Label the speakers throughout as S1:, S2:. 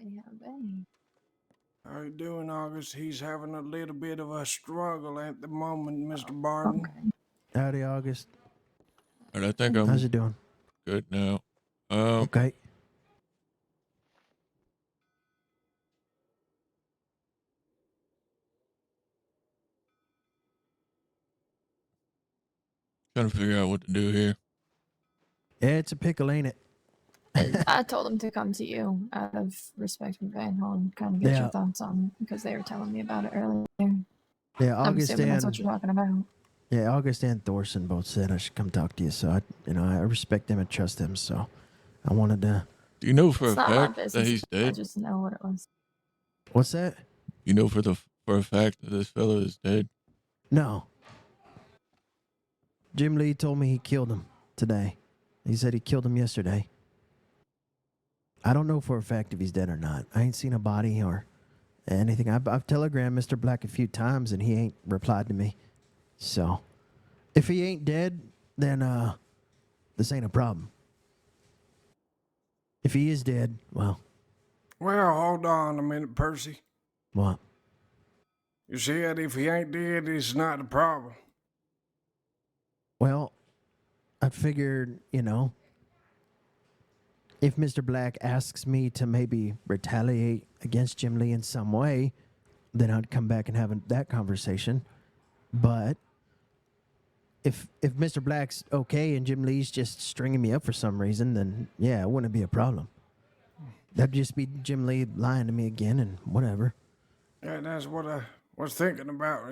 S1: Benny.
S2: How you doing, August? He's having a little bit of a struggle at the moment, Mr. Barton.
S1: Okay.
S3: Howdy, August.
S4: And I think
S3: How's
S4: I'm
S3: it doing?
S4: good now.
S3: Okay.
S4: Trying to figure out what to do here.
S3: Yeah, it's a pickle, ain't it?
S1: I told him to come to you out of respect for Van Hall and kind of get your
S3: Yeah.
S1: thoughts on it because they were telling me about it earlier.
S3: Yeah,
S1: I'm
S3: August
S1: assuming that's what
S3: and
S1: you're talking about.
S3: August and Thorson both said I should come talk to you. So I respect them and trust them. So I wanted to.
S4: Do you know for
S1: It's
S4: a
S1: not my
S4: fact
S1: business.
S4: that he's
S1: I
S4: dead?
S1: just know what it was.
S3: What's that?
S4: You know for a fact that this fellow is dead?
S3: No. Jim Lee told me he killed him today. He said he killed him yesterday. I don't know for a fact if he's dead or not. I ain't seen a body or anything. I've telegrammed Mr. Black a few times and he ain't replied to me. So, if he ain't dead, then this ain't a problem. If he is dead, well,
S2: Well, hold on a minute, Percy.
S3: what?
S2: You said if he ain't dead, it's not a problem.
S3: Well, I figured, if Mr. Black asks me to maybe retaliate against Jim Lee in some way, then I'd come back and have that conversation. But if Mr. Black's okay and Jim Lee's just stringing me up for some reason, then yeah, it wouldn't be a problem. That'd just be Jim Lee lying to me again and whatever.
S2: Yeah, that's what I was thinking about,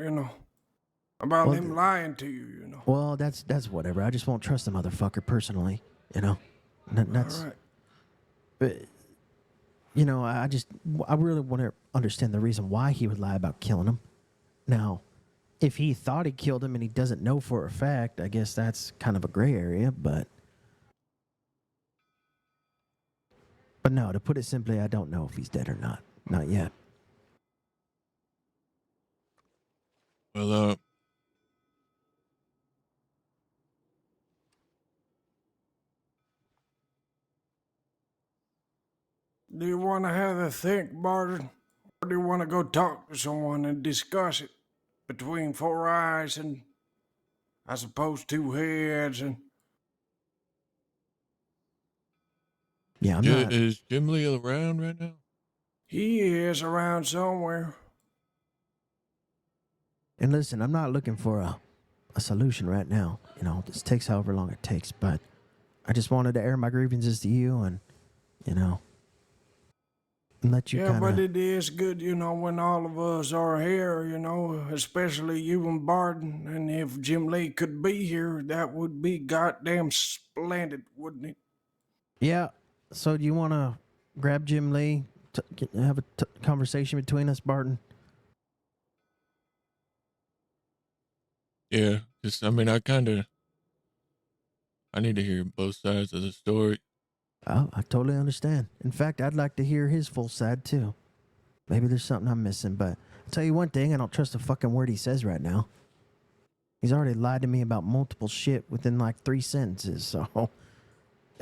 S2: about
S3: Well,
S2: him lying to you,
S3: Well, that's whatever. I just won't trust the motherfucker personally, That's
S2: All right.
S3: but I really want to understand the reason why he would lie about killing him. Now, if he thought he killed him and he doesn't know for a fact, I guess that's kind of a gray area, but no, to put it simply, I don't know if he's dead or not. Not yet.
S4: Well,
S2: Do you want to have a think, Barton? Or do you want to go talk to someone and discuss it between four eyes and, I suppose, two heads and...
S3: Yeah, I'm not.
S4: is Jim Lee around right now?
S2: He is around somewhere.
S3: And listen, I'm not looking for a solution right now. This takes however long it takes, but I just wanted to air my grievances to you and, and let you
S2: Yeah, but it is good, when all of us are here, especially you and Barton. And if Jim Lee could be here, that would be goddamn splendid, wouldn't it?
S3: Yeah. So do you want to grab Jim Lee, have a conversation between us, Barton?
S4: Yeah, just I need to hear both sides of the story.
S3: Oh, I totally understand. In fact, I'd like to hear his full side too. Maybe there's something I'm missing, but I'll tell you one thing, I don't trust a fucking word he says right now. He's already lied to me about multiple shit within like 3 sentences, so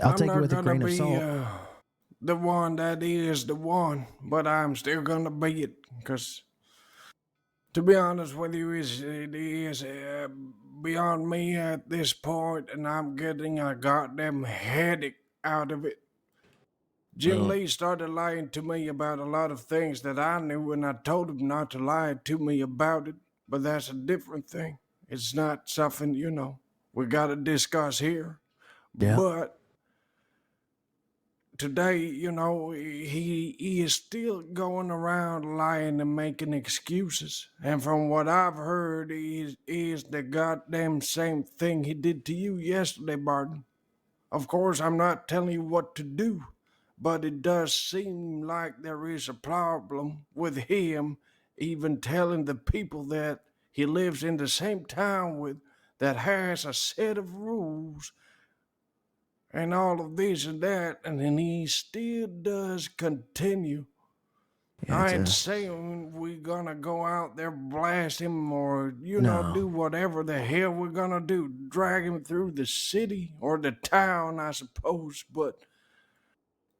S3: I'll take it with a grain of salt.
S2: The one that is the one, but I'm still gonna be it, because to be honest with you, it is beyond me at this point, and I'm getting a goddamn headache out of it. Jim
S4: Well,
S2: Lee started lying to me about a lot of things that I knew, and I told him not to lie to me about it, but that's a different thing. It's not something, we gotta discuss here.
S3: Yeah.
S2: But today, he is still going around lying and making excuses. And from what I've heard, is the goddamn same thing he did to you yesterday, Barton. Of course, I'm not telling you what to do, but it does seem like there is a problem with him even telling the people that he lives in the same town with that has a set of rules and all of this and that, and then he still does continue.
S3: Yeah,
S2: I ain't saying we're gonna go out there blast him or,
S3: No.
S2: do whatever the hell we're gonna do. Drag him through the city or the town, I suppose, but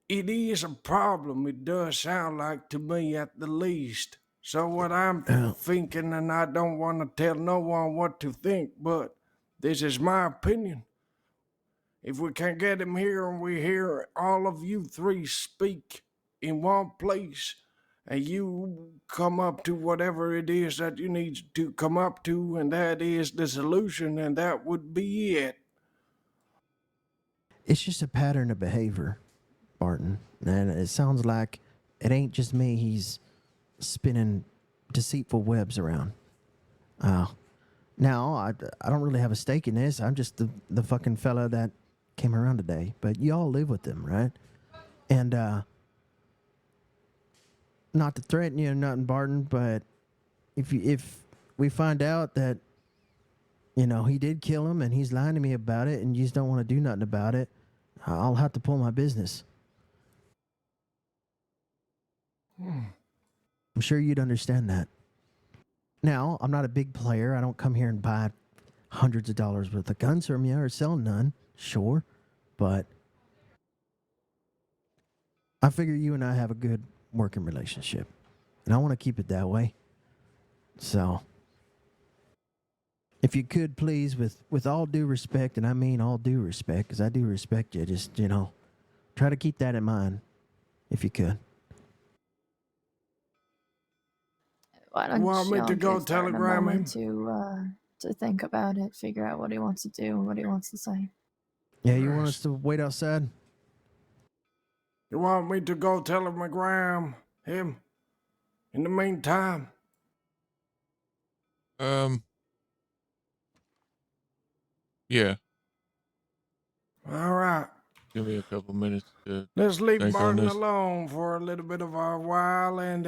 S2: it is a problem. It does sound like to me at the least. So what I'm thinking, and I don't want to tell no one what to think, but this is my opinion. If we can get him here and we hear all of you three speak in one place, and you come up to whatever it is that you need to come up to, and that is the solution, and that would be it.
S3: It's just a pattern of behavior, Barton. And it sounds like it ain't just me he's spinning deceitful webs around. Now, I don't really have a stake in this. I'm just the fucking fella that came around today. But you all live with them, right? And not to threaten you or nothing, Barton, but if we find out that, you know, he did kill him and he's lying to me about it and you just don't want to do nothing about it, I'll have to pull my business. I'm sure you'd understand that. Now, I'm not a big player. I don't come here and buy hundreds of dollars worth of guns from you or sell none, sure. But I figure you and I have a good working relationship. And I want to keep it that way. So, if you could please, with all due respect, and I mean all due respect, because I do respect you, just, you know, try to keep that in mind, if you could.
S1: Why don't
S2: Want me
S1: y'all
S2: to go
S1: give Barton a
S2: telegram him?
S1: moment to think about it, figure out what he wants to do and what he wants to say.
S3: Yeah, you want us to wait outside?
S2: You want me to go telegram him in the meantime?
S4: Yeah.
S2: All right.
S4: Give me a couple minutes to
S2: Let's leave
S4: think on
S2: Barton
S4: this.
S2: alone for a little bit of a while, and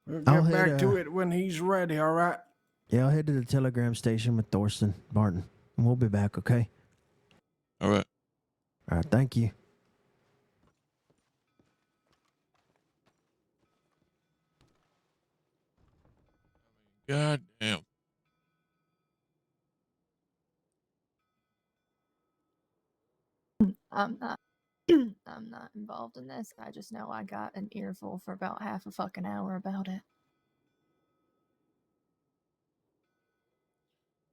S2: we'll
S3: I'll
S2: get
S3: head,
S2: back to it when he's ready, all right?
S3: Yeah, I'll head to the telegram station with Thorsten, Barton, and we'll be back, okay?
S4: All right.
S3: All right, thank you.
S4: God damn.
S1: I'm not I'm not involved in this. I just know I got an earful for about half a fucking hour about it.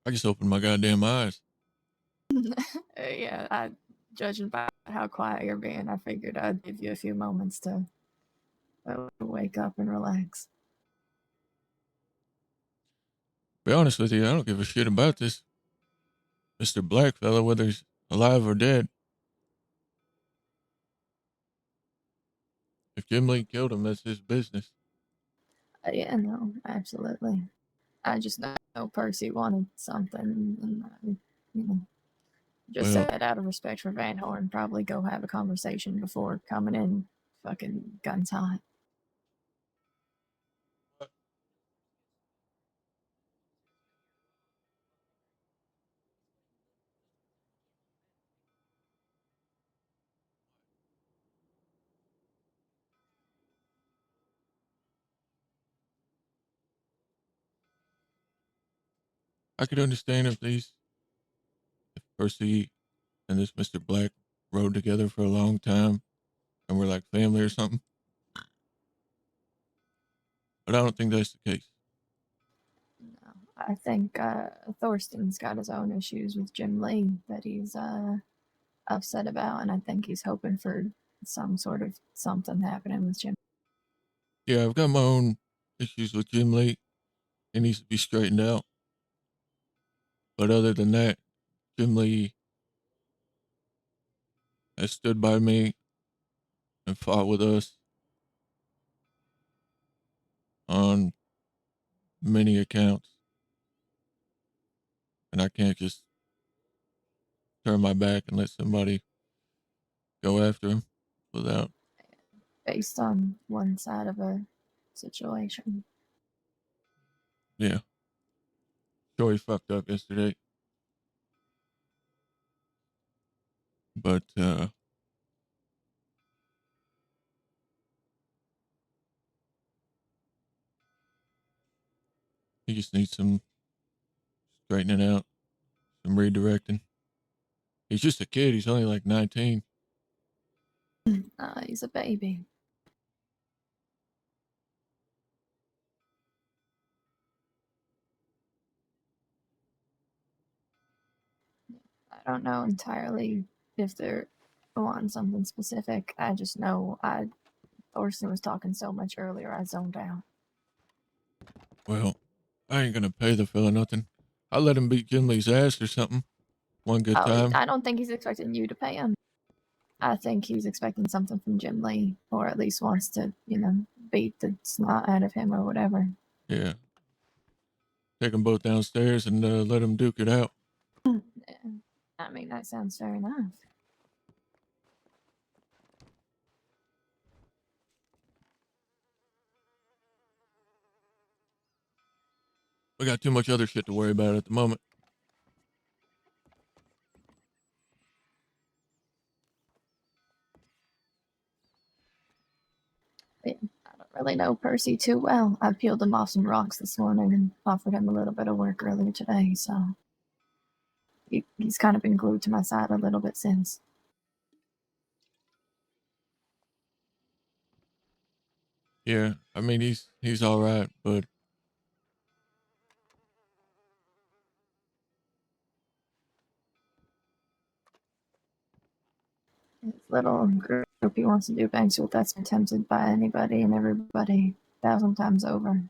S4: I just opened my goddamn eyes.
S1: Yeah, judging by how quiet you're being, I figured I'd give you a few moments to wake up and relax.
S4: Be honest with you, I don't give a shit about this Mr. Black fella, whether he's alive or dead. If Jim Lee killed him, that's his business.
S1: Yeah, no, absolutely. I just know Percy wanted something, and I, you know, just
S4: Well,
S1: said out of respect for Van Horn, probably go have a conversation before coming in fucking guns hot.
S4: I could understand if Percy and this Mr. Black rode together for a long time and were like family or something. But I don't think that's the case.
S1: No, I think Thorsten's got his own issues with Jim Lee that he's upset about, and I think he's hoping for some sort of something happening with Jim.
S4: Yeah, I've got my own issues with Jim Lee. He needs to be straightened out. But other than that, Jim Lee has stood by me and fought with us on many accounts. And I can't just turn my back and let somebody go after him without.
S1: Based on one side of a situation.
S4: Yeah. Sure, he fucked up yesterday. But, he just needs some straightening out, some redirecting. He's just a kid. He's only like 19.
S1: He's a baby. I don't know entirely if they're wanting something specific. I just know Thorsten was talking so much earlier, I zoned out.
S4: Well, I ain't gonna pay the fella nothing. I'll let him beat Gimli's ass or something. One good
S1: Oh,
S4: time.
S1: I don't think he's expecting you to pay him. I think he's expecting something from Jim Lee, or at least wants to, beat the snot out of him or whatever.
S4: Yeah. Take them both downstairs and let them duke it out.
S1: Yeah. I mean, that sounds fair enough.
S4: We got too much other shit to worry about at the moment.
S1: I don't really know Percy too well. I peeled him off some rocks this morning and offered him a little bit of work earlier today, so he's kind of been glued to my side a little bit since.
S4: Yeah, I mean he's all right, but
S1: His little group he wants to do banks with, that's been tempted by anybody and everybody 1,000 times over.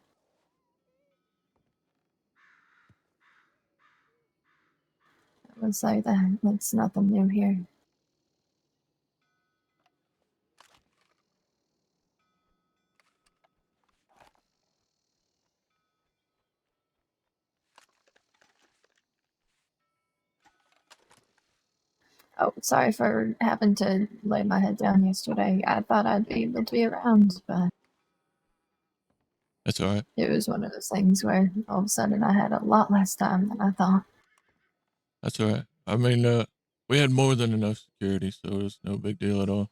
S1: I would say that's nothing new here. Oh, sorry for having to lay my head down yesterday. I thought I'd be able to be around, but
S4: that's all right.
S1: it was one of those things where all of a sudden I had a lot less time than I thought.
S4: That's all right. I mean, we had more than enough security, so it was no big deal at all.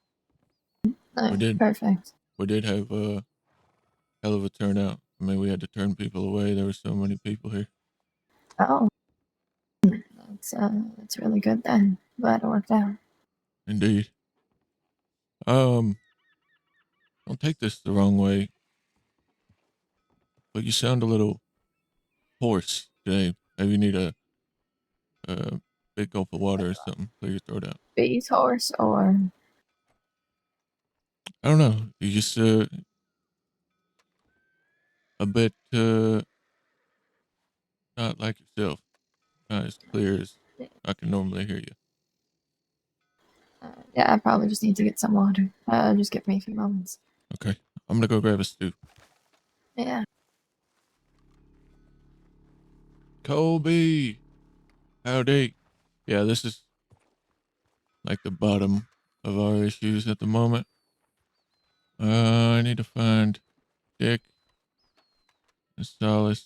S4: We did
S1: Perfect.
S4: have a hell of a turnout. I mean, we had to turn people away. There were so many people here.
S1: Oh, that's really good then. Glad it worked out.
S4: Indeed. Don't take this the wrong way, but you sound a little hoarse today. Maybe you need a big gulp of water or something. Clear your throat out.
S1: Bees horse or
S4: I don't know. You just a bit not like yourself. Not as clear as I can normally hear you.
S1: yeah, I probably just need to get some water. Just give me a few moments.
S4: Okay, I'm gonna go grab a stew.
S1: Yeah.
S4: Colby, howdy. Yeah, this is like the bottom of our issues at the moment. I need to find Dick and Solace.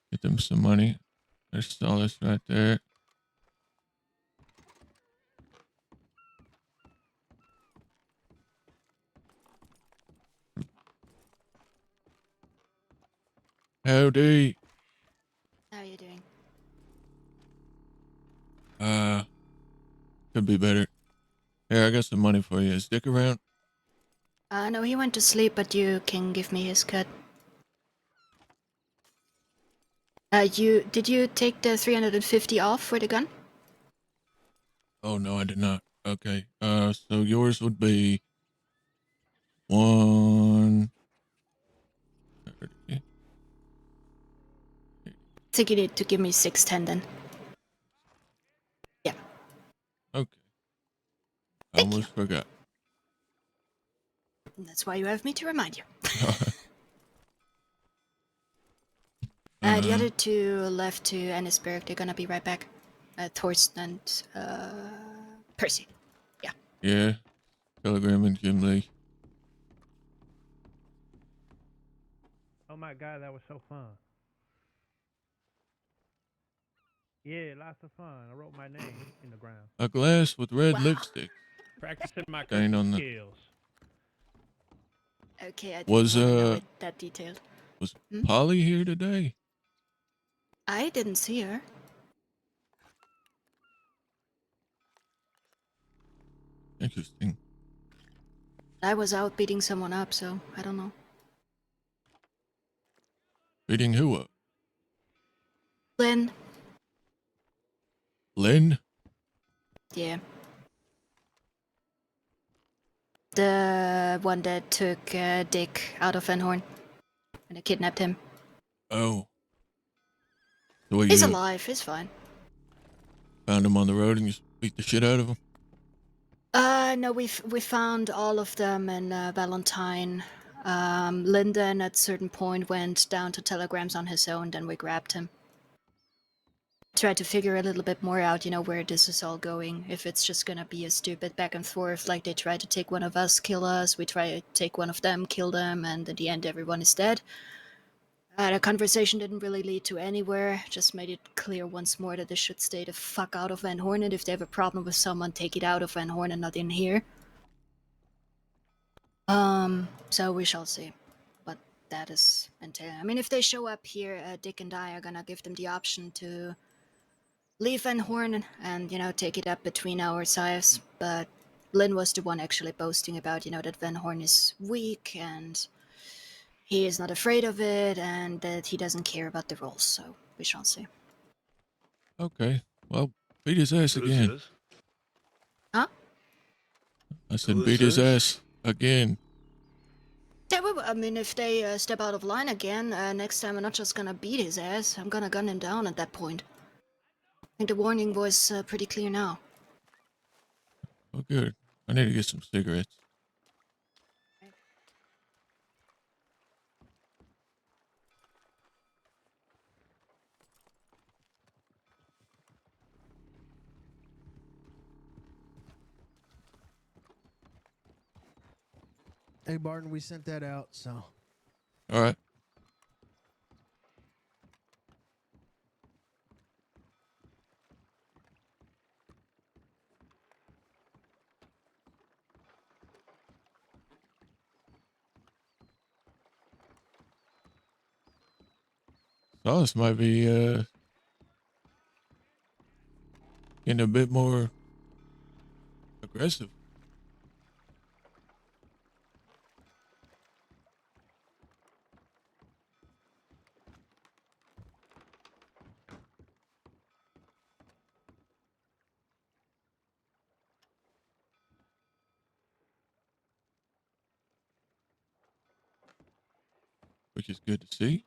S4: Get them some money. There's Solace right there. Howdy.
S5: How are you doing?
S4: Could be better. Here, I got some money for you. Is Dick around?
S5: No, he went to sleep, but you can give me his cut. Did you take the 350 off for the gun?
S4: Oh no, I did not. Okay. So yours would be 130.
S5: I think you need to give me 610 then. Yeah.
S4: Okay. I
S5: Thank
S4: almost forgot.
S5: And that's why you have me to remind you.
S4: Uh,
S5: The other two left to Ennisburg. They're gonna be right back. Thorsten and Percy.
S4: yeah. Telegram and Jim Lee.
S6: Oh my god, that was so fun. Yeah, lots of fun. I wrote my name in the ground.
S4: A glass with red
S5: Wow.
S4: lipstick.
S6: Practicing my
S4: Stain on
S6: cooking
S4: the-
S6: skills.
S5: Okay, I didn't
S4: Was,
S5: want to know it that detailed.
S4: Was
S5: Hmm?
S4: Polly here today?
S5: I didn't see her.
S4: Interesting.
S5: I was out beating someone up, so I don't know.
S4: Beating who up?
S5: Lynn?
S4: Lynn?
S5: Yeah. The one that took Dick out of Van Horn. And they kidnapped him.
S4: Oh. So what,
S5: He's
S4: you
S5: alive, he's fine.
S4: found him on the road and you beat the shit out of him?
S5: No, we found all of them in Valentine. Lyndon at a certain point went down to telegrams on his own, then we grabbed him. Tried to figure a little bit more out, where this is all going. If it's just gonna be a stupid back and forth, like they try to take one of us, kill us, we try to take one of them, kill them, and in the end everyone is dead. The conversation didn't really lead to anywhere, just made it clear once more that they should stay the fuck out of Van Horn, and if they have a problem with someone, take it out of Van Horn and not in here. So we shall see what that is entail. I mean, if they show up here, Dick and I are gonna give them the option to leave Van Horn and, take it up between ourselves, but Lynn was the one actually boasting about, that Van Horn is weak and he is not afraid of it and that he doesn't care about the rules, so we shall see.
S4: Okay. Well, beat his ass
S7: Who's
S4: again.
S7: this?
S5: Huh?
S4: I said
S7: Who
S4: beat
S7: is
S4: his
S7: this?
S4: ass again.
S5: Yeah, well, I mean, if they step out of line again, next time I'm not just gonna beat his ass, I'm gonna gun him down at that point. I think the warning was pretty clear now.
S4: Oh, good. I need to get some cigarettes.
S3: Hey, Barton, we sent that out, so.
S4: All right. Sauce might be getting a bit more aggressive. Which is good to see.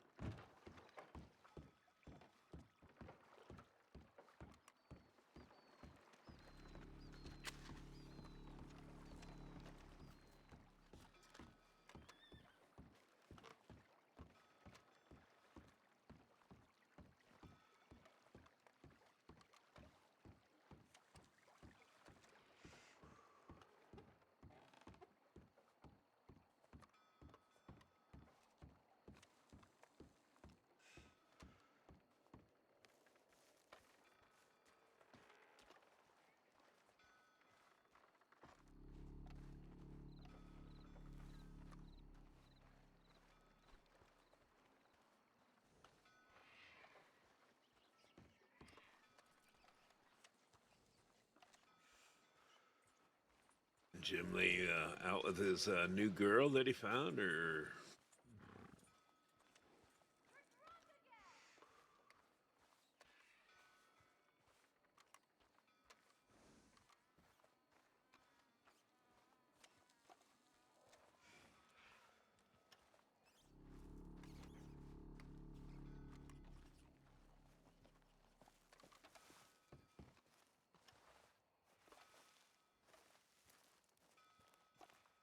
S7: Jim Lee out with his new girl that he found, or?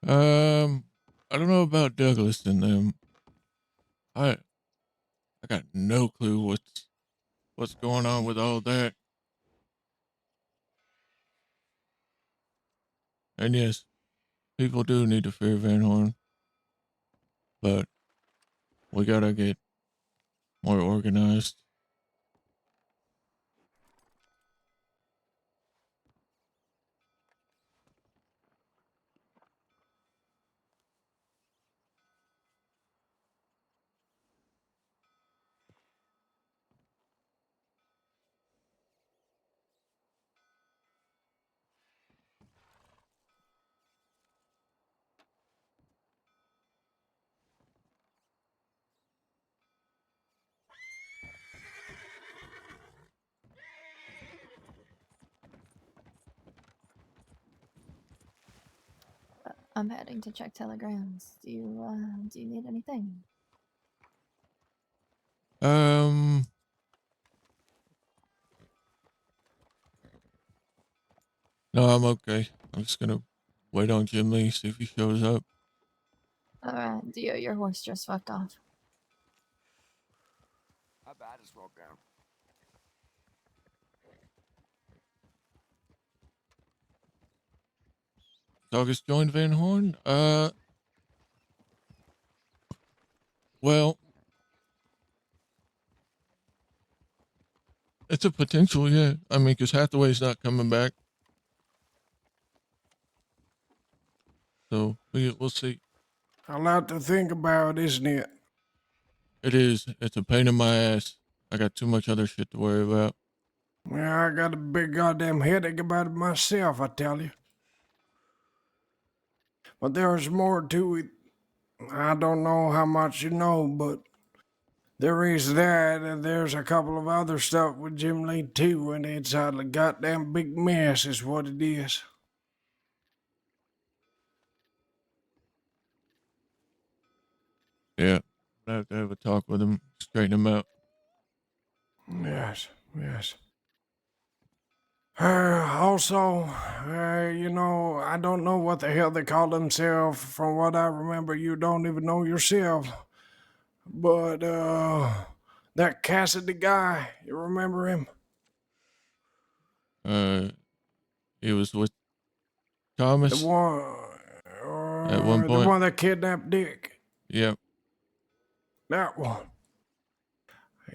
S4: I don't know about Douglas and them. I got no clue what's going on with all that. And yes, people do need to fear Van Horn, but we gotta get more organized.
S1: I'm heading to check telegrams. Do you need anything?
S4: Um, no, I'm okay. I'm just gonna wait on Jim Lee, see if he shows up.
S1: Alright, Dio, your horse just fucked off.
S8: I might as well go.
S4: August joined Van Horn? Well, it's a potential, yeah. I mean, because Hathaway's not coming back. So we'll see.
S2: A lot to think about, isn't it?
S4: It is. It's a pain in my ass. I got too much other shit to worry about.
S2: Yeah, I got a big goddamn headache about it myself, I tell you. But there's more to it. I don't know how much you know, but there is that, and there's a couple of other stuff with Jim Lee too, and it's a goddamn big mess is what it is.
S4: Yeah. I have to have a talk with him, straighten him out.
S2: Yes, yes. Also, you know, I don't know what the hell they call themselves. From what I remember, you don't even know yourself. But, that Cassidy guy, you remember him?
S4: He was with
S2: The
S4: Thomas
S2: one,
S4: at one
S2: the
S4: point.
S2: one that kidnapped Dick.
S4: Yep.
S2: That one.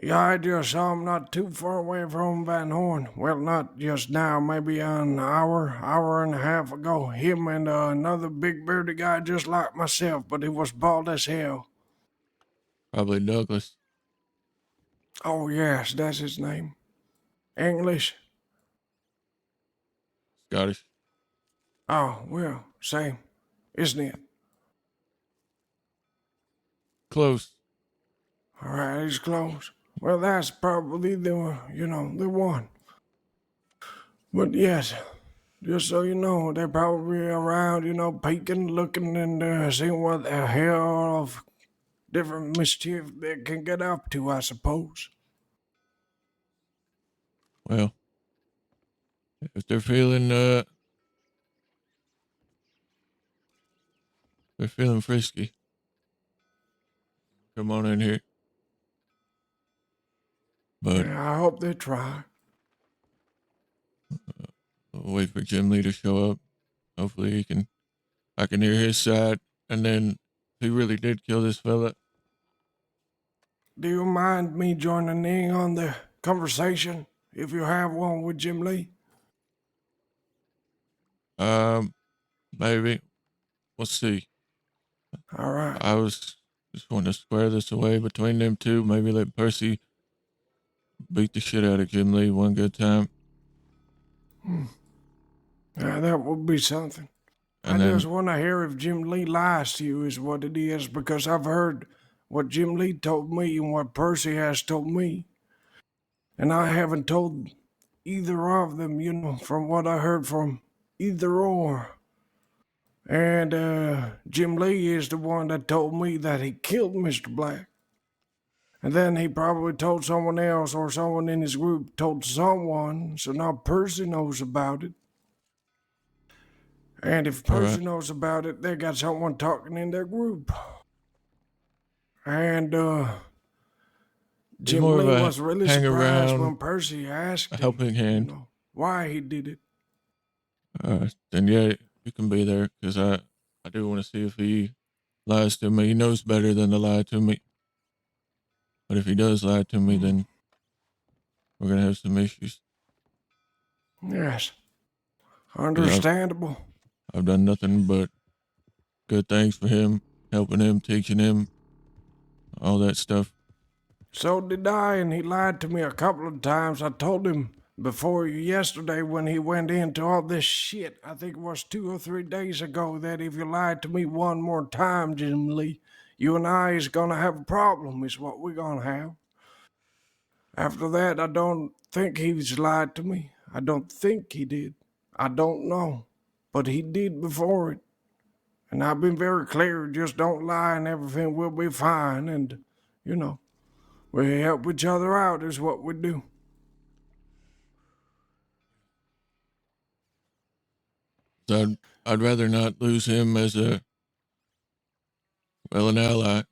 S2: Yeah, I just saw him not too far away from Van Horn. Well, not just now, maybe an hour and a half ago. Him and another big bearded guy just like myself, but he was bald as hell.
S4: Probably Douglas.
S2: Oh, yes, that's his name. English?
S4: Scottish.
S2: Oh, well, same, isn't it?
S4: Close.
S2: All right, he's close. Well, that's probably the one. But yes, just so you know, they're probably around, peeking, looking, and seeing what the hell of different mischief they can get up to, I suppose.
S4: Well, if they're feeling frisky, come on in here. But
S2: Yeah, I hope they try.
S4: we'll wait for Jim Lee to show up. Hopefully I can hear his side, and then if he really did kill this fella,
S2: Do you mind me joining in on the conversation if you have one with Jim Lee?
S4: maybe. We'll see.
S2: All right.
S4: I was just wanting to square this away between them two. Maybe let Percy beat the shit out of Jim Lee one good time.
S2: Yeah, that would be something.
S4: And
S2: I
S4: then,
S2: just want to hear if Jim Lee lies to you is what it is, because I've heard what Jim Lee told me and what Percy has told me. And I haven't told either of them, from what I heard from either or. And Jim Lee is the one that told me that he killed Mr. Black. And then he probably told someone else, or someone in his group told someone, so now Percy knows about it. And if Percy
S4: right.
S2: knows about it, they got someone talking in their group. And Jim
S4: more
S2: Lee
S4: of a
S2: was really
S4: hang
S2: surprised
S4: around,
S2: when Percy asked
S4: a
S2: him,
S4: helping hand.
S2: why he did it.
S4: Then yeah, you can be there, because I do want to see if he lies to me. He knows better than to lie to me. But if he does lie to me, then we're gonna have some issues.
S2: Yes. Understandable.
S4: I've done nothing but good things for him, helping him, teaching him, all that stuff.
S2: So did I, and he lied to me a couple of times. I told him before yesterday when he went into all this shit, I think it was 2 or 3 days ago, that if you lied to me one more time, Jim Lee, you and I is gonna have a problem, is what we're gonna have. After that, I don't think he's lied to me. I don't think he did. I don't know. But he did before it. And I've been very clear, just don't lie and everything will be fine. And, you know, we help each other out is what we do.
S4: So I'd rather not lose him as an ally,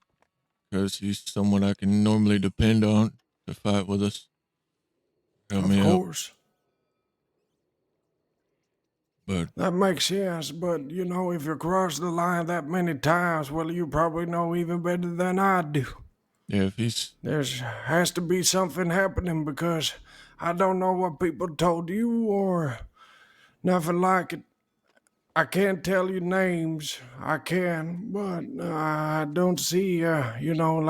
S4: because he's someone I can normally depend on to fight with us, help
S2: Of
S4: me out.
S2: course.
S4: But
S2: That makes sense, but you know, if you cross the line that many times, well, you probably know even better than I do.
S4: yeah, if he's
S2: There's has to be something happening because I don't know what people told you or nothing like it. I can't tell you names. I can, but I don't see,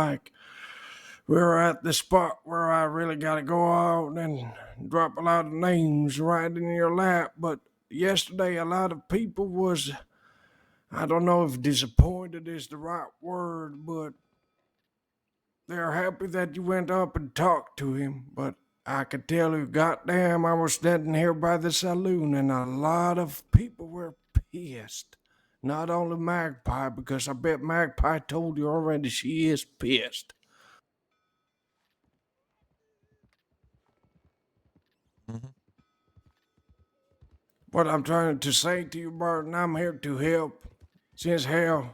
S2: like we're at the spot where I really got to go out and drop a lot of names right in your lap. But yesterday, a lot of people was, I don't know if disappointed is the right word, but they're happy that you went up and talked to him. But I could tell you, goddamn, I was standing here by the saloon and a lot of people were pissed. Not only Magpie, because I bet Magpie told you already she is pissed.
S4: Mhm.
S2: What I'm trying to say to you, Barton, I'm here to help. Since hell,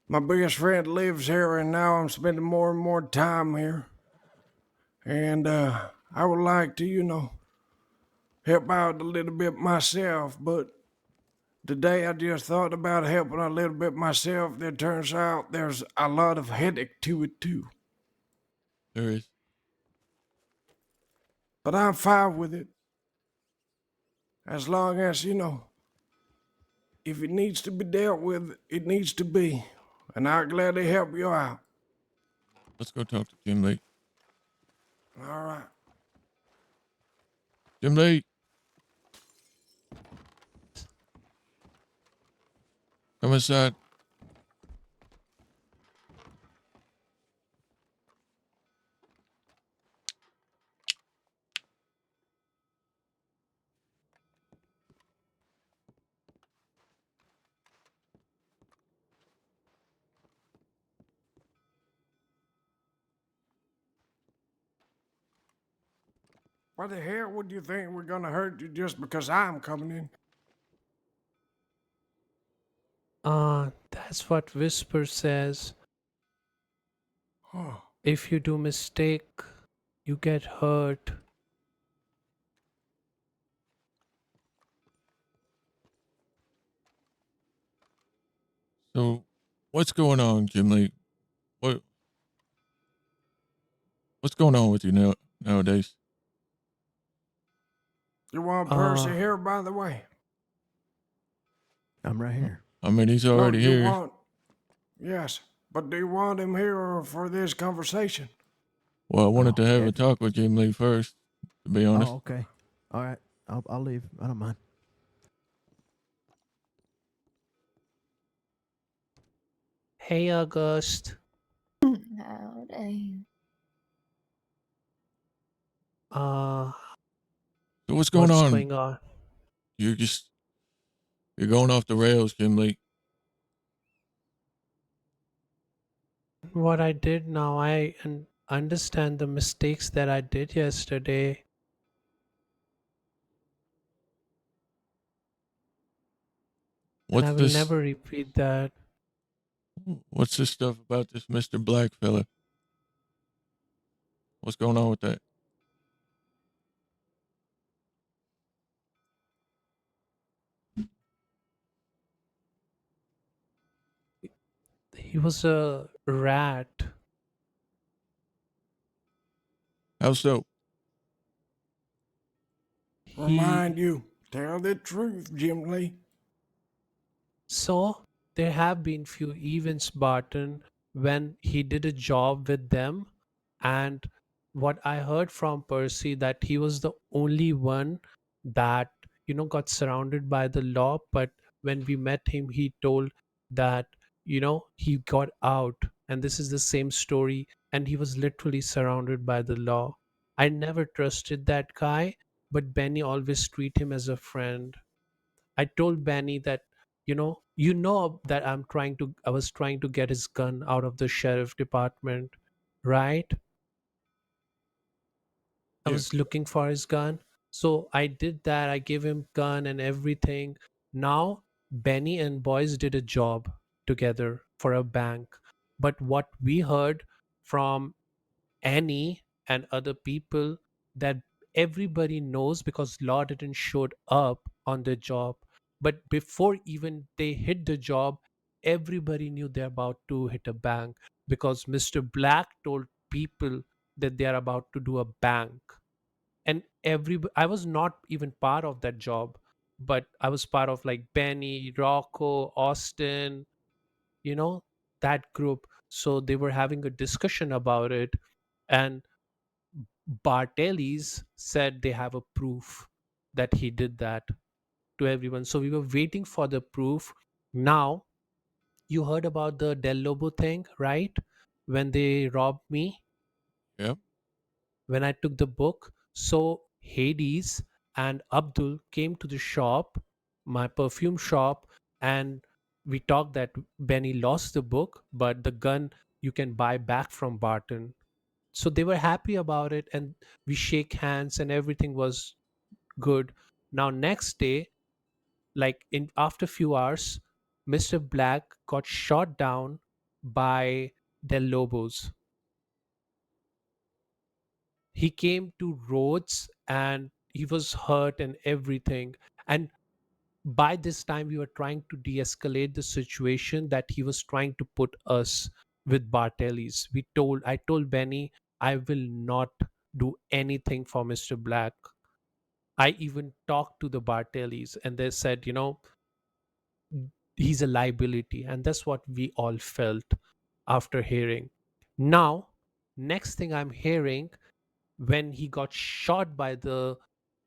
S2: my best friend lives here and now I'm spending more and more time here. And I would like to, help out a little bit myself, but today I just thought about helping a little bit myself. It turns out there's a lot of headache to it too.
S4: there is.
S2: But I'm fine with it. As long as, if it needs to be dealt with, it needs to be. And I'll gladly help you out.
S4: Let's go talk to Jim Lee.
S2: All right.
S4: Jim Lee, come inside.
S2: Why the hell would you think we're gonna hurt you just because I'm coming in?
S8: That's what Whisper says.
S2: Oh,
S8: If you do mistake, you get hurt.
S4: So, what's going on, Jim Lee? What what's going on with you nowadays?
S2: you want Percy
S8: Uh,
S2: here, by the way?
S3: I'm right here.
S4: I mean, he's
S2: No,
S4: already
S2: you
S4: here.
S2: want. Yes, but do you want him here for this conversation?
S4: Well, I wanted
S3: Oh,
S4: to have a
S3: if,
S4: talk with Jim Lee first, to be honest.
S3: oh, okay. All right. I'll leave. I don't mind.
S8: hey August.
S1: Howdy.
S8: Uh,
S4: So what's going
S8: what's
S4: on?
S8: going on?
S4: You're just you're going off the rails, Jim Lee.
S8: What I did now, I understand the mistakes that I did yesterday. And I
S4: What's
S8: will
S4: this?
S8: never repeat that.
S4: What's this stuff about this Mr. Black fella? What's going on with that?
S8: He was a rat.
S4: How so?
S2: Remind
S8: He
S2: you, tell the truth, Jim Lee.
S8: So there have been few events, Barton, when he did a job with them, and what I heard from Percy that he was the only one that got surrounded by the law. But when we met him, he told that he got out, and this is the same story, and he was literally surrounded by the law. I never trusted that guy, but Benny always treat him as a friend. I told Benny that that I was trying to get his gun out of the sheriff department, right? I
S2: Yeah.
S8: was looking for his gun. So I did that. I gave him gun and everything. Now Benny and boys did a job together for a bank. But what we heard from Annie and other people, that everybody knows because law didn't showed up on the job. But before even they hit the job, everybody knew they're about to hit a bank because Mr. Black told people that they are about to do a bank. And I was not even part of that job, but I was part of like Benny, Rocco, Austin, you know, that group. So they were having a discussion about it, and Bartelli's said they have a proof that he did that to everyone. So we were waiting for the proof. Now, you heard about the Del Lobo thing, right? When they robbed me,
S4: Yep.
S8: when I took the book. So Hades and Abdul came to the shop, my perfume shop, and we talked that Benny lost the book, but the gun you can buy back from Barton. So they were happy about it, and we shake hands, and everything was good. Now next day, like in after few hours, Mr. Black got shot down by Del Lobos. He came to Rhodes and he was hurt and everything. And by this time, we were trying to de-escalate the situation that he was trying to put us with Bartelli's. I told Benny, I will not do anything for Mr. Black. I even talked to the Bartellis and they said, he's a liability. And that's what we all felt after hearing. Now, next thing I'm hearing, when he got shot by the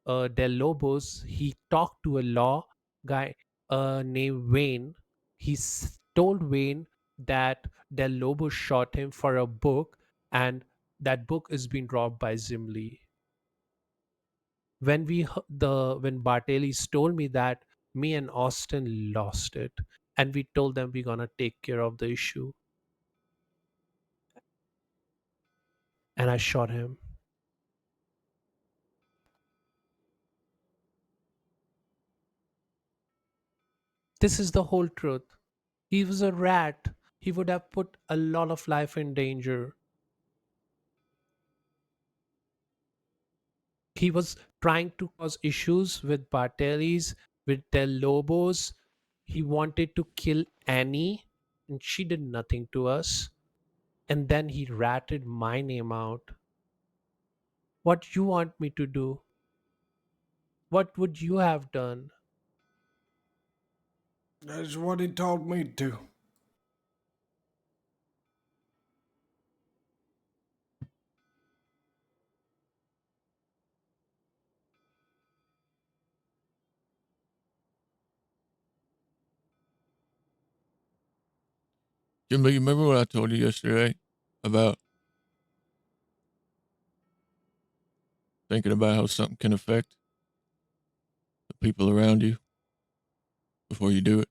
S8: Del Lobos, he talked to a law guy named Wayne. Told Wayne that Del Lobo shot him for a book, and that book is being robbed by Zimli. When Bartelis told me that, me and Austin lost it, and we told them we're gonna take care of the issue, and I shot him. This is the whole truth. He was a rat. He would have put a lot of life in danger. He was trying to cause issues with Bartelis, with Del Lobos. He wanted to kill Annie, and she did nothing to us. And then he ratted my name out. What you want me to do? What would you have done?
S2: That's what he told me to.
S4: Jimmy, you remember what I told you yesterday about thinking about how something can affect the people around you before you do it?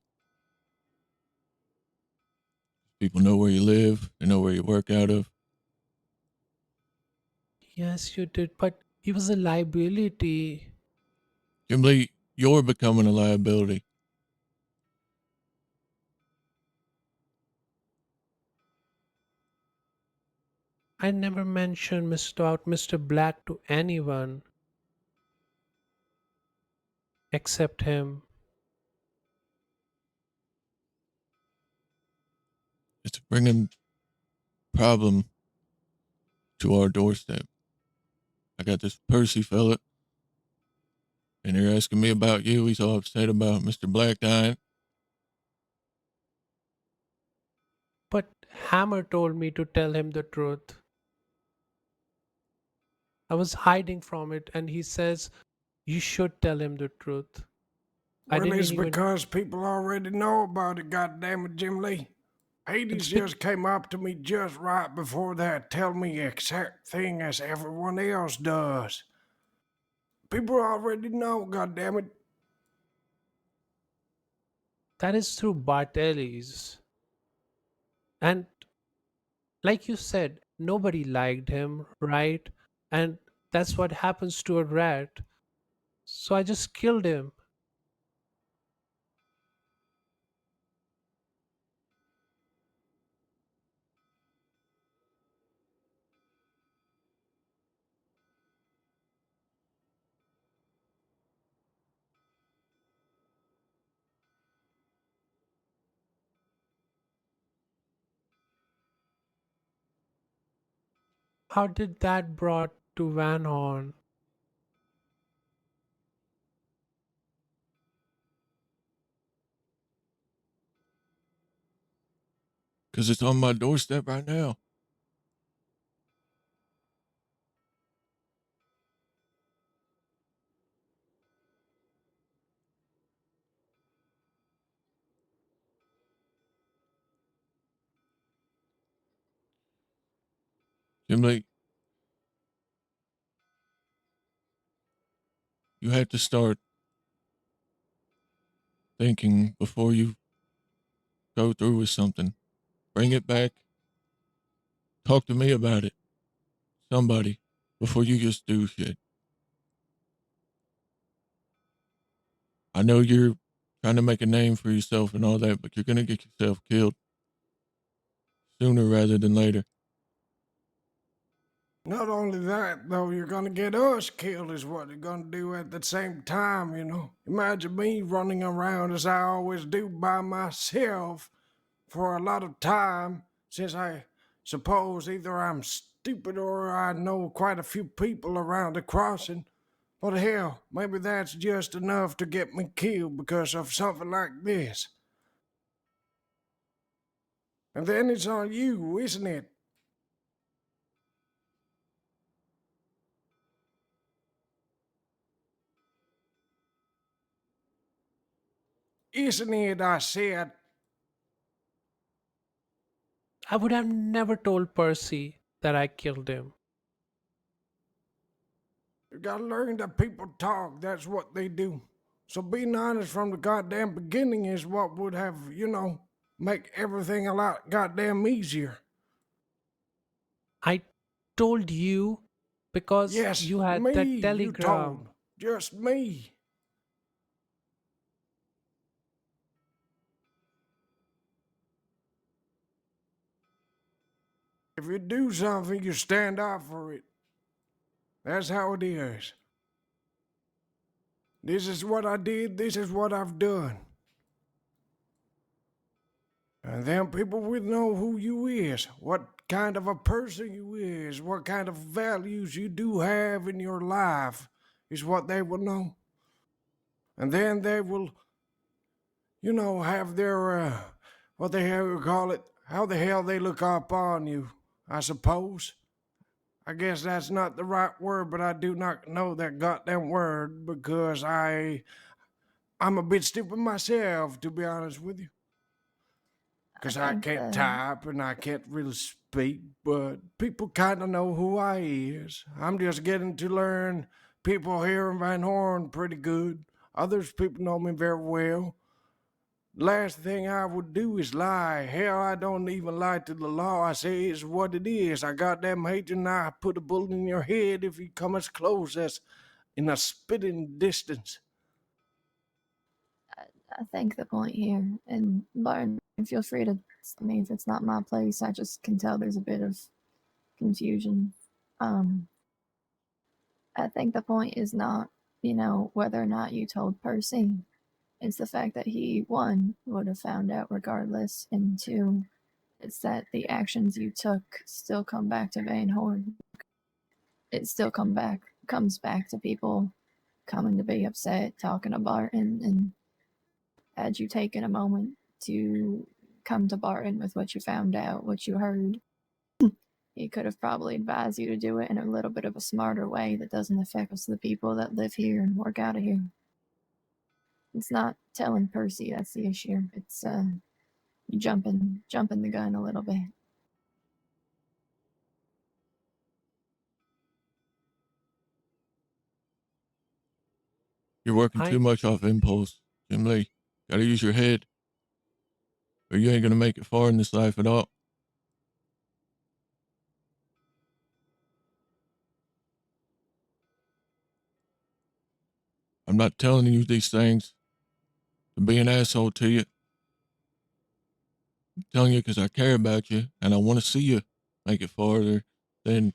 S4: People know where you live, they know where you work out of.
S8: Yes, you did, but he was a liability.
S4: Jim Lee, you're becoming a liability.
S8: I never mentioned Mr. Black to anyone except him.
S4: It's bringing problem to our doorstep. I got this Percy fella, and they're asking me about you. He's all upset about Mr. Black dying.
S8: But Hammer told me to tell him the truth. I was hiding from it, and he says, you should tell him the truth. I
S2: Well,
S8: didn't
S2: it's
S8: even.
S2: because people already know about it, goddammit, Jim Lee. Hades
S8: It's bec-
S2: just came up to me just right before that, tell me the exact thing as everyone else does. People already know, goddammit.
S8: That is through Bartelli's. And like you said, nobody liked him, right? And that's what happens to a rat. So I just killed him. How did that brought to Van Horn?
S4: Because it's on my doorstep right now. Jim Lee, you have to start thinking before you go through with something. Bring it back. Talk to me about it. Somebody. Before you just do shit. I know you're trying to make a name for yourself and all that, but you're going to get yourself killed sooner rather than later.
S2: Not only that, though, you're gonna get us killed, is what you're gonna do at the same time, you know. Imagine me running around as I always do by myself for a lot of time, since I suppose either I'm stupid or I know quite a few people around the crossing. But hell, maybe that's just enough to get me killed because of something like this. And then it's on you, isn't it? Isn't it, I said.
S8: I would have never told Percy that I killed him.
S2: You gotta learn that people talk, that's what they do. So being honest from the goddamn beginning is what would have, make everything a lot goddamn easier.
S8: I told you because
S2: Yes,
S8: you had
S2: me,
S8: that
S2: you
S8: telegram.
S2: told. Just me. If you do something, you stand up for it. That's how it is. This is what I did, this is what I've done. And then people will know who you is, what kind of a person you is, what kind of values you do have in your life is what they will know. And then they will, have their, what the hell you call it, how the hell they look up on you, I suppose. I guess that's not the right word, but I do not know that goddamn word because I'm a bit stupid myself, to be honest with you. Because I
S1: think
S2: can't
S1: the
S2: type and I can't really speak, but people kind of know who I is. I'm just getting to learn people here in Van Horn pretty good. Others people know me very well. Last thing I would do is lie. Hell, I don't even lie to the law. I say it's what it is. I goddamn hate you and I put a bullet in your head if you come as close as in a spitting distance.
S1: I think the point here, and Barton, feel free to stop me if it's not my place. I just can tell there's a bit of confusion. I think the point is not, whether or not you told Percy. It's the fact that he, one, would have found out regardless, and two, it's that the actions you took still come back to Van Horn. It still comes back to people coming to be upset, talking to Barton, and had you taken a moment to come to Barton with what you found out, what you heard, he could have probably advised you to do it in a little bit of a smarter way that doesn't affect us, the people that live here and work out of here. It's not telling Percy that's the issue. It's jumping the gun a little bit.
S4: You're working too
S8: I
S4: much off impulse, Jim Lee. Gotta use your head. or you ain't gonna make it far in this life at all. I'm not telling you these things to be an asshole to you. I'm telling you because I care about you and I want to see you make it farther than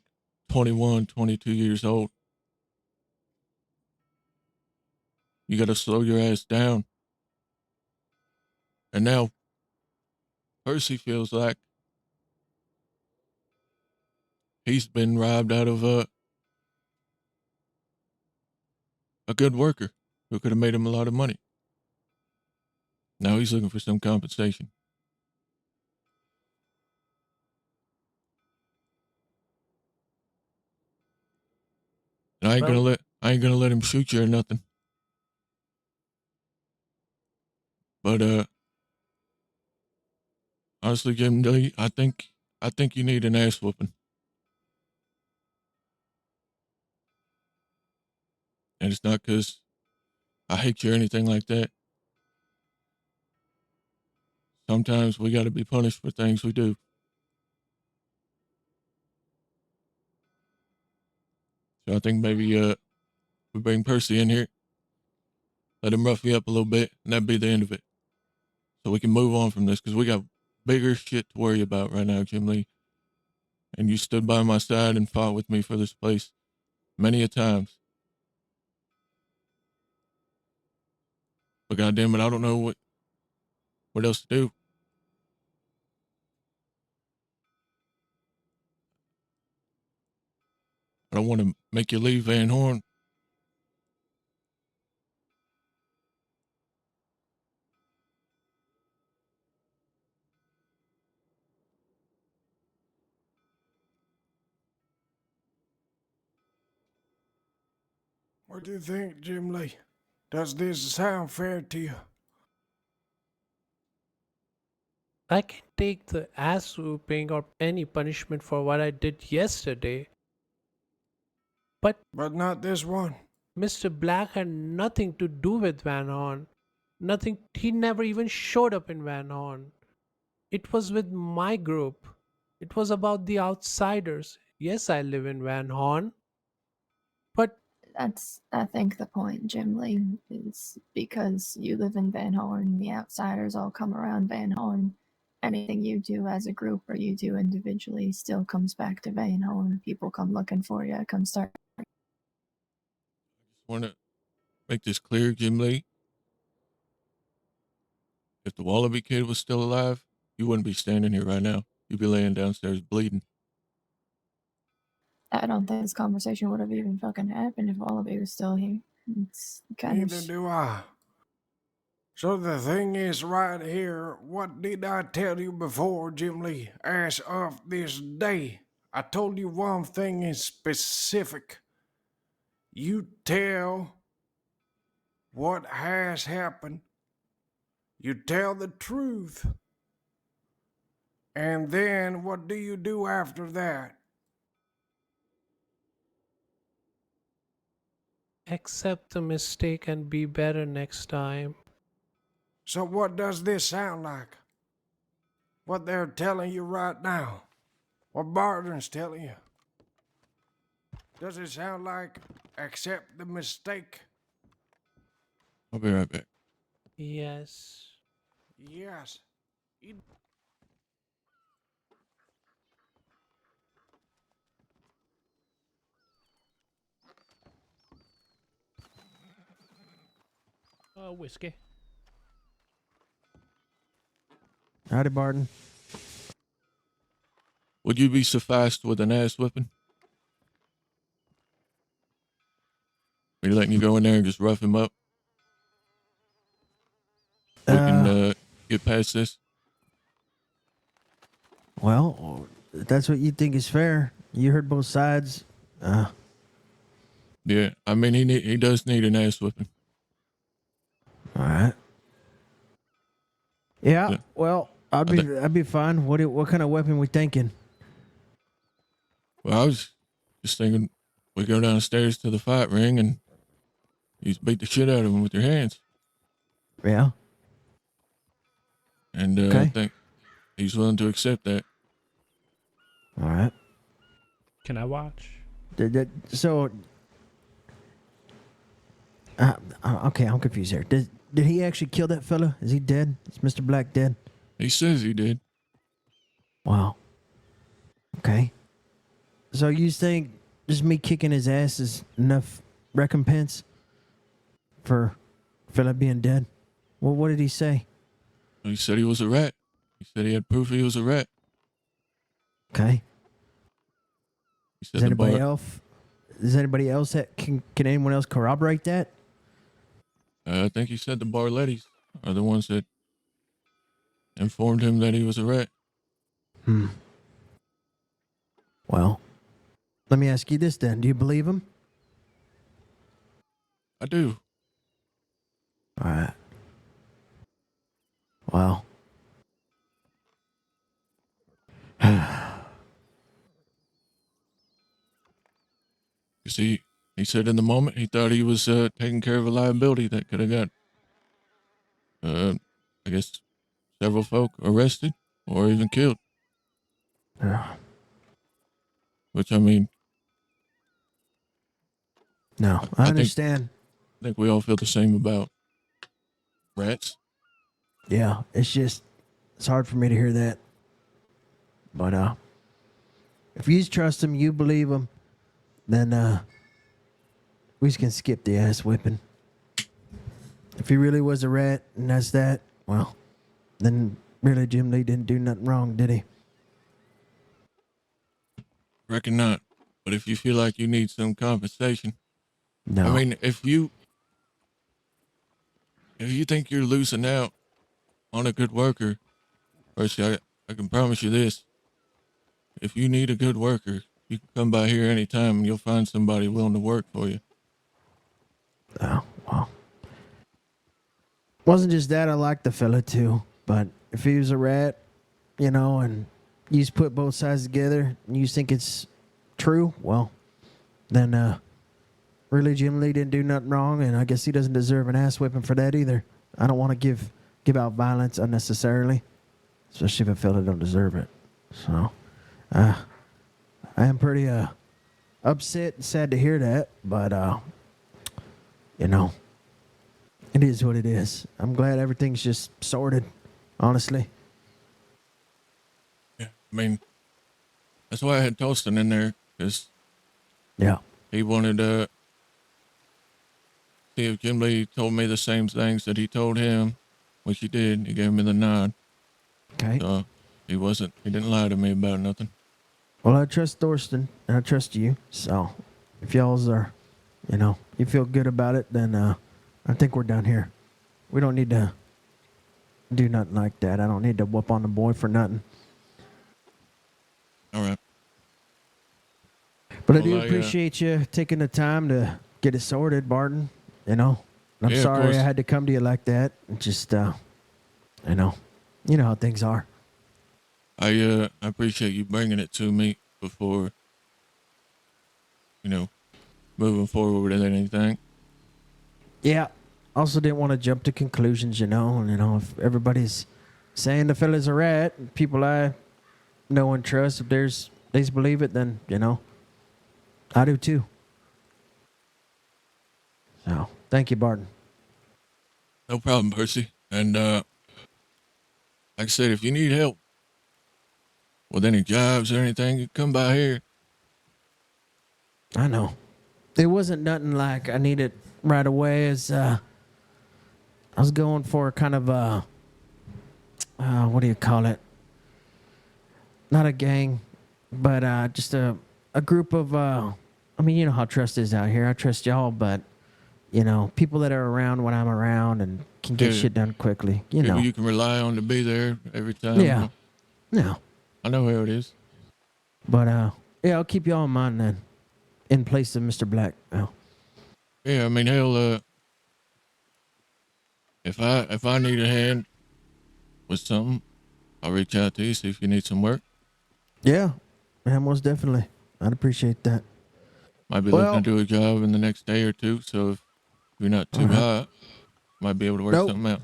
S4: 21, 22 years old. You got to slow your ass down. And now Percy feels like he's been robbed out of a good worker who could have made him a lot of money. Now he's looking for some compensation. And I ain't gonna let him shoot you or nothing. But honestly, Jim Lee, I think you need an ass whooping. And it's not because I hate you or anything like that. Sometimes we got to be punished for things we do. So I think maybe we bring Percy in here, let him rough you up a little bit, and that'd be the end of it. So we can move on from this because we got bigger shit to worry about right now, Jim Lee. And you stood by my side and fought with me for this place many a times. But goddamn it, I don't know what else to do. I don't want to make you leave Van Horn.
S2: What do you think, Jim Lee? Does this sound fair to you?
S8: I can take the ass whooping or any punishment for what I did yesterday, but
S2: But not this one.
S8: Mr. Black had nothing to do with Van Horn. Nothing. He never even showed up in Van Horn. It was with my group. It was about the outsiders. Yes, I live in Van Horn, but
S1: That's, I think, the point, Jim Lee, is because you live in Van Horn, the outsiders all come around Van Horn. Anything you do as a group or you do individually still comes back to Van Horn. People come looking for you, come start.
S4: I just want to make this clear, Jim Lee. If the Wallaby kid was still alive, you wouldn't be standing here right now. You'd be laying downstairs bleeding.
S1: I don't think this conversation would have even fucking happened if Wallaby was still here. It's kind
S2: Neither
S1: of.
S2: do I. So the thing is right here, what did I tell you before, Jim Lee? As of this day, I told you one thing in specific. You tell what has happened. You tell the truth. And then what do you do after that?
S8: accept the mistake and be better next time.
S2: So what does this sound like? What they're telling you right now? What Barton's telling you? Does it sound like accept the mistake?
S4: I'll be right back.
S8: Yes.
S2: Yes.
S6: Whiskey.
S3: Howdy, Barton.
S4: Would you be sufficed with an ass whipping? Are you letting you go in there and just rough him up? We can get past this.
S3: Well, that's what you think is fair. You heard both sides.
S4: Yeah, I mean he does need an ass whipping.
S3: All right. Yeah.
S4: Yeah.
S3: Well, I'd be fine. What kind of weapon we thinking?
S4: Well, I was just thinking we go downstairs to the fight ring and you just beat the shit out of him with your hands.
S3: Yeah.
S4: and I
S3: Okay.
S4: think he's willing to accept that.
S3: All right.
S6: Can I watch?
S3: So, okay, I'm confused here. Did he actually kill that fella? Is he dead? Is Mr. Black dead?
S4: He says he did.
S3: Wow. Okay. So you think just me kicking his ass is enough recompense for fella being dead? Well, what did he say?
S4: He said he was a rat. He said he had proof he was a rat.
S3: Okay.
S4: He said the bar.
S3: Does anybody else that can anyone else corroborate that?
S4: I think he said the Barlettis are the ones that informed him that he was a rat.
S3: Well, let me ask you this then. Do you believe him?
S4: I do.
S3: All right. Well.
S4: You see, he said in the moment he thought he was taking care of a liability that could have got, I guess, several folk arrested or even killed.
S3: Yeah.
S4: Which, I mean,
S3: No, I understand.
S4: I think we all feel the same about rats.
S3: Yeah, it's hard for me to hear that. But if you trust him, you believe him, then we just can skip the ass whipping. If he really was a rat and that's that, well, then really Jim Lee didn't do nothing wrong, did he?
S4: Reckon not. But if you feel like you need some compensation,
S3: No.
S4: I mean, if you think you're losing out on a good worker, Percy, I can promise you this. If you need a good worker, you can come by here anytime and you'll find somebody willing to work for you.
S3: Oh, well. Wasn't just that, I liked the fella too. But if he was a rat, and you just put both sides together and you think it's true, well, then really Jim Lee didn't do nothing wrong, and I guess he doesn't deserve an ass whipping for that either. I don't want to give out violence unnecessarily, especially if a fella don't deserve it. So, I am pretty upset and sad to hear that, but it is what it is. I'm glad everything's just sorted, honestly.
S4: Yeah, I mean, that's why I had Tolston in there, because
S3: Yeah.
S4: he wanted to see if Jim Lee told me the same things that he told him, which he did. He gave me the nod.
S3: Okay.
S4: So he didn't lie to me about nothing.
S3: Well, I trust Thorsten, and I trust you. So, if y'all's are, you feel good about it, then I think we're done here. We don't need to do nothing like that. I don't need to whoop on the boy for nothing.
S4: All right.
S3: But I do appreciate you taking the time to get it sorted, Barton. I'm
S4: Yeah,
S3: sorry I had to come to you like that. Just, you know how things are.
S4: I appreciate you bringing it to me before, moving forward with anything.
S3: Yeah. Also didn't want to jump to conclusions, and if everybody's saying the fella's a rat, people I know and trust, if they believe it, then, I do too. So, thank you, Barton.
S4: No problem, Percy. And like I said, if you need help with any jobs or anything, you come by here.
S3: I know. It wasn't nothing like I needed right away. As I was going for kind of what do you call it? Not a gang, but just a group of I mean, you know how trust is out here. I trust y'all, but people that are around when I'm around and can get shit done quickly.
S4: People you can rely on to be there every time.
S3: Yeah. No.
S4: I know how it is.
S3: But yeah, I'll keep y'all in mind then. In place of Mr. Black. Oh.
S4: Yeah, I mean, hell, if I need a hand with something, I'll reach out to you, see if you need some work.
S3: Yeah, most definitely. I'd appreciate that.
S4: Might be looking to do a job in the next day or two, so if you're not too hot, might be able to work something out.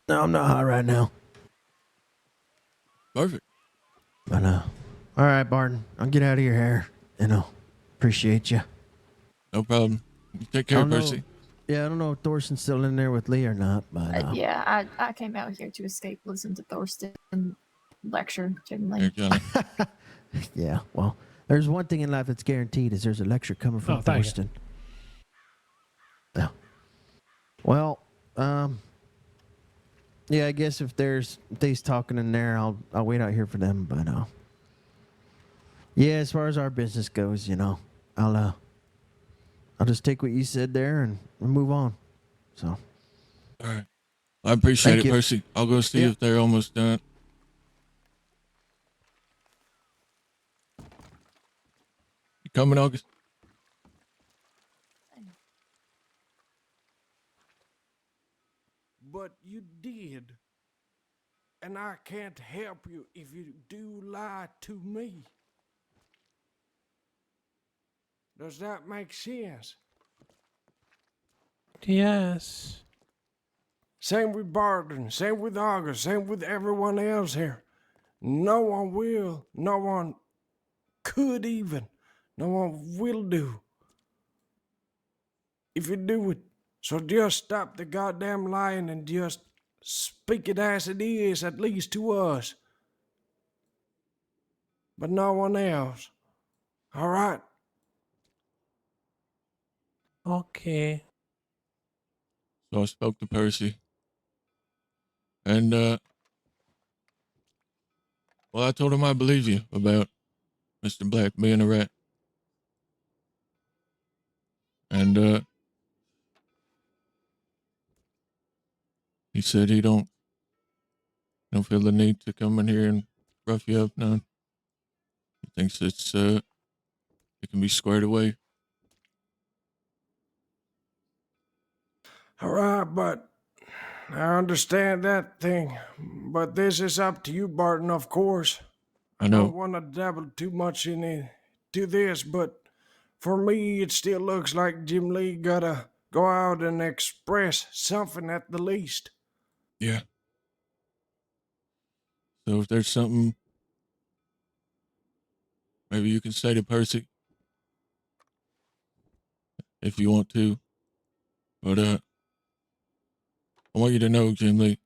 S3: No, I'm not high right now.
S4: Perfect.
S3: But all right, Barton. I'll get out of your hair. Appreciate you.
S4: No problem. You take
S3: I
S4: care,
S3: don't know.
S4: Percy.
S3: Yeah, I don't know if Thorson's still in there with Lee or not, but
S1: Yeah, I came out here to escape, listen to Thorsten lecture Jim
S4: Here,
S1: Lee.
S4: Johnny.
S3: yeah. Well, there's one thing in life that's guaranteed: is there's a lecture coming from
S8: Oh, thank you.
S3: Thorsten. Yeah. Well, yeah. I guess if they's talking in there, I'll wait out here for them. But yeah. As far as our business goes, I'll just take what you said there and move on. So.
S4: All right. I appreciate
S3: Thank
S4: it,
S3: you.
S4: Percy. I'll go see
S3: Yeah.
S4: if they're almost done. You coming, August?
S2: But you did. And I can't help you if you do lie to me. Does that make sense?
S8: Yes.
S2: Same with Barton, same with August, same with everyone else here. No one will, no one could even, no one will do if you do it. So just stop the goddamn lying and just speak it as it is, at least to us. But no one else. All right?
S8: Okay.
S4: So I spoke to Percy. And, well, I told him I believe you about Mr. Black being a rat. And, he said he don't feel the need to come in here and rough you up none. He thinks it can be squared away.
S2: All right, but I understand that thing. But this is up to you, Barton, of course.
S4: I
S2: I
S4: know.
S2: don't want to dabble too much into this, but for me, it still looks like Jim Lee gotta go out and express something at the least.
S4: Yeah. So if there's something maybe you can say to Percy if you want to. But I want you to know, Jim Lee,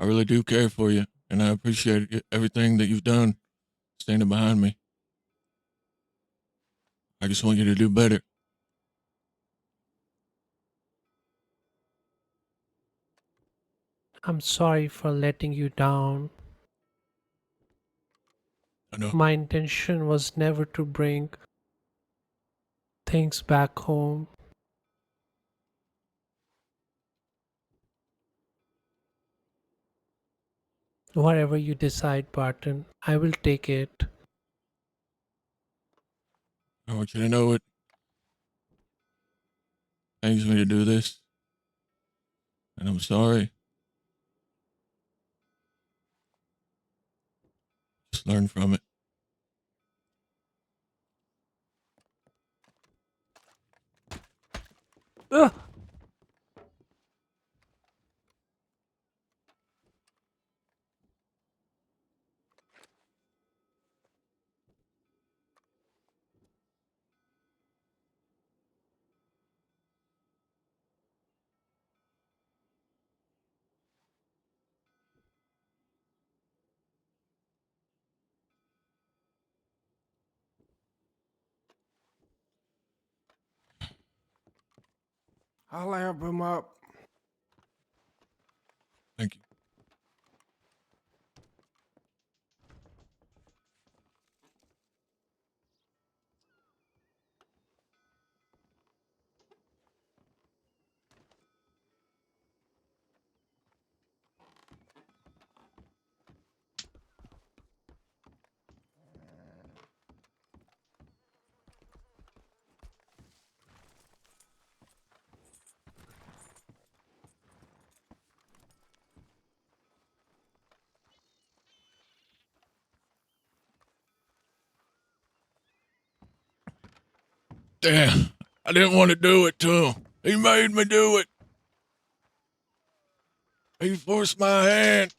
S4: I really do care for you, and I appreciate everything that you've done standing behind me. I just want you to do better.
S8: I'm sorry for letting you down.
S4: I know.
S8: My intention was never to bring things back home. Whatever you decide, Barton, I will take it.
S4: I want you to know it pains me to do this, and I'm sorry. Just learn from it.
S8: Ugh!
S2: I'll help him up.
S4: Thank you. Damn, I didn't want to do it to him. He made me do it. He forced my hand.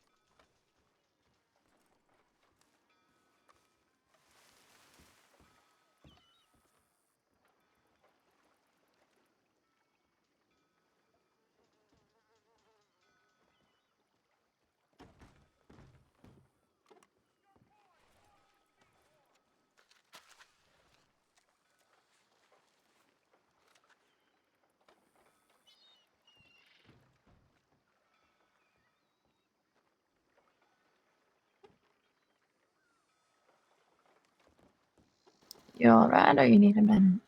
S1: You alright, or you need a minute?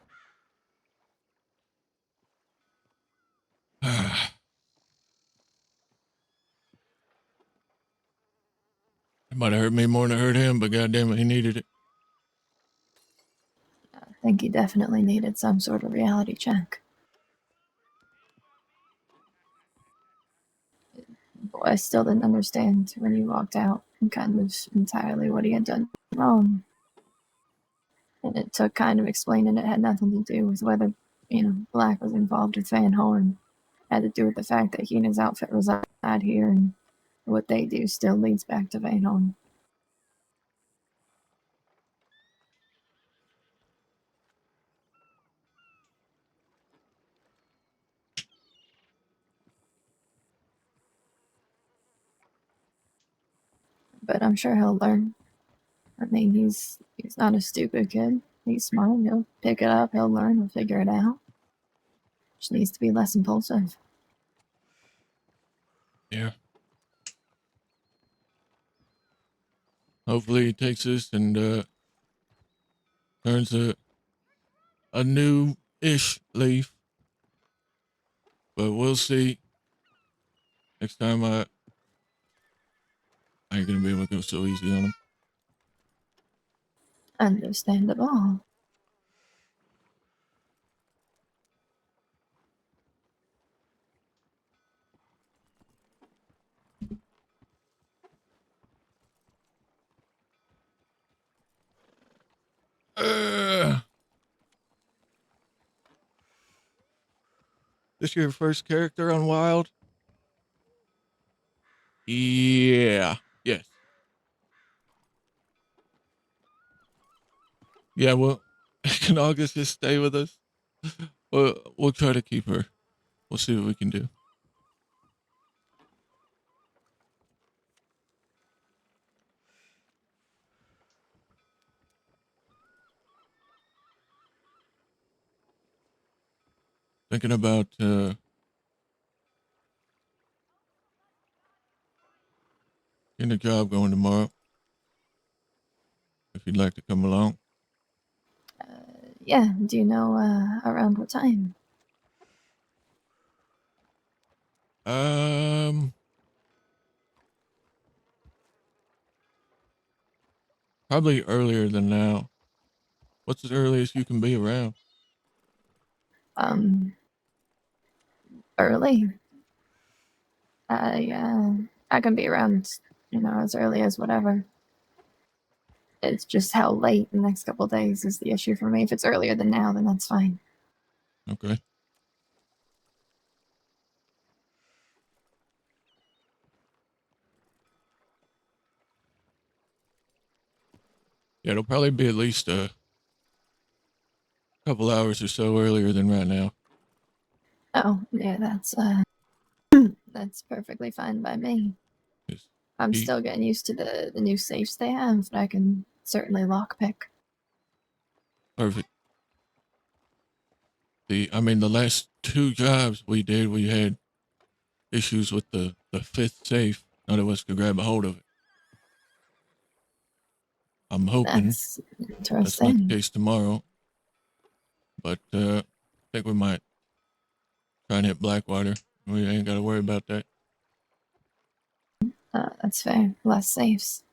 S4: It might have hurt me more than it hurt him, but goddamn it, he needed it.
S1: I think he definitely needed some sort of reality check. Boy, I still didn't understand when you walked out kind of entirely what he had done wrong. And it took kind of explaining it had nothing to do with whether, Black was involved with Van Horn. It had to do with the fact that he and his outfit reside here, and what they do still leads back to Van Horn. But I'm sure he'll learn. I mean, he's not a stupid kid. He's smart. He'll pick it up. He'll learn. He'll figure it out. Just needs to be less impulsive.
S4: Yeah. Hopefully he takes this and turns a new-ish leaf. But we'll see. Next time I ain't gonna be able to go so easy on him.
S1: Understandable.
S4: This your first character on Wild? Yeah. Yes. Yeah, well, can August just stay with us? We'll try to keep her. We'll see what we can do. Thinking about getting a job going tomorrow. If you'd like to come along.
S1: Yeah, do you know around what time?
S4: Probably earlier than now. What's the earliest you can be around?
S1: Early. I can be around, as early as whatever. It's just how late the next couple days is the issue for me. If it's earlier than now, then that's fine.
S4: Okay. Yeah, it'll probably be at least a couple hours or so earlier than right now.
S1: Oh, yeah, that's perfectly fine by me. I'm still getting used to the new safes they have, but I can certainly lockpick.
S4: Perfect. The last two jobs we did, we had issues with the fifth safe. None of us could grab a hold of it. I'm hoping
S1: That's
S4: that's not the
S1: interesting.
S4: case tomorrow. But I think we might try and hit Blackwater. We ain't got to worry about that.
S1: That's fair. Less safes.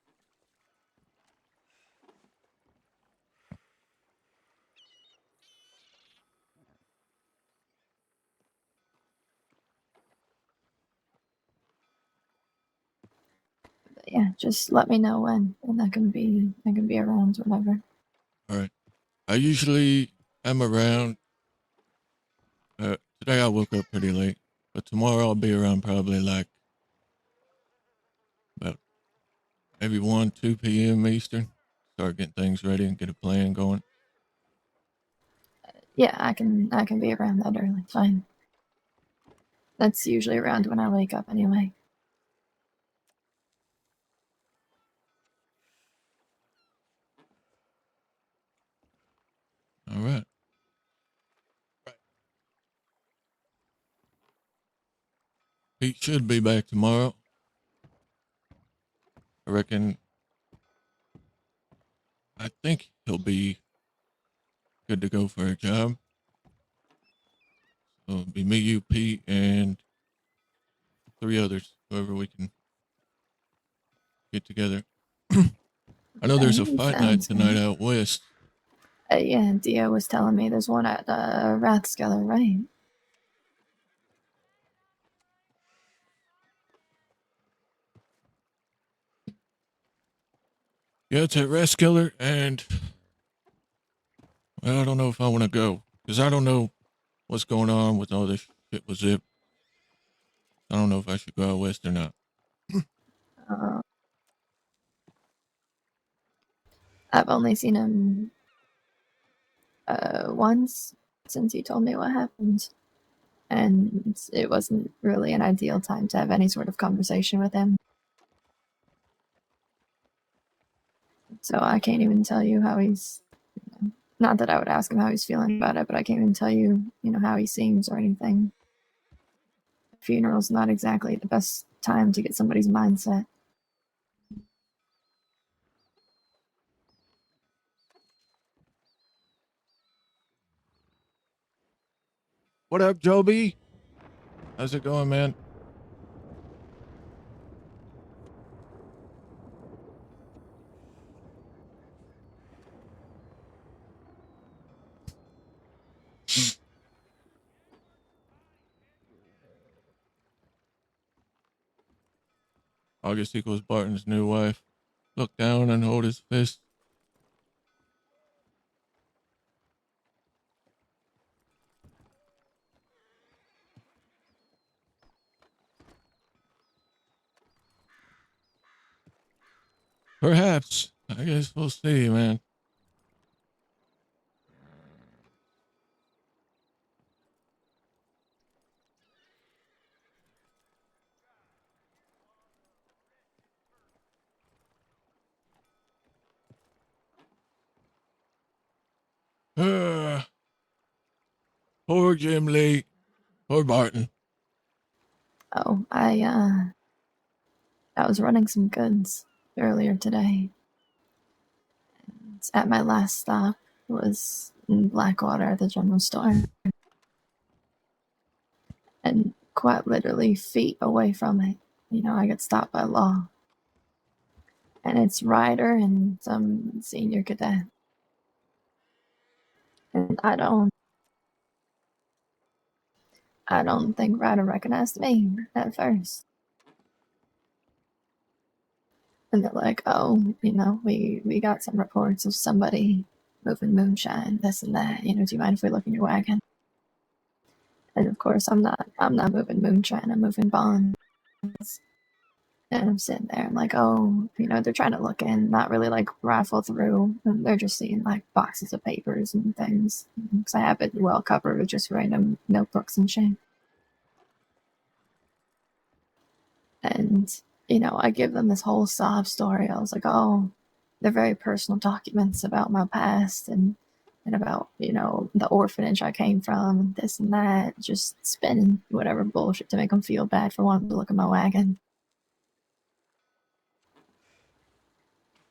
S1: But yeah, just let me know when, and I can be around whenever.
S4: All right. I usually am around. Today I woke up pretty late, but tomorrow I'll be around probably like maybe 1, 2 p.m. Eastern. Start getting things ready and get a plan going.
S1: Yeah, I can be around that early. Fine. That's usually around when I wake up anyway.
S4: All right. Pete should be back tomorrow. I think he'll be good to go for a job. So it'll be me, you, Pete, and 3 others, whoever we can get together. I know there's a fight night
S1: Sounds
S4: tonight
S1: good.
S4: out west.
S1: Yeah, Dio was telling me there's one at Rathskeller, right?
S4: Yeah, it's at Rathskeller, and well, I don't know if I want to go because I don't know what's going on with all this shit with Zip. I don't know if I should go out west or not.
S1: Uh, I've only seen him once since he told me what happened, and it wasn't really an ideal time to have any sort of conversation with him. So I can't even tell you how he's. Not that I would ask him how he's feeling about it, but I can't even tell you, how he seems or anything. Funeral's not exactly the best time to get somebody's mindset.
S4: What up, Joby? How's it going, man? August equals Barton's new wife. Look down and hold his fist. Perhaps. I guess we'll see, man. Poor Jim Lee. Poor Barton.
S1: Oh, I was running some goods earlier today. At my last stop was in Blackwater at the general store. And quite literally feet away from it, I got stopped by law. And it's Ryder and some senior cadet. And I don't think Ryder recognized me at first. And they're like, oh, we got some reports of somebody moving moonshine, this and that. Do you mind if we look in your wagon? And of course, I'm not moving moonshine. I'm moving bonds. And I'm sitting there, I'm like, oh, they're trying to look in, not really like rifle through. And they're just seeing like boxes of papers and things. Because I have it well covered with just random notebooks and shit. And, I give them this whole sob story. I was like, oh, they're very personal documents about my past and about, the orphanage I came from, this and that, just spinning whatever bullshit to make them feel bad for wanting to look at my wagon.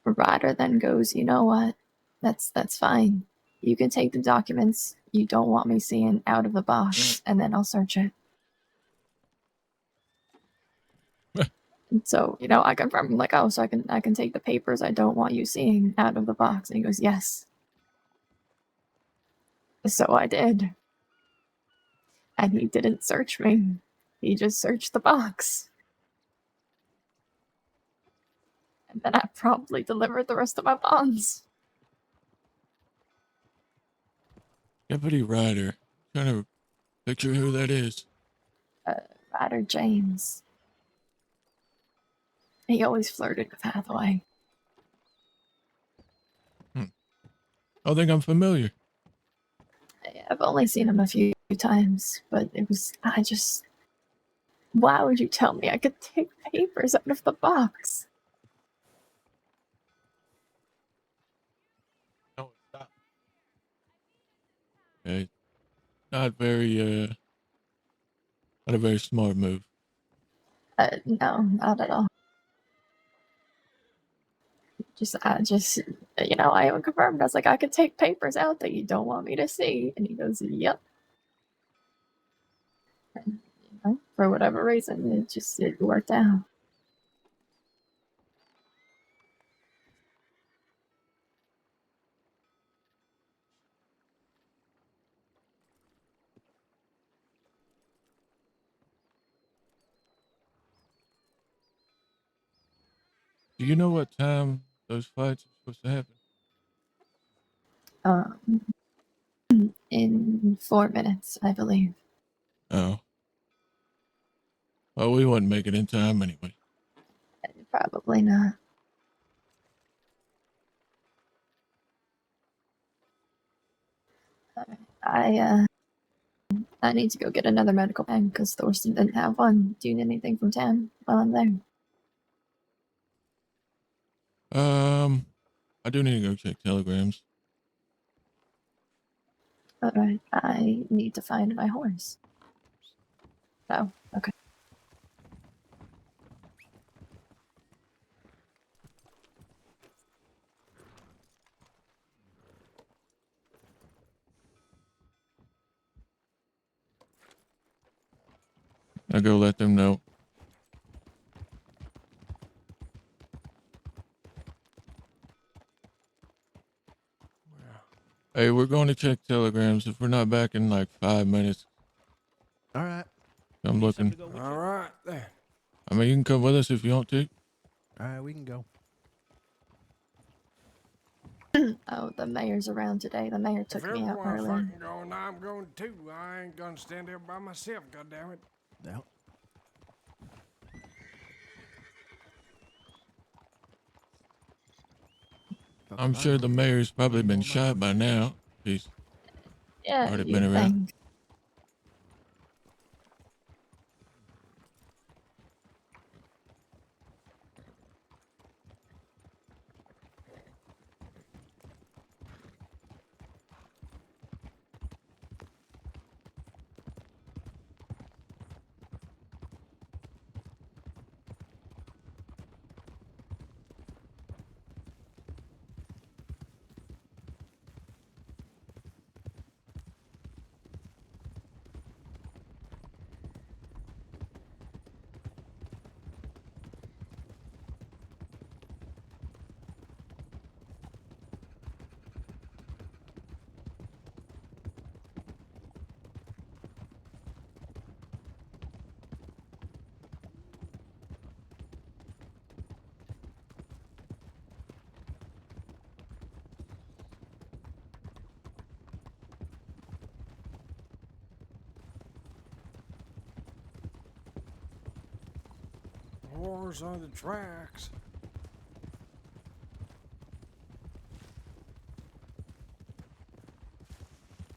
S1: Ryder then goes, you know what? That's fine. You can take the documents you don't want me seeing out of the box, and then I'll search it. And so, I confirm, I'm like, oh, so I can take the papers I don't want you seeing out of the box. And he goes, yes. So I did. And he didn't search me. He just searched the box. And then I promptly delivered the rest of my bonds.
S4: Deputy Ryder. Trying to picture who that is.
S1: Ryder James. He always flirted with Hathaway.
S4: I think I'm familiar.
S1: I've only seen him a few times, but why would you tell me I could take papers out of the box?
S4: No, stop. Okay. Not very, not a very smart move.
S1: No, not at all. I even confirmed. I was like, I could take papers out that you don't want me to see. And he goes, yep. And, for whatever reason, it worked out.
S4: Do you know what time those fights are supposed to happen?
S1: In 4 minutes, I believe.
S4: Oh. Well, we wouldn't make it in time anyway.
S1: Probably not. I need to go get another medical bag because Thorsten didn't have one. Do you need anything from Tam while I'm there?
S4: I do need to go check telegrams.
S1: Alright, I need to find my horse. Oh, okay.
S4: I'll go let them know. Hey, we're going to check telegrams. If we're not back in like 5 minutes,
S3: All right.
S4: I'm looking.
S2: All right, then.
S4: I mean, you can come with us if you want to.
S3: All right, we can go.
S1: Oh, the mayor's around today. The mayor took
S2: If
S1: me out
S2: everyone's
S1: earlier.
S2: fucking going, I'm going too. I ain't gonna stand there by myself, goddammit.
S3: Yep.
S4: I'm sure the mayor's probably been shot by now. He's
S1: Yeah,
S4: already
S1: you
S4: been around.
S1: think.
S2: Horse on the tracks.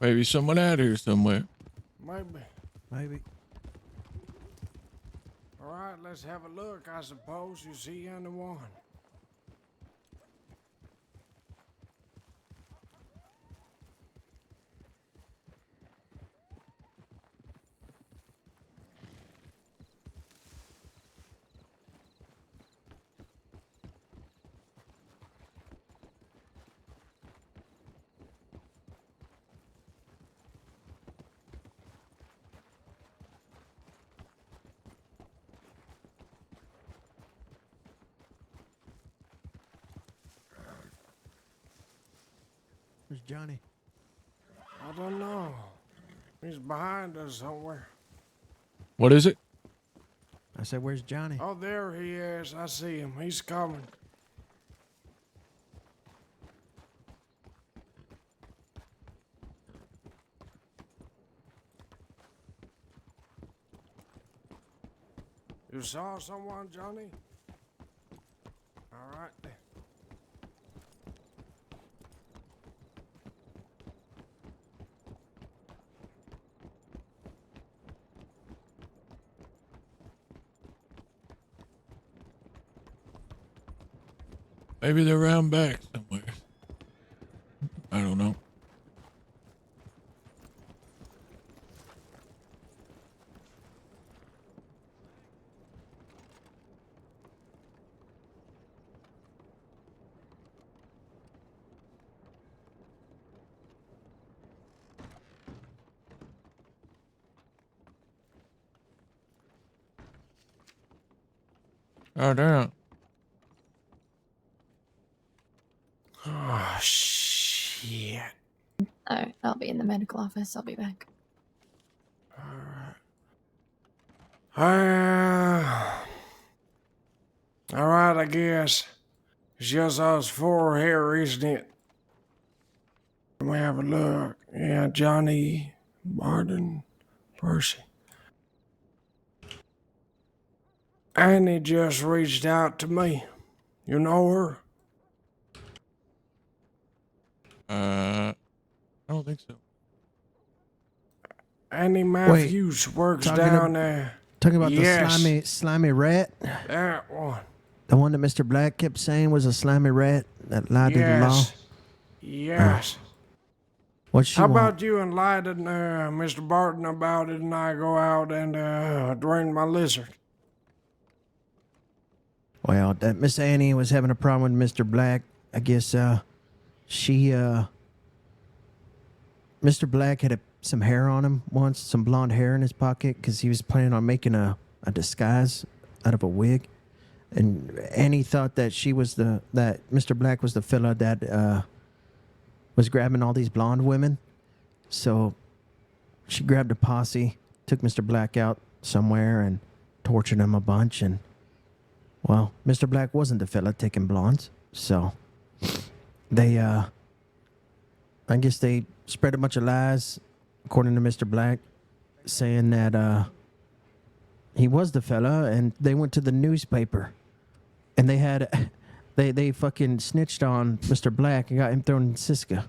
S4: Maybe someone out here somewhere.
S2: Maybe. All right, let's have a look. I suppose you see anyone.
S3: Where's Johnny?
S2: I don't know. He's behind us somewhere.
S4: What is it?
S3: I said, where's Johnny?
S2: Oh, there he is. I see him. He's coming. You saw someone, Johnny? All right then.
S4: Maybe they're round back somewhere. I don't know. Oh, damn.
S2: Oh, shit.
S1: Alright, I'll be in the medical office. I'll be back.
S2: All right, I guess. It's just us four here, isn't it? Let me have a look. Yeah, Johnny, Barton, Percy. Annie just reached out to me. You know her?
S4: I don't think so.
S2: Annie Matthews works
S3: talking
S2: down
S3: ab-
S2: there.
S3: Talking about
S2: Yes.
S3: the slimy rat?
S2: That one.
S3: The one that Mr. Black kept saying was a slimy rat that lied to the law?
S2: Yes.
S3: What she
S2: How
S3: want?
S2: about you enlighten Mr. Barton about it and I go out and drain my lizard?
S3: Well, that Miss Annie was having a problem with Mr. Black. I guess Mr. Black had some hair on him once, some blonde hair in his pocket, because he was planning on making a disguise out of a wig. And Annie thought that that Mr. Black was the fella that was grabbing all these blonde women. So she grabbed a posse, took Mr. Black out somewhere and tortured him a bunch. And, well, Mr. Black wasn't the fella taking blondes. So they, I guess they spread a bunch of lies, according to Mr. Black, saying that he was the fella, and they went to the newspaper. And they had, they fucking snitched on Mr. Black and got him thrown in Siska.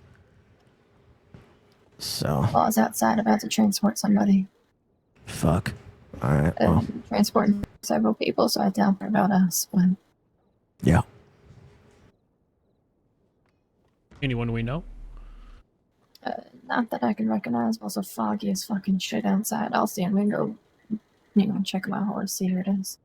S3: So,
S1: Law's outside about to transport somebody.
S3: fuck. All right, well,
S1: Transporting several people, so I doubt they're about us. But
S3: yeah.
S8: Anyone we know?
S1: not that I can recognize. Also, foggy as fucking shit outside. I'll see him and go, check my horse, see who it is.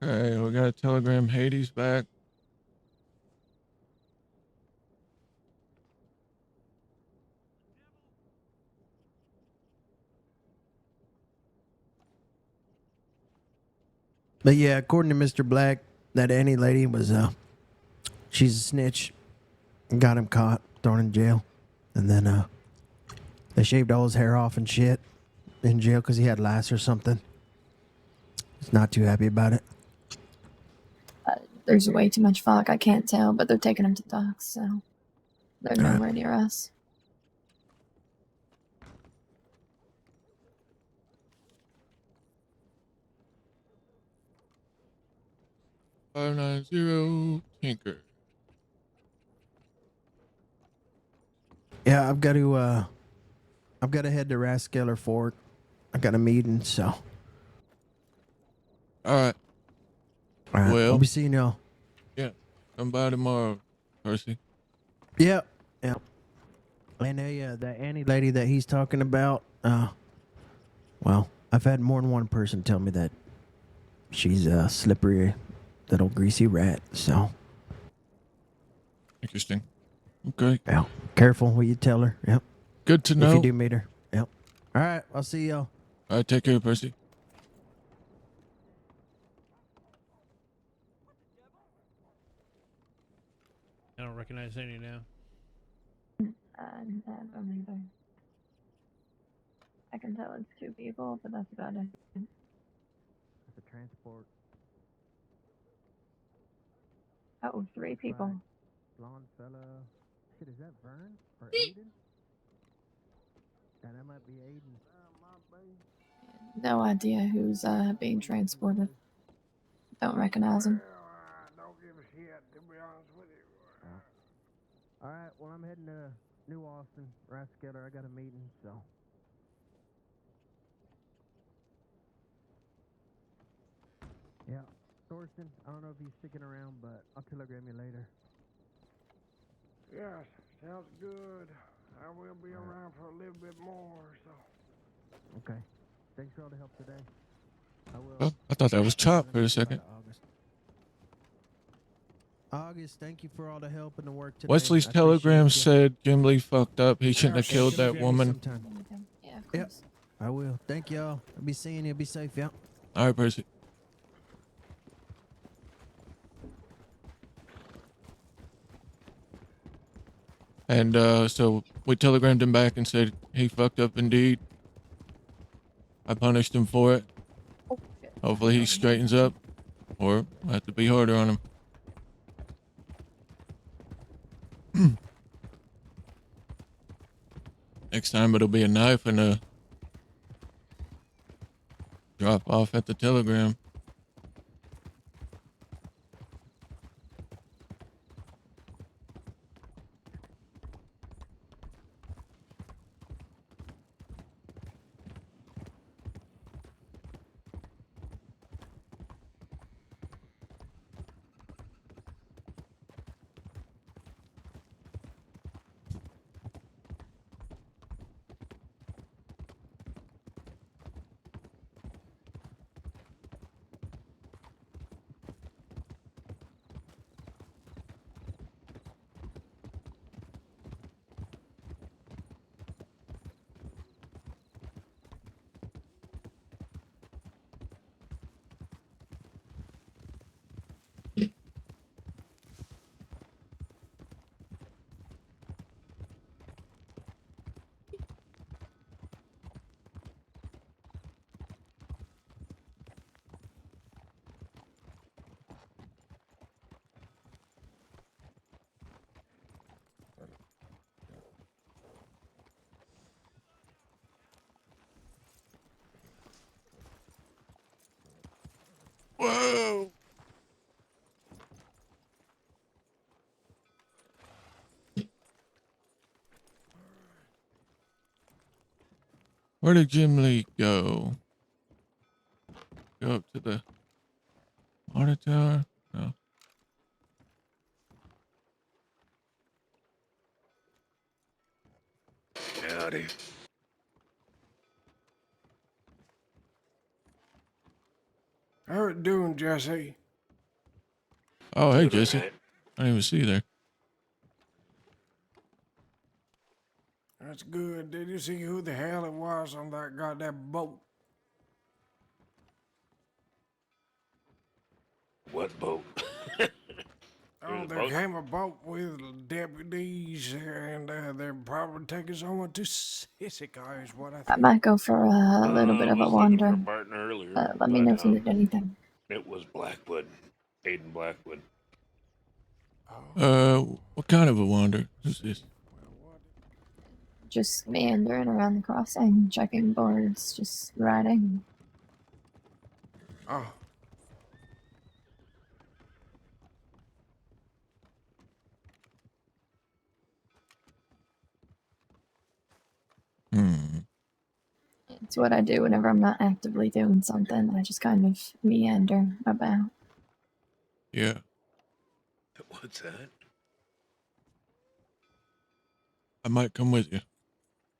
S4: Okay, we got a telegram. Hades back.
S3: But yeah, according to Mr. Black, that Annie lady was, she's a snitch. Got him caught, thrown in jail. And then, they shaved all his hair off and shit in jail because he had lice or something. He's not too happy about it.
S1: There's way too much fog. I can't tell, but they're taking him to docks, so they're nowhere near us.
S4: $590 Tinker.
S3: Yeah, I've got to head to Rascaller Fort. I got a meeting, so.
S4: All right.
S3: All right,
S4: Well-
S3: I'll be seeing y'all.
S4: Yeah. Come by tomorrow, Percy.
S3: Yep. Yep. And the Annie lady that he's talking about, well, I've had more than one person tell me that she's a slippery little greasy rat, so.
S4: Interesting. Okay.
S3: Yeah. Careful what you tell her. Yep.
S4: Good to know.
S3: If you do meet her. Yep. All right, I'll see y'all.
S4: All right, take care, Percy.
S6: I don't recognize any now.
S1: I don't either. I can tell it's two people, but that's about it.
S3: The transport.
S1: Oh, three people.
S3: Blonde fella. Shit, is that Vern or Aiden? Yeah, that might be Aiden.
S1: No idea who's being transported. Don't recognize him.
S2: Don't give a shit, to be honest with you.
S3: All right, well, I'm heading to New Austin, Rathskeller. I got a meeting, so. Yeah, Thorsten, I don't know if he's sticking around, but I'll telegram you later.
S2: Yes, sounds good. I will be around for a little bit more, so.
S3: Okay. Thanks for all the help today. I will.
S4: Oh, I thought that was Chop for a second.
S3: August, thank you for all the help and the work today.
S4: Wesley's
S3: I appreciate
S4: telegram
S3: you.
S4: said Jim Lee fucked up. He shouldn't have
S2: Yeah,
S4: killed
S2: give me
S4: that woman.
S3: Sometime.
S1: Yeah, of
S3: Yep.
S1: course.
S3: I will. Thank y'all. I'll be seeing you. Be safe, yeah.
S4: All right, Percy. And so we telegrammed him back and said he fucked up indeed. I punished him for it.
S1: Oh, shit.
S4: Hopefully he straightens up, or I have to be harder on him. Next time it'll be a knife and a drop off at the telegram. Whoa! Where did Jim Lee go? Go up to the water tower? No.
S7: Howdy.
S2: How it doing, Jesse?
S4: Oh, hey,
S7: Doing
S4: Jesse.
S7: alright.
S4: I didn't even see you there.
S2: That's good. Did you see who the hell it was on that goddamn boat?
S7: What boat?
S2: Oh,
S7: a
S2: there
S7: boat?
S2: came a boat with deputies, and they're probably taking someone to Sissika, is what I
S1: I
S2: think.
S1: might go for a little bit
S7: I
S1: of a
S7: was looking
S1: wander.
S7: for Barton earlier,
S1: Let me know if you need anything.
S7: it was Blackwood. Aiden Blackwood.
S4: What kind of a wander? Who's this?
S1: Just meandering around the crossing, checking boards, just riding.
S2: Oh,
S4: Hmm.
S1: It's what I do whenever I'm not actively doing something. I just kind of meander about.
S4: Yeah.
S7: What's that?
S4: I might come with you.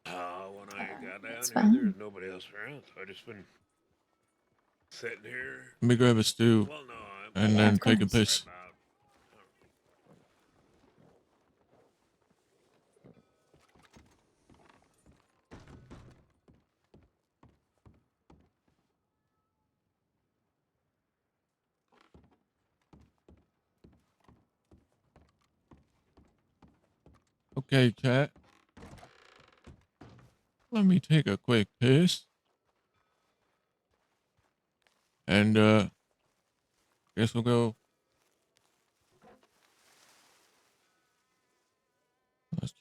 S7: When I got down
S1: That's
S7: here, there
S1: fine.
S7: was nobody else around, so I just been sitting here.
S4: Let me grab a stew
S7: Well, no,
S4: and
S1: Yeah,
S4: then
S1: of
S4: take a
S1: course.
S4: piss.
S7: about.
S4: Okay, chat. Let me take a quick piss. And, guess we'll go.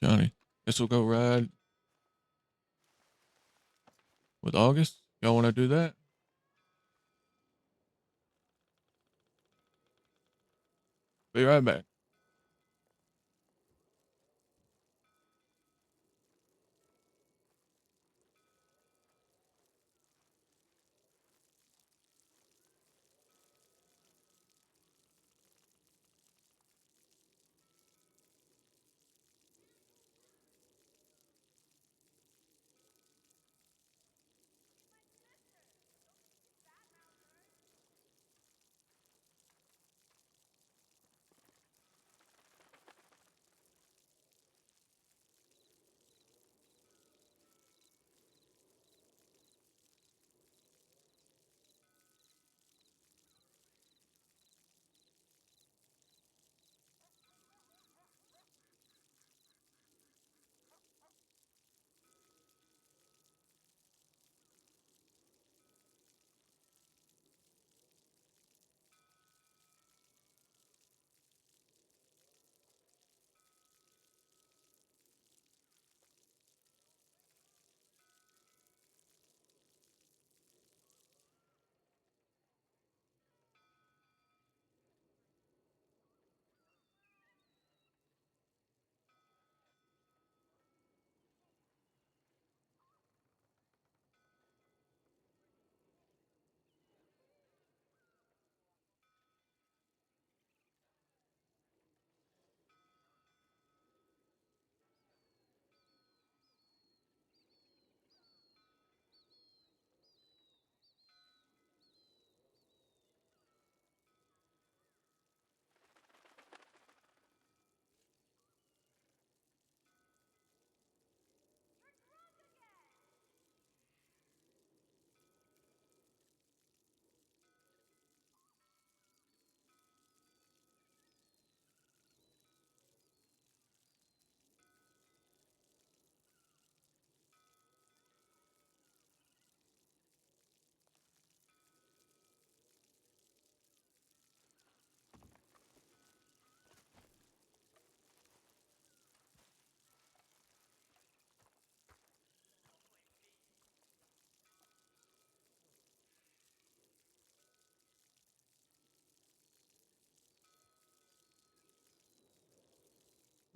S4: Johnny. Guess we'll go ride with August. Y'all want to do that? Be right back.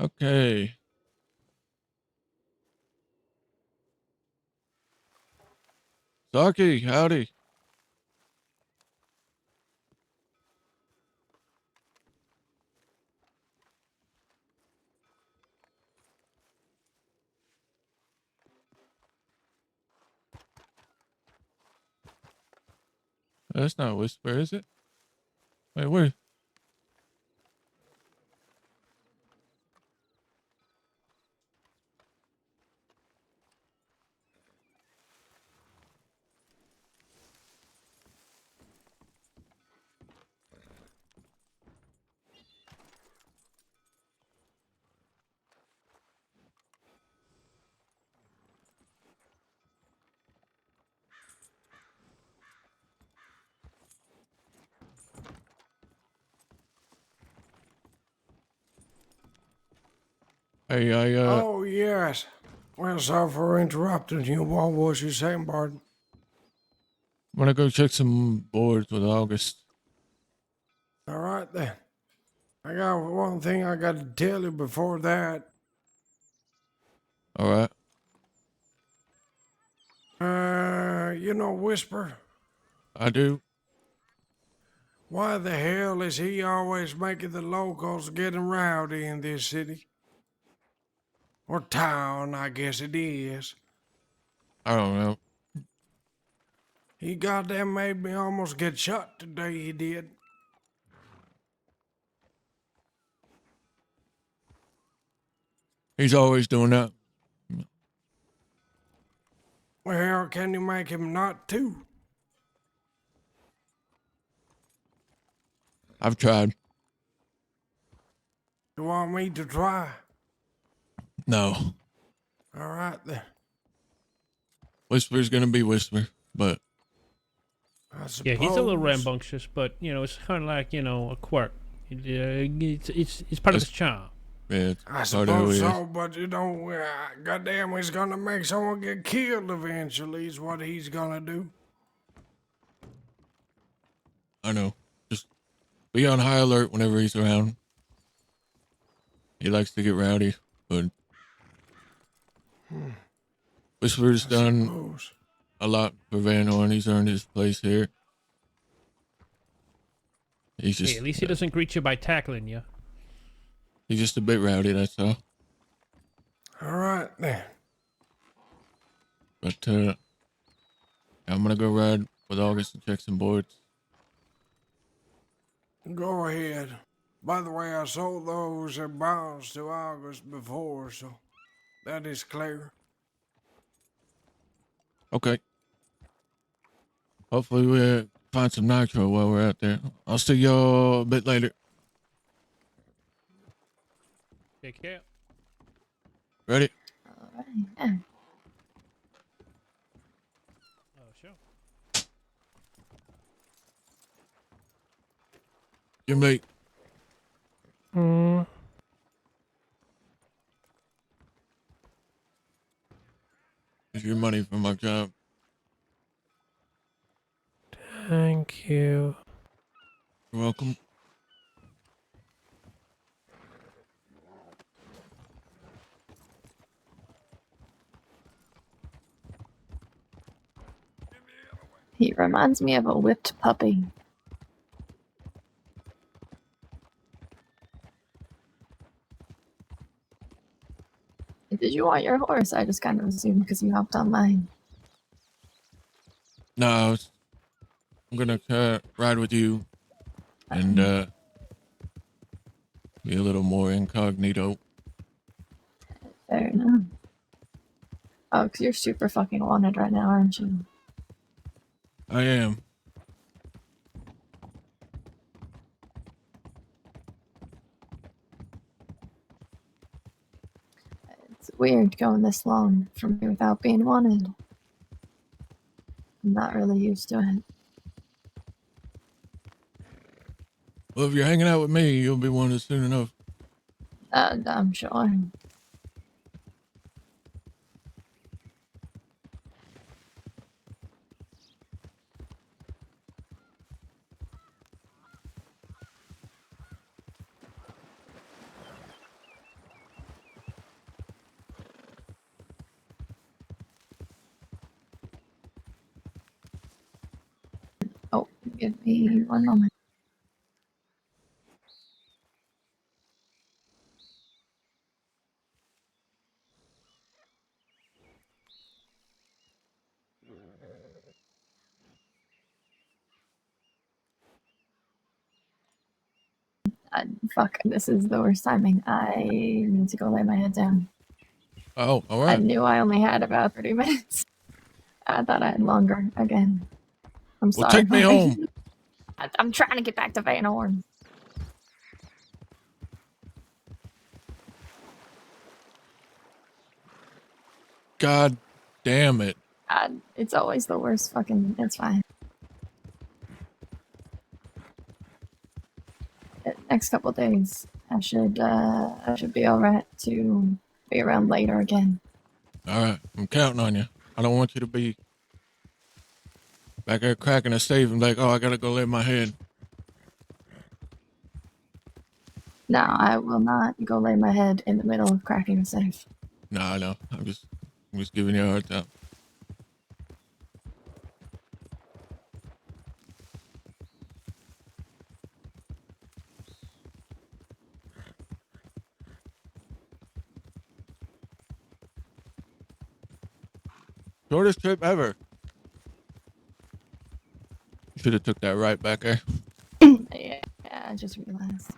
S4: Okay. Saki, howdy. That's not Whisper, is it? Wait, where? Hey,
S2: Oh, yes. Well, sorry for interrupting you. What was you saying, Barton?
S4: want to go check some boards with August.
S2: All right, then. I got one thing I got to tell you before that.
S4: All right.
S2: You know Whisper?
S4: I do.
S2: Why the hell is he always making the locals getting rowdy in this city? Or town, I guess it is.
S4: I don't know.
S2: He goddamn made me almost get shot today, he did.
S4: He's always doing that.
S2: Well, can you make him not too?
S4: I've tried.
S2: You want me to try?
S4: No.
S2: All right, then.
S4: Whisper's gonna be Whisper, but
S2: I suppose.
S6: Yeah, he's a little rambunctious, but you know, it's kind of like, you know, a quirk. It's part of his charm.
S4: Yeah, it's
S2: I
S4: part of who
S2: suppose
S4: he is.
S2: so, but goddamn, he's gonna make someone get killed eventually, is what he's gonna do.
S4: I know. Just be on high alert whenever he's around. He likes to get rowdy, but Whisper's
S2: I
S4: done
S2: suppose.
S4: a lot for Van Horn. He's earned his place here. He's
S6: Hey,
S4: just
S6: at least he doesn't greet you by tackling you.
S4: he's just a bit rowdy, that's all.
S2: All right then.
S4: But I'm gonna go ride with August and check some boards.
S2: Go ahead. By the way, I sold those bonds to August before, so that is clear.
S4: Okay. Hopefully we find some nitro while we're out there. I'll see y'all a bit later.
S6: Take care.
S4: Ready?
S1: Alright. Yeah.
S6: Oh, sure.
S4: You're late. Here's your money from my job.
S6: Thank you.
S4: You're welcome.
S1: He reminds me of a whipped puppy. Did you want your horse? I just kind of assumed because you hopped on mine.
S4: No, I'm gonna ride with you and be a little more incognito.
S1: Fair enough. Oh, because you're super fucking wanted right now, aren't you?
S4: I am.
S1: It's weird going this long for me without being wanted. I'm not really used to it.
S4: Well, if you're hanging out with me, you'll be wanted soon enough.
S1: I'm sure. Oh, give me one moment. Fuck, this is the worst timing. I need to go lay my head down.
S4: Oh, all
S1: I
S4: right.
S1: knew I only had about 30 minutes. I thought I had longer again. I'm
S4: Well,
S1: sorry.
S4: take me
S1: buddy.
S4: home.
S1: I'm trying to get back to Van Horn.
S4: God damn it.
S1: It's always the worst fucking. It's fine. Next couple days, I should be alright to be around later again.
S4: All right. I'm counting on you. I don't want you to be back there cracking a safe and like, oh, I gotta go lay my head.
S1: No, I will not go lay my head in the middle of cracking a safe.
S4: No, I know. I'm just giving you a hard time. Shortest trip ever. You should have took that right back there.
S1: Yeah, I just realized.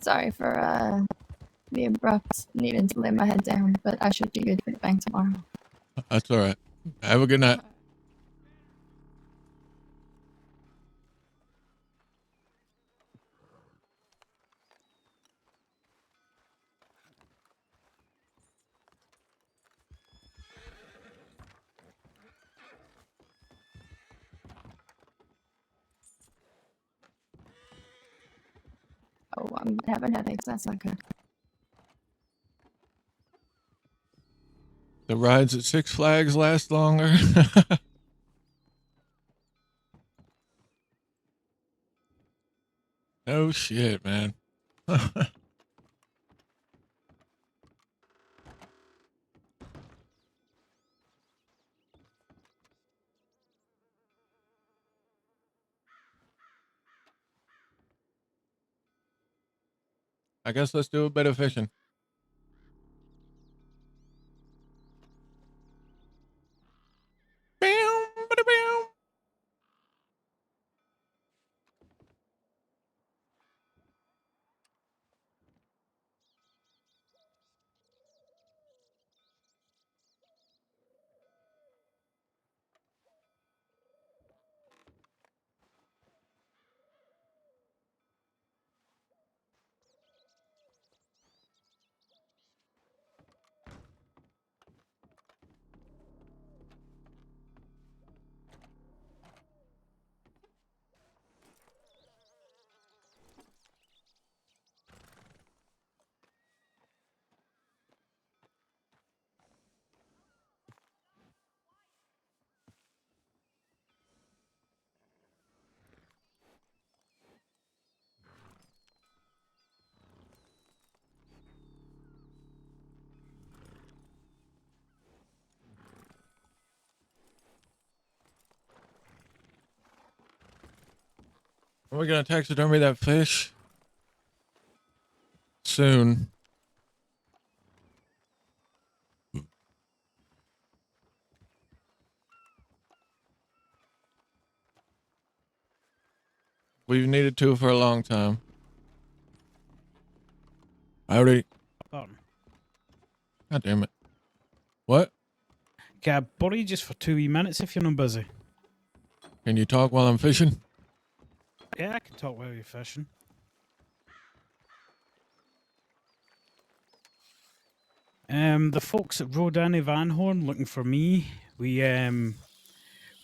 S1: Sorry for the abrupt needing to lay my head down, but I should be good for the bank tomorrow.
S4: That's all right. Have a good night.
S1: Oh, I'm having headaches. That's not good.
S4: The rides at Six Flags last longer. No shit, man. I guess let's do a bit of fishing. Are we gonna taxidermy that fish? Soon. We've needed to for a long time. Howdy.
S9: Barton,
S4: God damn it. What?
S9: can I borrow you just for 2 wee minutes if you're not busy?
S4: Can you talk while I'm fishing?
S9: Yeah, I can talk while you're fishing. The folks at Rodani Van Horn looking for me. We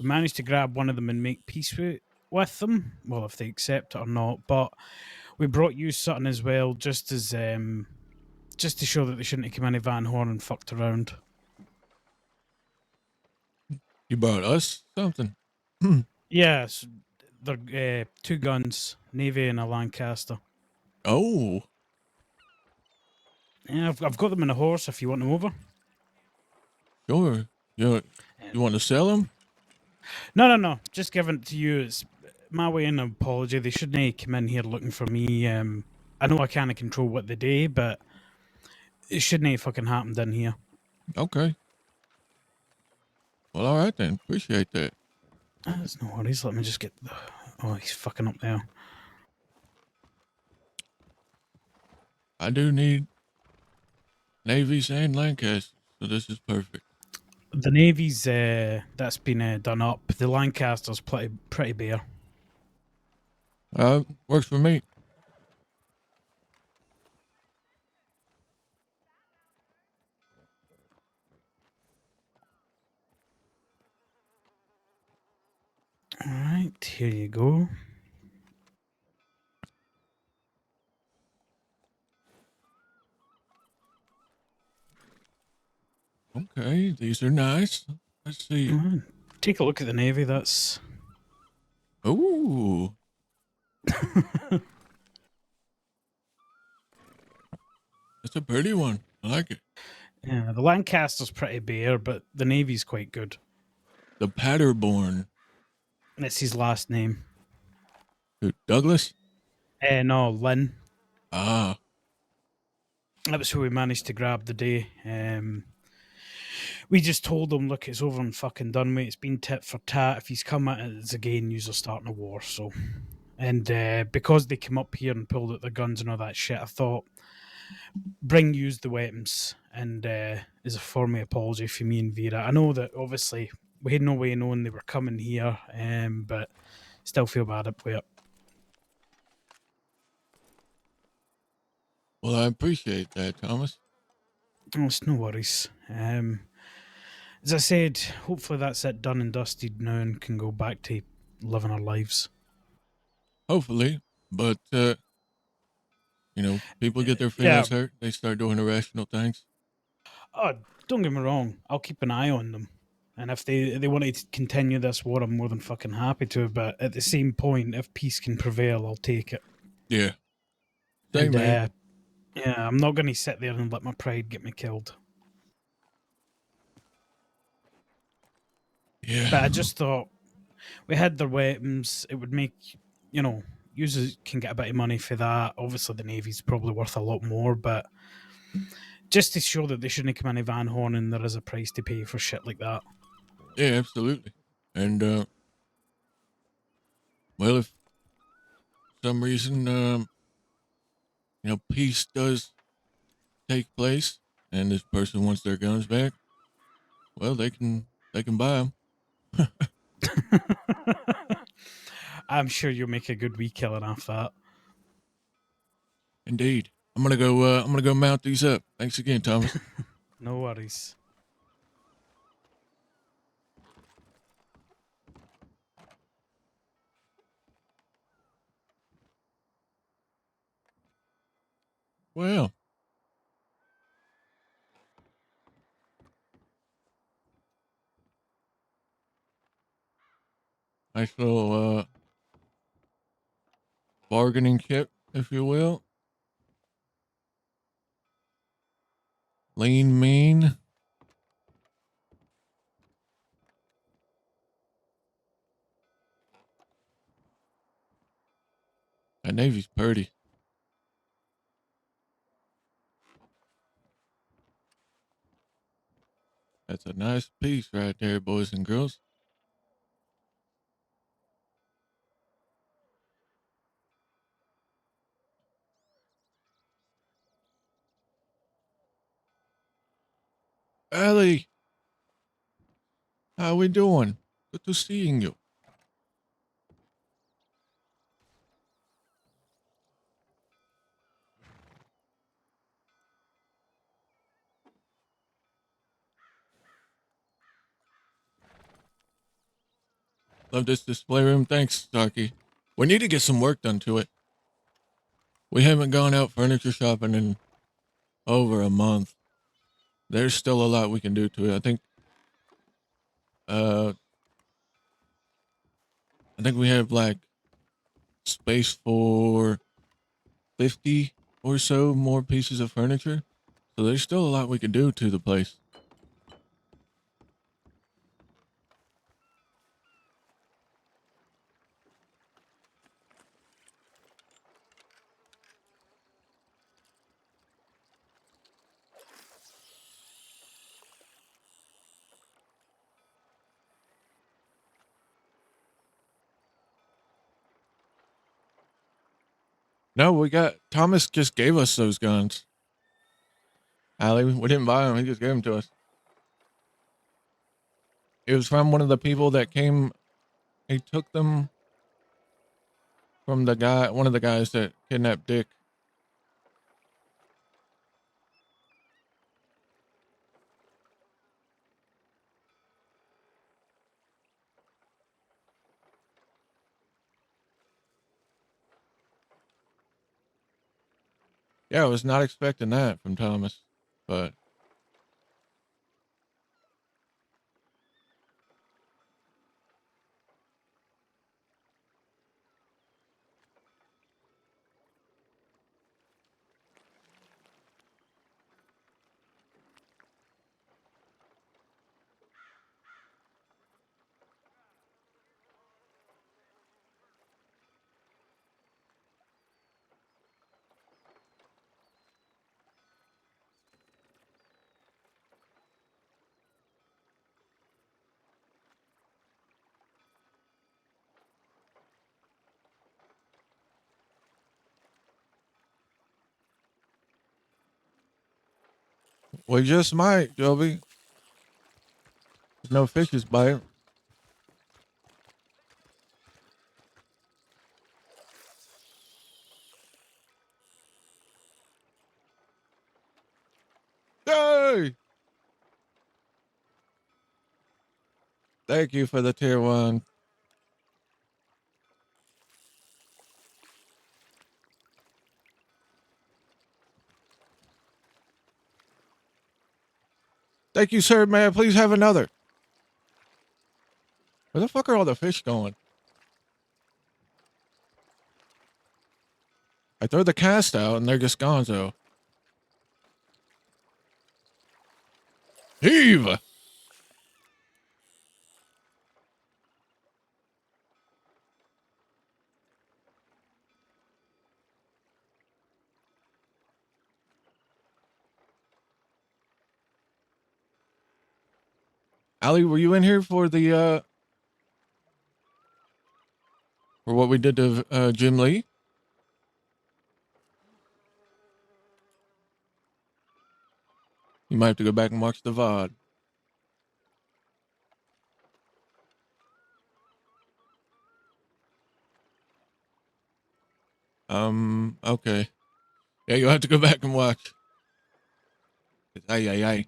S9: managed to grab one of them and make peace with them. Well, if they accept it or not. But we brought you something as well, just to show that they shouldn't have come into Van Horn and fucked around.
S4: You brought us something.
S9: Yes, they're 2 guns, Navy and a Lancaster.
S4: Oh.
S9: Yeah, I've got them in a horse if you want them over.
S4: Sure. You want to sell them?
S9: No. Just giving it to you. It's my way in an apology. They shouldn't come in here looking for me. I know I can't control what they do, but it shouldn't have fucking happened in here.
S4: Okay. Well, all right then. Appreciate that.
S9: There's no worries. Let me just get the... Oh, he's fucking up there.
S4: I do need Navy's and Lancaster, so this is perfect.
S9: The Navy's that's been done up. The Lancaster's pretty bare.
S4: Works for me.
S9: All right, here you go.
S4: Okay, these are nice. Let's see.
S9: Right. Take a look at the Navy. That's...
S4: Ooh. That's a pretty one. I like it.
S9: Yeah, the Lancaster's pretty bare, but the Navy's quite good.
S4: The Paderborn.
S9: That's his last name.
S4: Who, Douglas?
S9: No, Lynn.
S4: Ah.
S9: That was who we managed to grab the day. We just told him, look, it's over and fucking done with. It's been tit for tat. If he's come at us again, you're starting a war. So And because they came up here and pulled out their guns and all that shit, I thought, bring use the weapons. And as a form of apology for me and Vera, I know that obviously we had no way of knowing they were coming here, but still feel bad about it.
S4: Well, I appreciate that, Thomas.
S9: Oh, it's no worries. As I said, hopefully that's it done and dusted now and can go back to living our lives.
S4: Hopefully, but people get their
S9: Yeah.
S4: feelings hurt. They start doing irrational things.
S9: Oh, don't get me wrong. I'll keep an eye on them. And if they want to continue this war, I'm more than fucking happy to. But at the same point, if peace can prevail, I'll take it.
S4: Yeah. Same,
S9: And
S4: man.
S9: yeah, I'm not going to sit there and let my pride get me killed.
S4: Yeah.
S9: But I just thought we had their weapons. It would make, users can get a bit of money for that. Obviously, the Navy's probably worth a lot more, but just to show that they shouldn't come into Van Horn and there is a price to pay for shit like that.
S4: Yeah, absolutely. And well, if for some reason peace does take place and this person wants their guns back, well, they can buy them.
S9: I'm sure you'll make a good wee killing off that.
S4: Indeed. I'm gonna go mount these up. Thanks again, Thomas.
S9: No worries.
S4: Well, nice little bargaining chip, if you will. Lean mean. That Navy's pretty. That's a nice piece right there, boys and girls. Ellie, how we doing? Good to seeing you. Love this display room. Thanks, Starkey. We need to get some work done to it. We haven't gone out furniture shopping in over a month. There's still a lot we can do to it. I think we have like space for 50 or so more pieces of furniture. So there's still a lot we can do to the place. No, Thomas just gave us those guns. Allie, we didn't buy them. He just gave them to us. It was from one of the people that came. He took them from one of the guys that kidnapped Dick. Yeah, I was not expecting that from Thomas, but We just might, Joby. There's no fishes bite. Yay! Thank you for the tier 1. Thank you, sir. May I please have another? Where the fuck are all the fish going? I throw the cast out and they're just gone, so. Heave! Allie, were you in here for the, for what we did to, Jim Lee? You might have to go back and watch the VOD. Okay. Yeah, you'll have to go back and watch. Ay, ay, ay.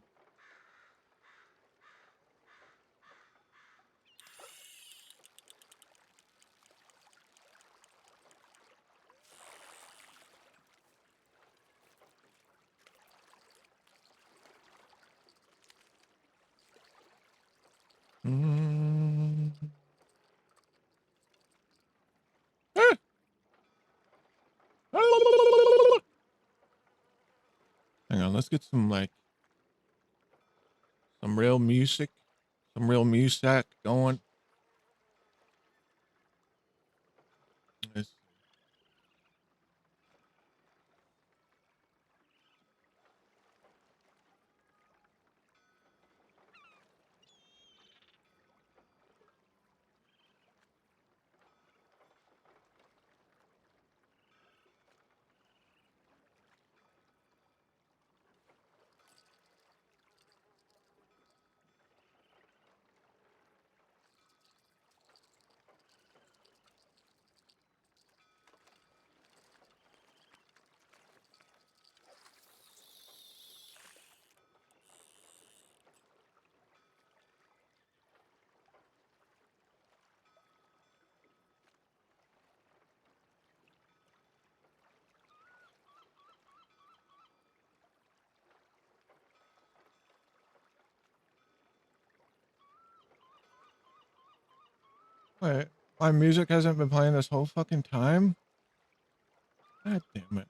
S4: Mm. Ah. Hang on, let's get some, like, some real music. Some real music going. Let's- Wait, my music hasn't been playing this whole fucking time? God damn it.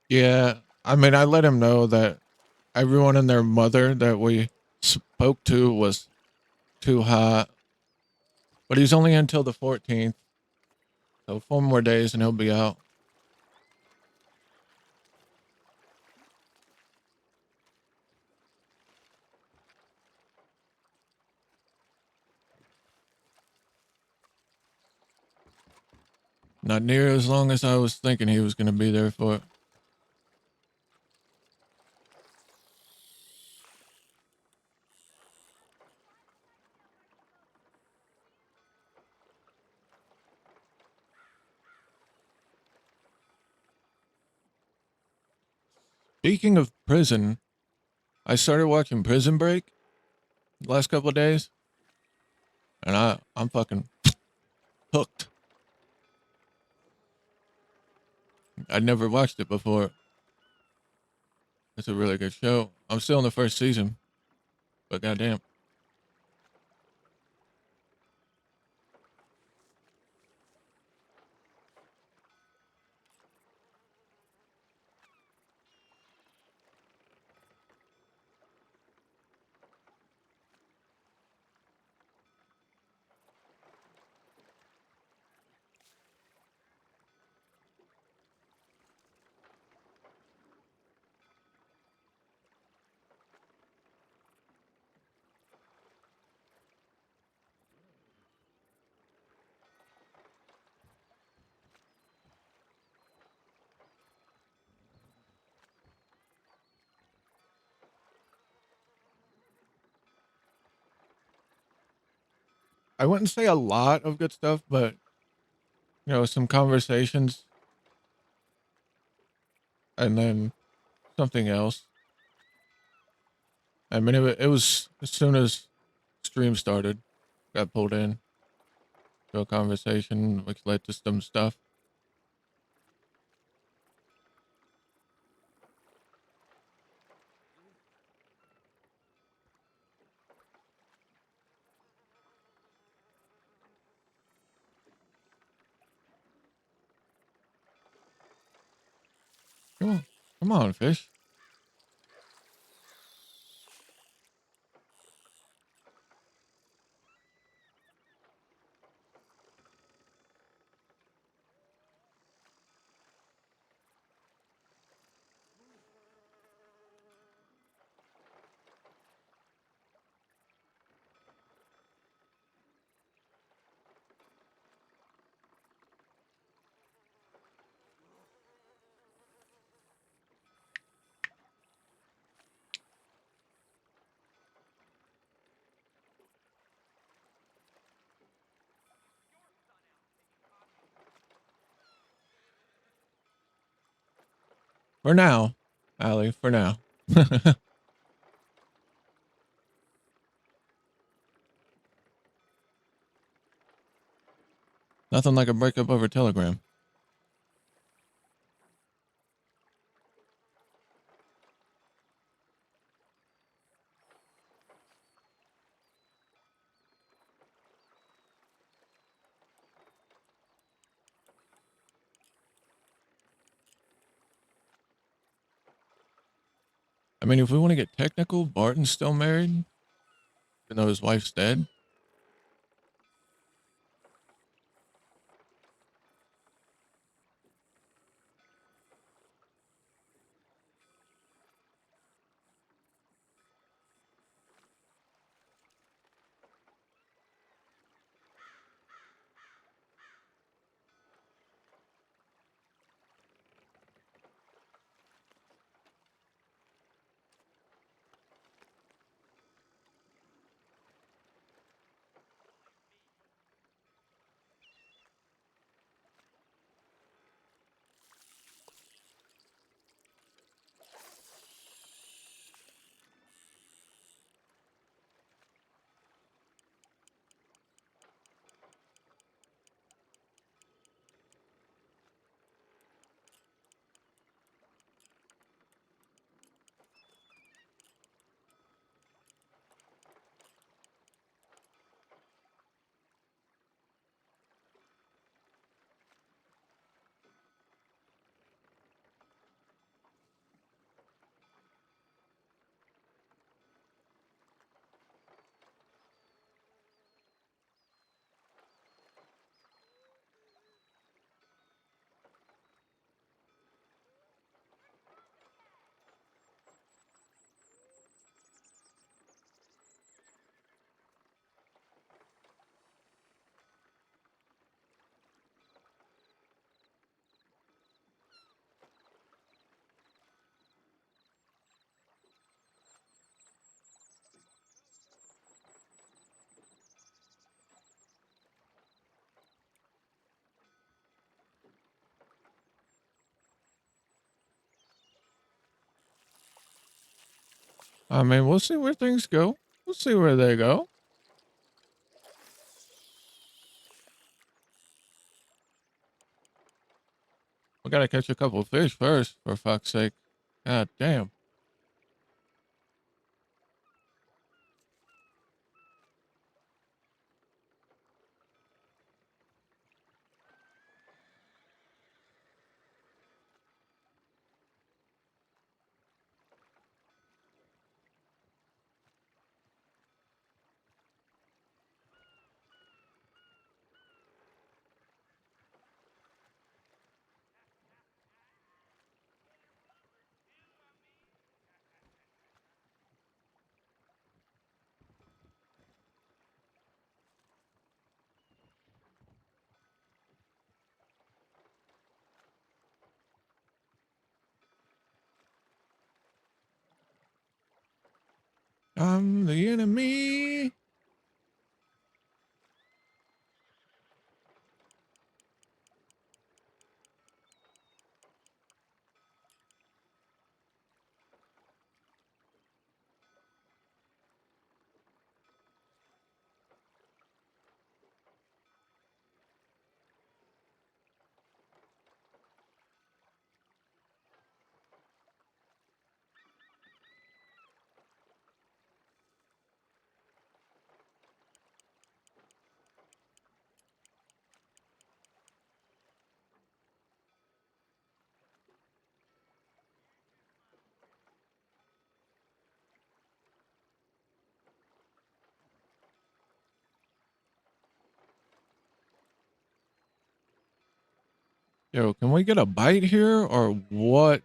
S4: Yeah, I mean, I let him know that everyone and their mother that we spoke to was too hot. But he's only until the 14th. So 4 more days and he'll be out. Not near as long as I was thinking he was going to be there for. Speaking of prison, I started watching Prison Break the last couple of days, and I'm fucking hooked. I'd never watched it before. It's a really good show. I'm still in the first season, but goddamn. I wouldn't say a lot of good stuff, but some conversations and then something else. I mean, it was as soon as stream started, got pulled in to a conversation, which led to some stuff. Come on, fish. For now, Allie, for now. Nothing like a breakup over Telegram. I mean, if we want to get technical, Barton's still married, even though his wife's dead. I mean, we'll see where things go. We'll see where they go. We gotta catch a couple of fish first, for fuck's sake. God damn. I'm the enemy. Yo, can we get a bite here or what?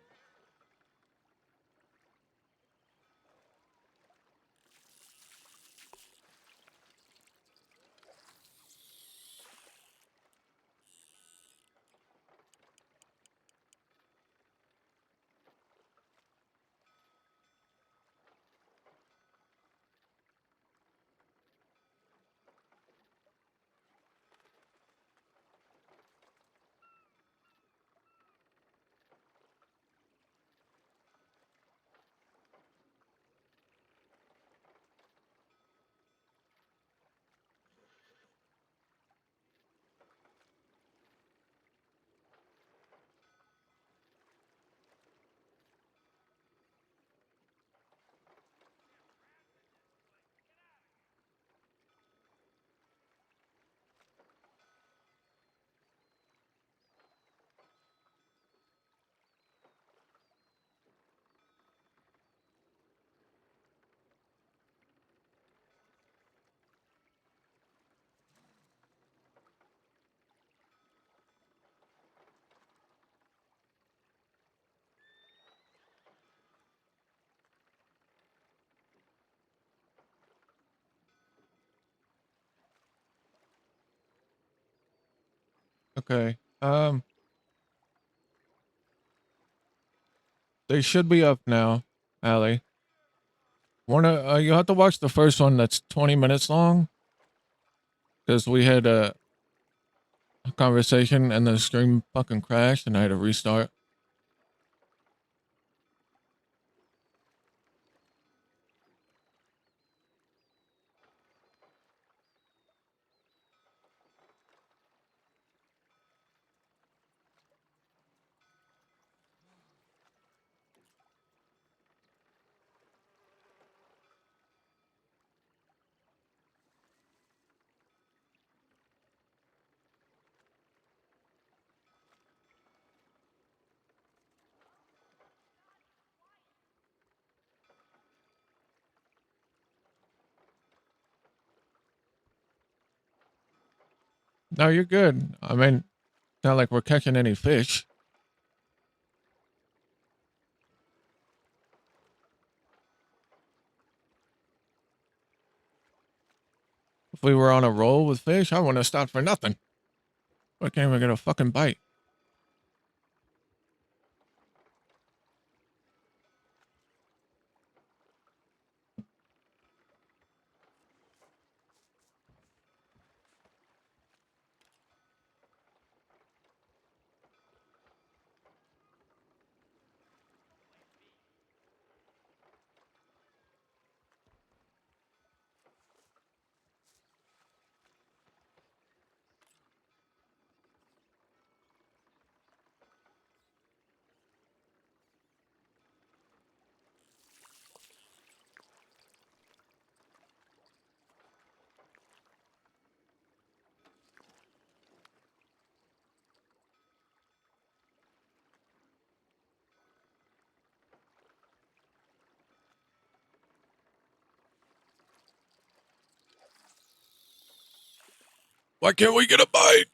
S4: Okay. They should be up now, Allie. You have to watch the first one that's 20 minutes long because we had a conversation and the stream fucking crashed and I had to restart. No, you're good. I mean, it's not like we're catching any fish. If we were on a roll with fish, I wouldn't have stopped for nothing. I can't even get a fucking bite. Why can't we get a bite?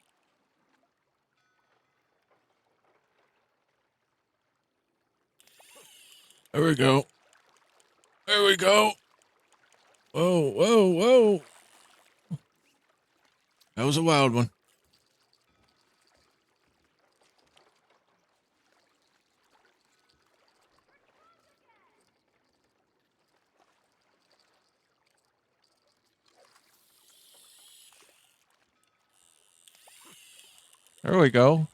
S4: There we go. There we go. Whoa, whoa, whoa. That was a wild one. There we go.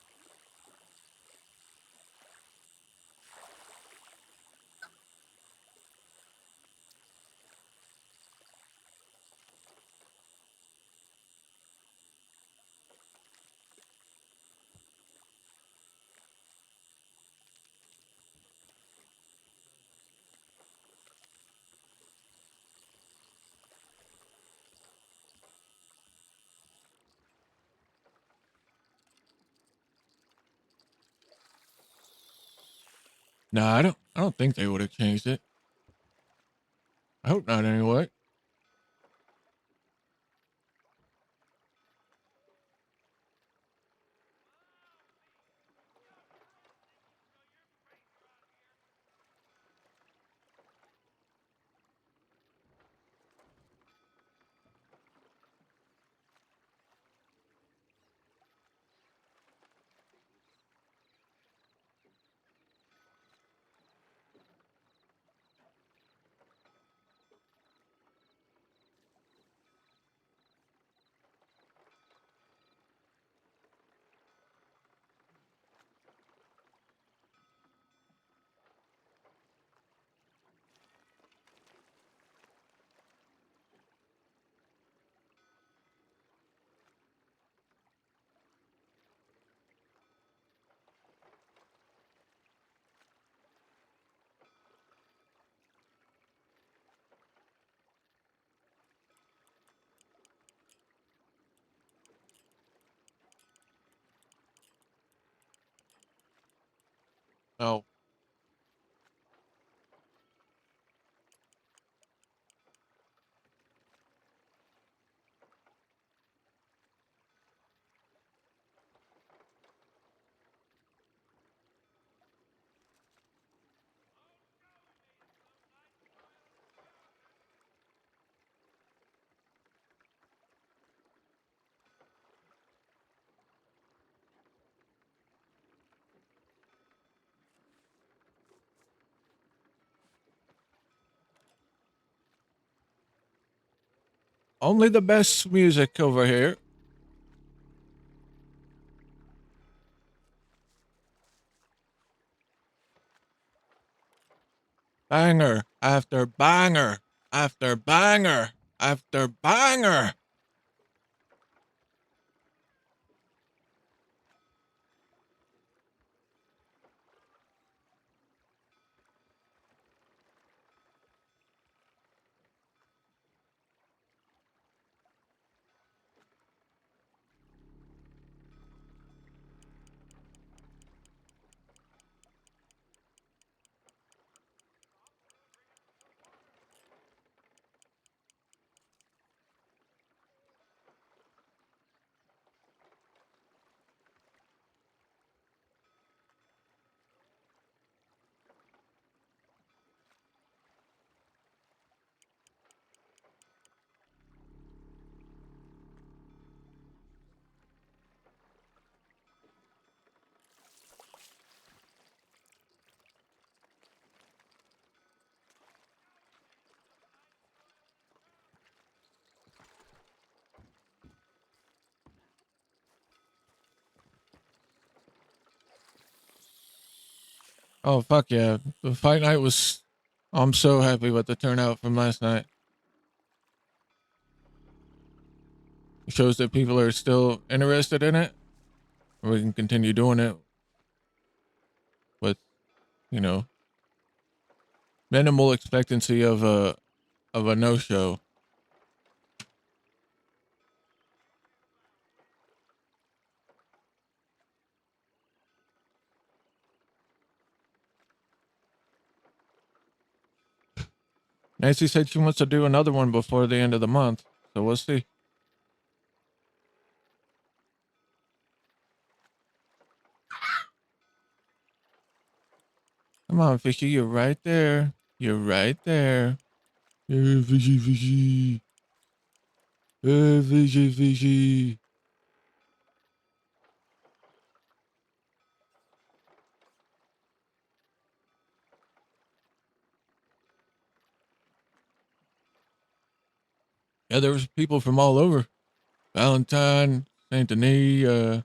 S4: Nah, I don't think they would have changed it. I hope not anyway. No. Only the best music over here. Banger after banger after banger after banger. Oh, fuck yeah. The fight night was. I'm so happy with the turnout from last night. It shows that people are still interested in it. We can continue doing it with, you know, minimal expectancy of a no show. Nancy said she wants to do another one before the end of the month, so we'll see. Come on, fishy, you're right there. You're right there. Hey, fishy, fishy. Hey, fishy, fishy. Yeah, there was people from all over. Valentine, Saint Denis,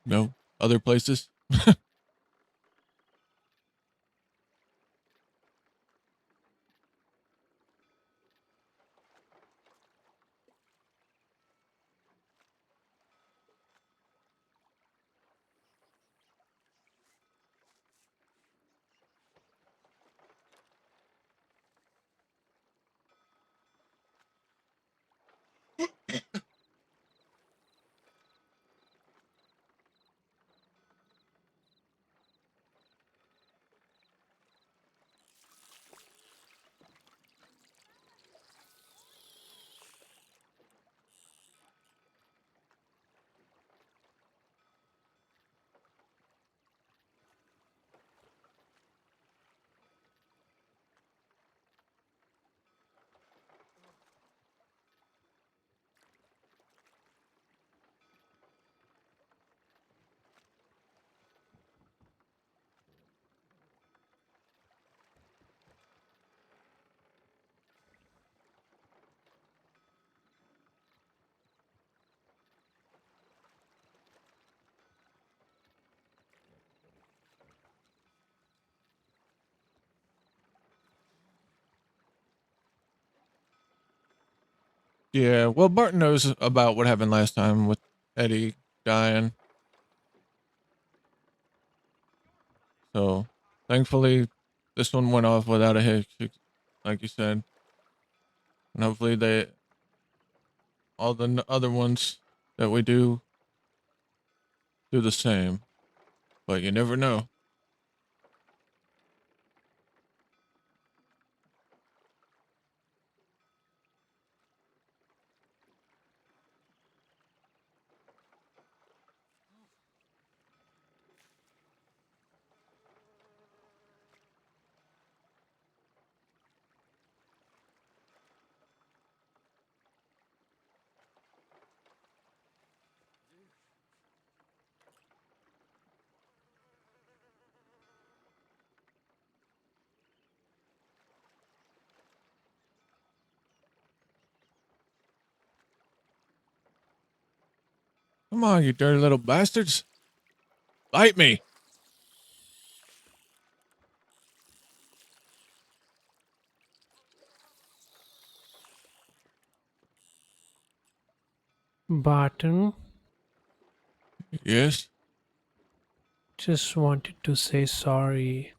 S4: no, other places. Yeah, well, Barton knows about what happened last time with Eddie dying. So, thankfully, this one went off without a hitch, like you said. And hopefully all the other ones that we do the same. But you never know. Come on, you dirty little bastards. Bite me.
S8: Barton,
S4: Yes?
S8: just wanted to say sorry.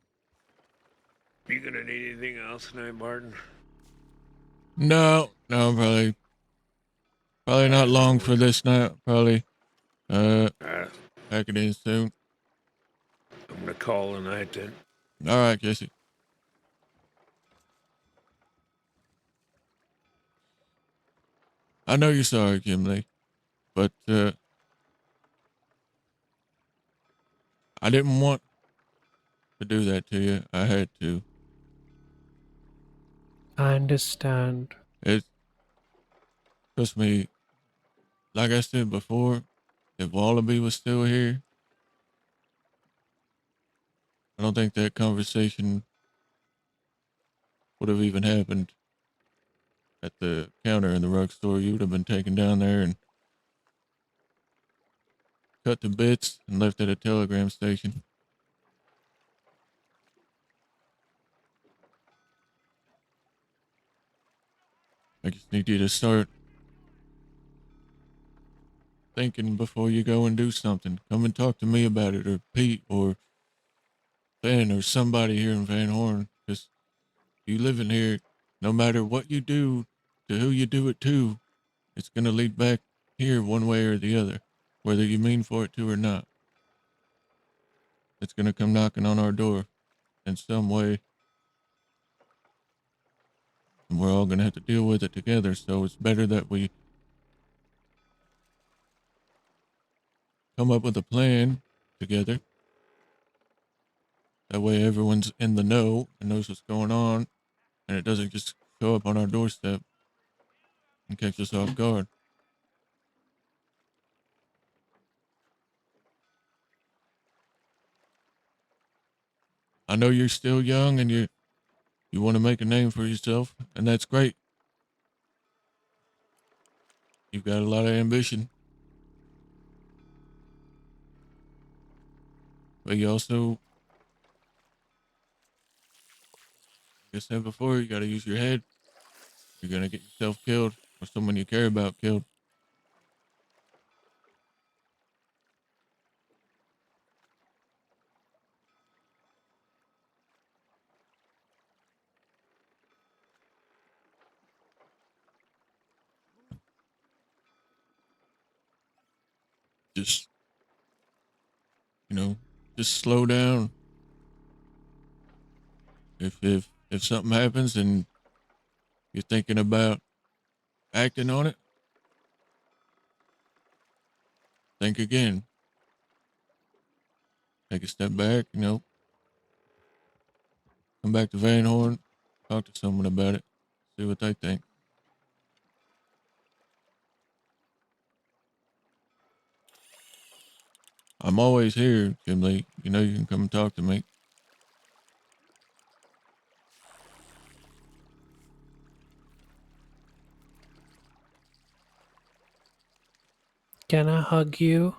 S7: You gonna need anything else tonight, Barton?
S4: No, probably not long for this night. Probably,
S7: Alright,
S4: pack it in soon.
S7: I'm gonna call tonight then.
S4: All right, Jesse. I know you're sorry, Gimli, but, I didn't want to do that to you. I had to.
S8: I understand.
S4: It, trust me, like I said before, if Wallaby was still here, I don't think that conversation would have even happened at the counter in the rug store. You would have been taken down there and cut to bits and left at a telegram station. I just need you to start thinking before you go and do something. Come and talk to me about it, or Pete, or Ben, or somebody here in Van Horn. Because you live in here, no matter what you do to who you do it to, it's going to lead back here one way or the other, whether you mean for it to or not. It's going to come knocking on our door in some way, and we're all going to have to deal with it together. So it's better that we come up with a plan together That way everyone's in the know and knows what's going on, and it doesn't just show up on our doorstep and catch us off guard. I know you're still young and you want to make a name for yourself, and that's great. You've got a lot of ambition. But you also, like I said before, you got to use your head. You're going to get yourself killed or someone you care about killed. Just, just slow down. If something happens and you're thinking about acting on it, think again. Take a step back, come back to Van Horn, talk to someone about it, see what they think. I'm always here, Jim Lee. You know you can come and talk to me.
S8: Can I hug you?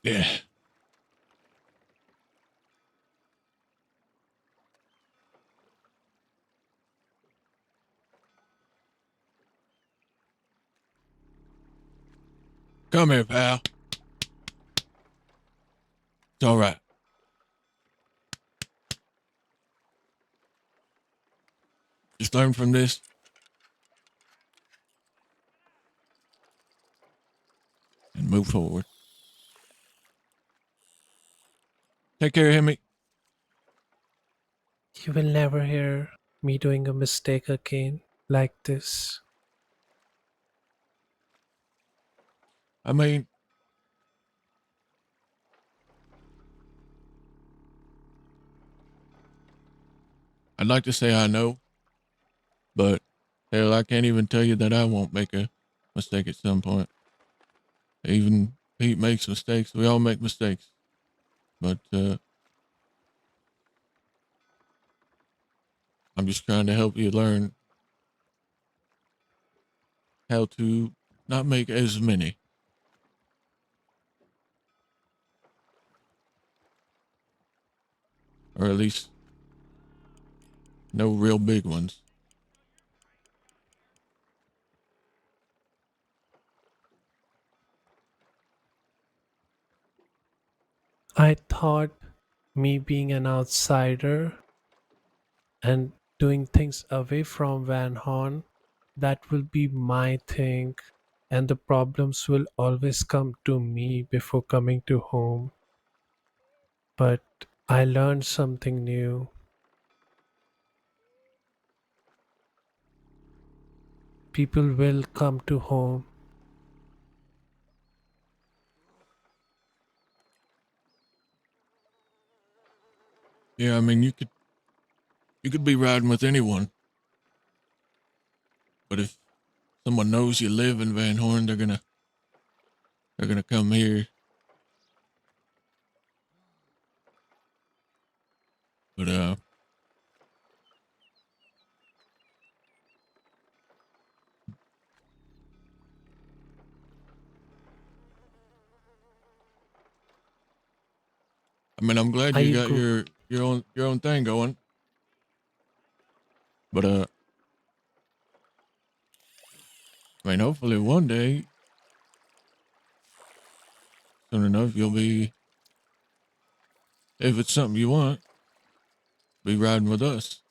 S4: Yeah. Come here, pal. It's all right. Just learn from this. And move forward. Take care, Hemi.
S8: You will never hear me doing a mistake again like this.
S4: I mean, I'd like to say I know, but hell, I can't even tell you that I won't make a mistake at some point. Even Pete makes mistakes. We all make mistakes. But I'm just trying to help you learn how to not make as many. Or at least no real big ones.
S8: I thought me being an outsider and doing things away from Van Horn, that will be my thing, and the problems will always come to me before coming to home. But I learned something new. People will come to home.
S4: Yeah, I mean you could be riding with anyone. But if someone knows you live in Van Horn, they're gonna come here. But I mean I'm glad you
S8: I
S4: got
S8: go.
S4: your own thing going. But I mean hopefully one day, soon enough, you'll be, if it's something you want, be riding with us.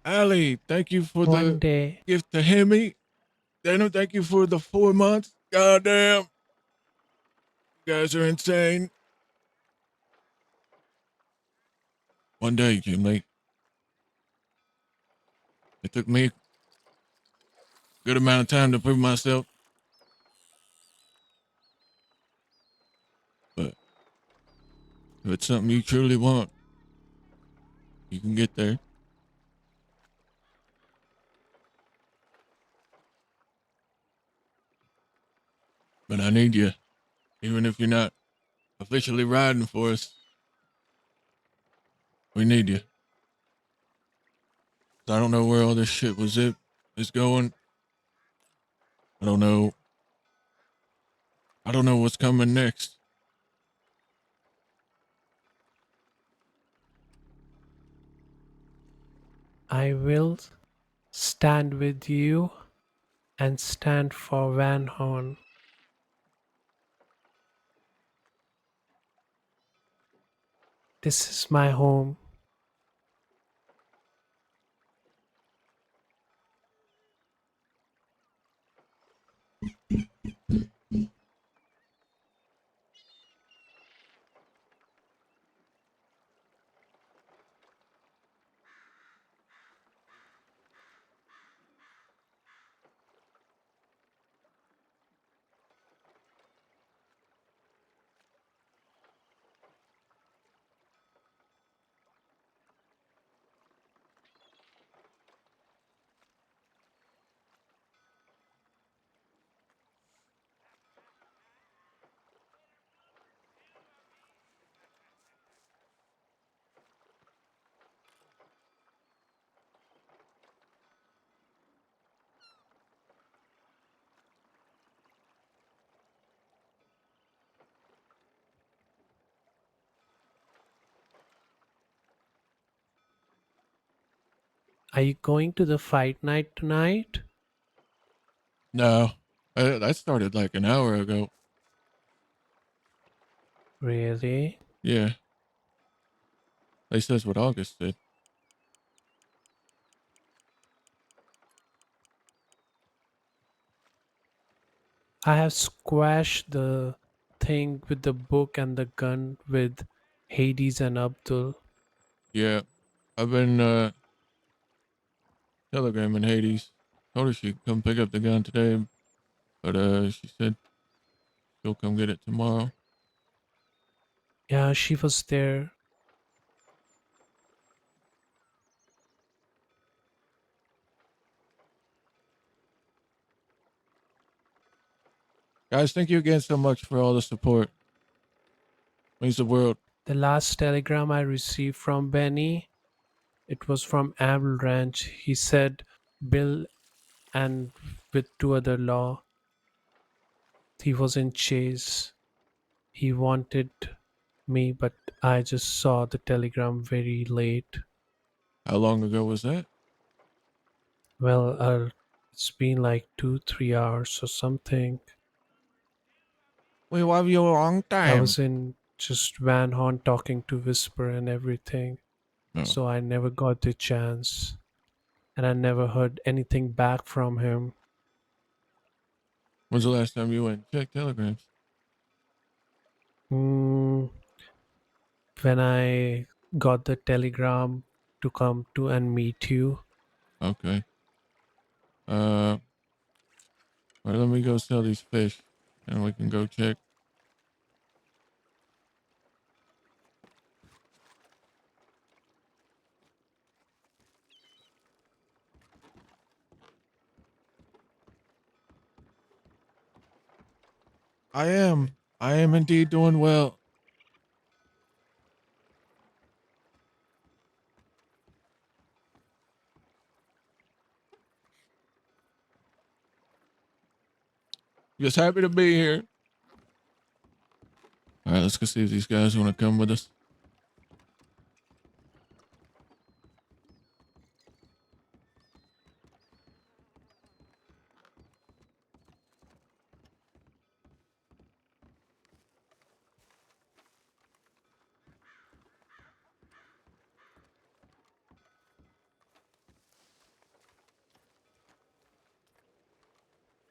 S4: Allie, thank you for
S8: One
S4: the
S8: day,
S4: gift to Hemi. Daniel, thank you for the 4 months. Goddamn. You guys are insane. one day, Jim Lee. It took me a good amount of time to prove myself. But if it's something you truly want, you can get there. But I need you, even if you're not officially riding for us. We need you. I don't know where all this shit is going. I don't know what's coming next.
S8: I will stand with you and stand for Van Horn. This is my home. Are you going to the fight night tonight?
S4: No, that started like an hour ago.
S8: Really?
S4: Yeah, at least that's what August said.
S8: I have squashed the thing with the book and the gun with Hades and Abdul.
S4: Yeah, I've been telegramming Hades. Told her she'd come pick up the gun today, but she said she'll come get it tomorrow.
S8: Yeah, she was there.
S4: Guys, thank you again so much for all the support. Means the world.
S8: The last telegram I received from Benny, it was from Abel Ranch. He said Bill and with two other law. He was in chase. He wanted me, but I just saw the telegram very late.
S4: How long ago was that?
S8: Well, it's been like 2-3 hours or something.
S4: We love you a long
S8: I
S4: time.
S8: was in just Van Horn talking to Whisper and everything,
S4: Oh.
S8: so I never got the chance, and I never heard anything back from him.
S4: When's the last time you went and checked telegrams?
S8: When I got the telegram to come to and meet you.
S4: Okay. Well, let me go sell these fish, and we can go check. I am indeed doing well. Just happy to be here. All right, let's go see if these guys want to come with us.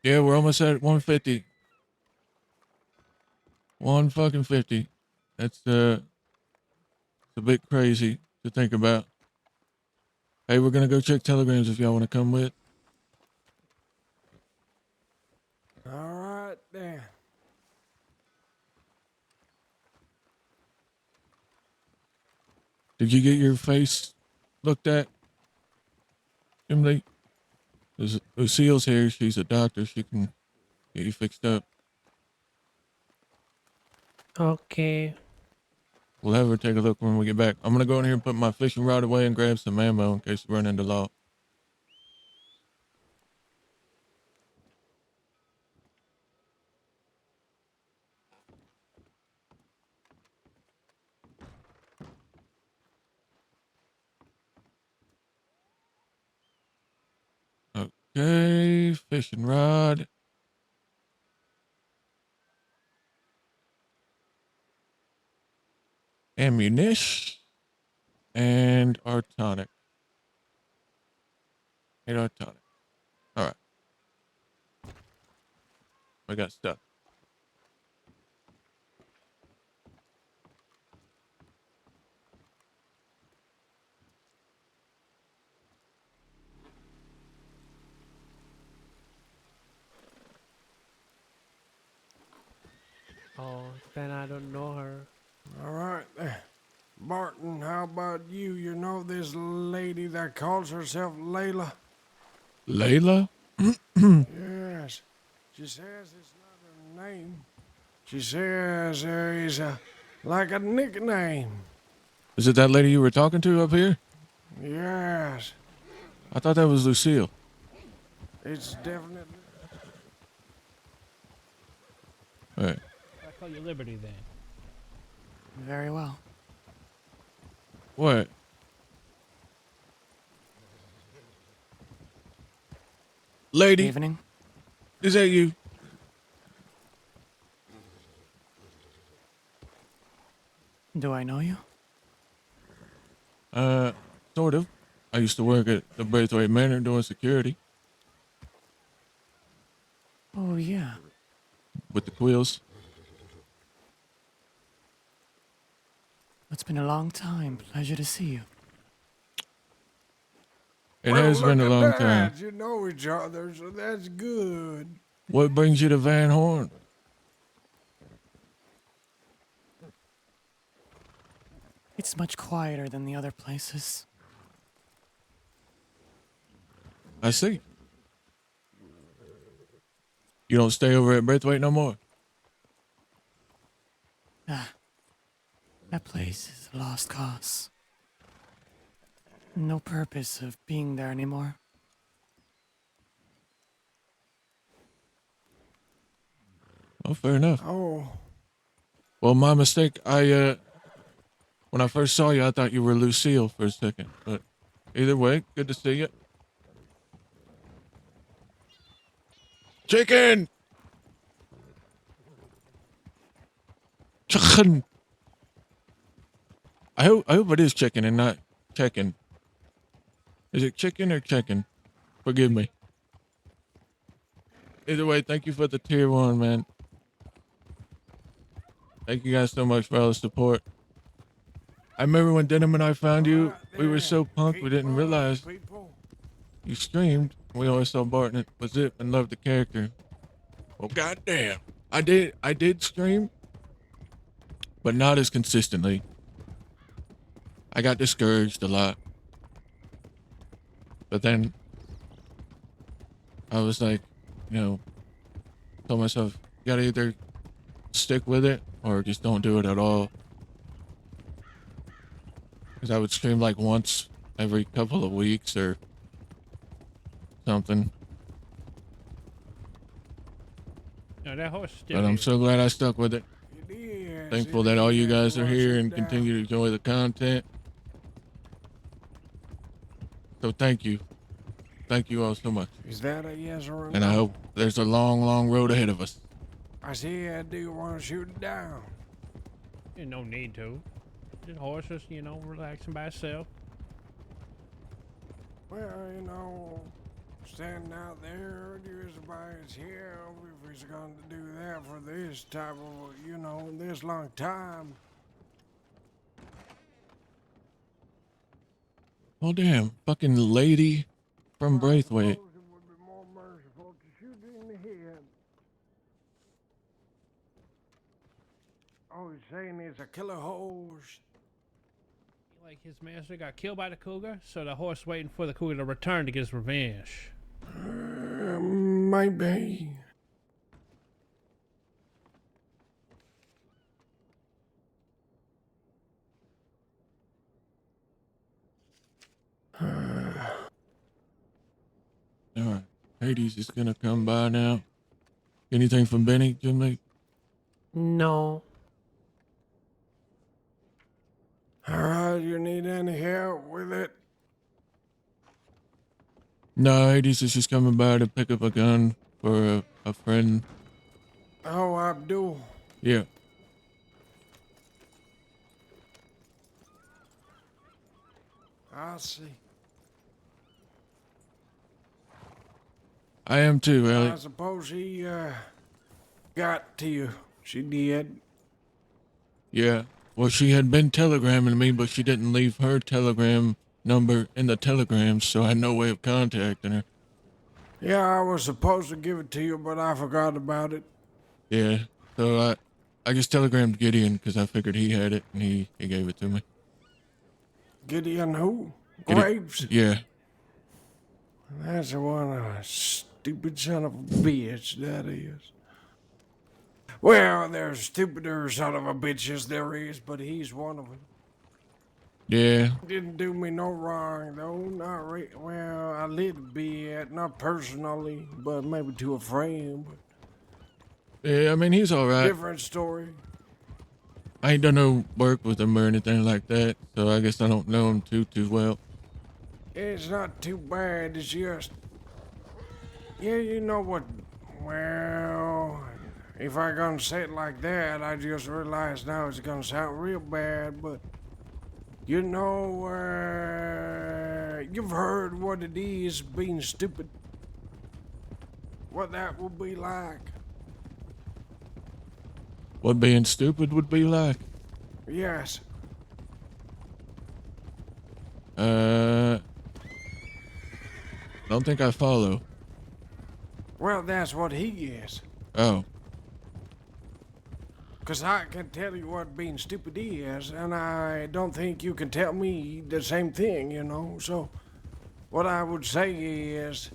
S4: Yeah, we're almost at 150. 1 fucking 50. That's it's a bit crazy. to think about. Hey, we're gonna go check telegrams if y'all want to come with.
S2: All right, then.
S4: Did you get your face looked at, Emily? Lucille's here. She's a doctor. She can get you fixed up.
S8: Okay.
S4: We'll have her take a look when we get back. I'm gonna go in here and put my fishing rod away and grab some ammo in case we run into law. Okay, fishing rod. Ammunition. And our tonic. And our tonic. Alright. We got stuff.
S8: Oh, then I don't know her.
S2: All right, then. Barton, how about you? You know this lady that calls herself Layla?
S4: Layla?
S2: Yes. She says it's not her name. She says there is like a nickname.
S4: Is it that lady you were talking to up here?
S2: Yes.
S4: I thought that was Lucille.
S2: It's definitely.
S4: Alright.
S6: I call you Liberty then.
S10: Very well.
S4: What? Lady,
S10: Evening.
S4: is that you?
S10: Do I know you?
S4: Sort of. I used to work at the Braithwaite Manor doing security
S10: Oh, yeah.
S4: with the Quills.
S10: It's been a long time. Pleasure to see you.
S4: It
S2: Well,
S4: has been a
S2: look
S4: long
S2: at
S4: time.
S2: that. You know each other, so that's good.
S4: What brings you to Van Horn?
S10: It's much quieter than the other places.
S4: I see. You don't stay over at Braithwaite no more?
S10: Ah, that place is a lost cause. No purpose of being there anymore.
S4: Oh, fair enough.
S2: Oh,
S4: Well, my mistake. When I first saw you, I thought you were Lucille for a second. But either way, good to see you. Chicken! Chicken! I hope it is chicken and not chicken. Is it chicken or chicken? Forgive me. Either way, thank you for the tier 1, man. Thank you guys so much for all the support. I remember when Denim and I found you, we were so pumped we didn't realize
S2: people.
S4: you streamed. We always saw Barton was it and loved the character. Well, goddamn. I did stream, but not as consistently. I got discouraged a lot. But then I was like, told myself, you gotta either stick with it or just don't do it at all. Because I would stream like once every couple of weeks or something.
S6: No, that horse still
S4: But I'm
S6: is.
S4: so glad I stuck with it.
S2: It is.
S4: Thankful
S2: it
S4: that all you
S2: is.
S4: guys are
S2: Watch
S4: here
S2: it
S4: and
S2: down.
S4: continue to enjoy the content. So thank you. Thank you all so much.
S2: Is that a yes or a
S4: And
S2: no?
S4: I hope there's a long, long road ahead of us.
S2: I see I do want to shoot it down.
S6: There's no need to. Just horses, relaxing by itself.
S2: Well, standing out there, just by his here, if he's going to do that for this type of, this long time.
S4: Oh, damn. Fucking lady from Braithwaite.
S2: It would be more merciful to shoot you in the head. Oh, he's saying he's a killer horse.
S6: Like his master got killed by the cougar, so the horse waiting for the cougar to return to get his revenge.
S2: Maybe.
S4: All right. Hades is gonna come by now. Anything from Benny, Jimmy?
S8: No.
S2: All right, you need any help with it?
S4: No, Hades is just coming by to pick up a gun for a friend.
S2: Oh, Abdul.
S4: Yeah.
S2: I see.
S4: I am too,
S2: I
S4: Ellie.
S2: suppose he got to you. She did.
S4: Yeah. Well, she had been telegramming me, but she didn't leave her telegram number in the telegram, so I had no way of contacting her.
S2: Yeah, I was supposed to give it to you, but I forgot about it.
S4: Yeah. So I just telegrammed Gideon because I figured he had it and he gave it to me.
S2: Gideon who?
S4: Gideon-
S2: Graves?
S4: Yeah.
S2: That's the one, stupid son of a bitch, that is. Well, there's stupider son of a bitches there is, but he's one of them.
S4: Yeah.
S2: Didn't do me no wrong, though. Not well, a little bit. Not personally, but maybe to a friend. But
S4: Yeah, I mean, he's all right.
S2: different story.
S4: I ain't done no work with him or anything like that, so I guess I don't know him too well.
S2: It's not too bad. It's just, yeah, you know what? Well, if I gonna say it like that, I just realized now it's gonna sound real bad, but you know, you've heard what it is being stupid. What that will be like.
S4: What being stupid would be like.
S2: Yes.
S4: Don't think I follow.
S2: Well, that's what he is.
S4: Oh.
S2: 'Cause I can tell you what being stupid is, and I don't think you can tell me the same thing, you know? So, what I would say is,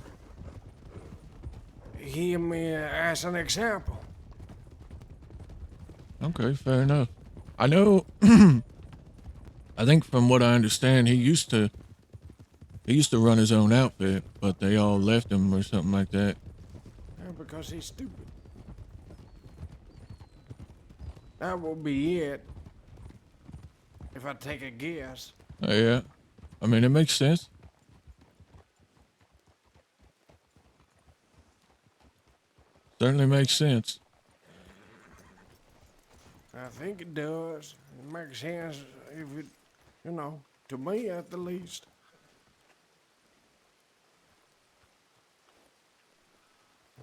S2: hear me as an example.
S4: Okay, fair enough. I know, I think from what I understand, he used to run his own outfit, but they all left him or something like that.
S2: Yeah, because he's stupid. That will be it. If I take a guess.
S4: Yeah. I mean, it makes sense. Certainly makes sense.
S2: I think it does. It makes sense if it, you know, to me at the least.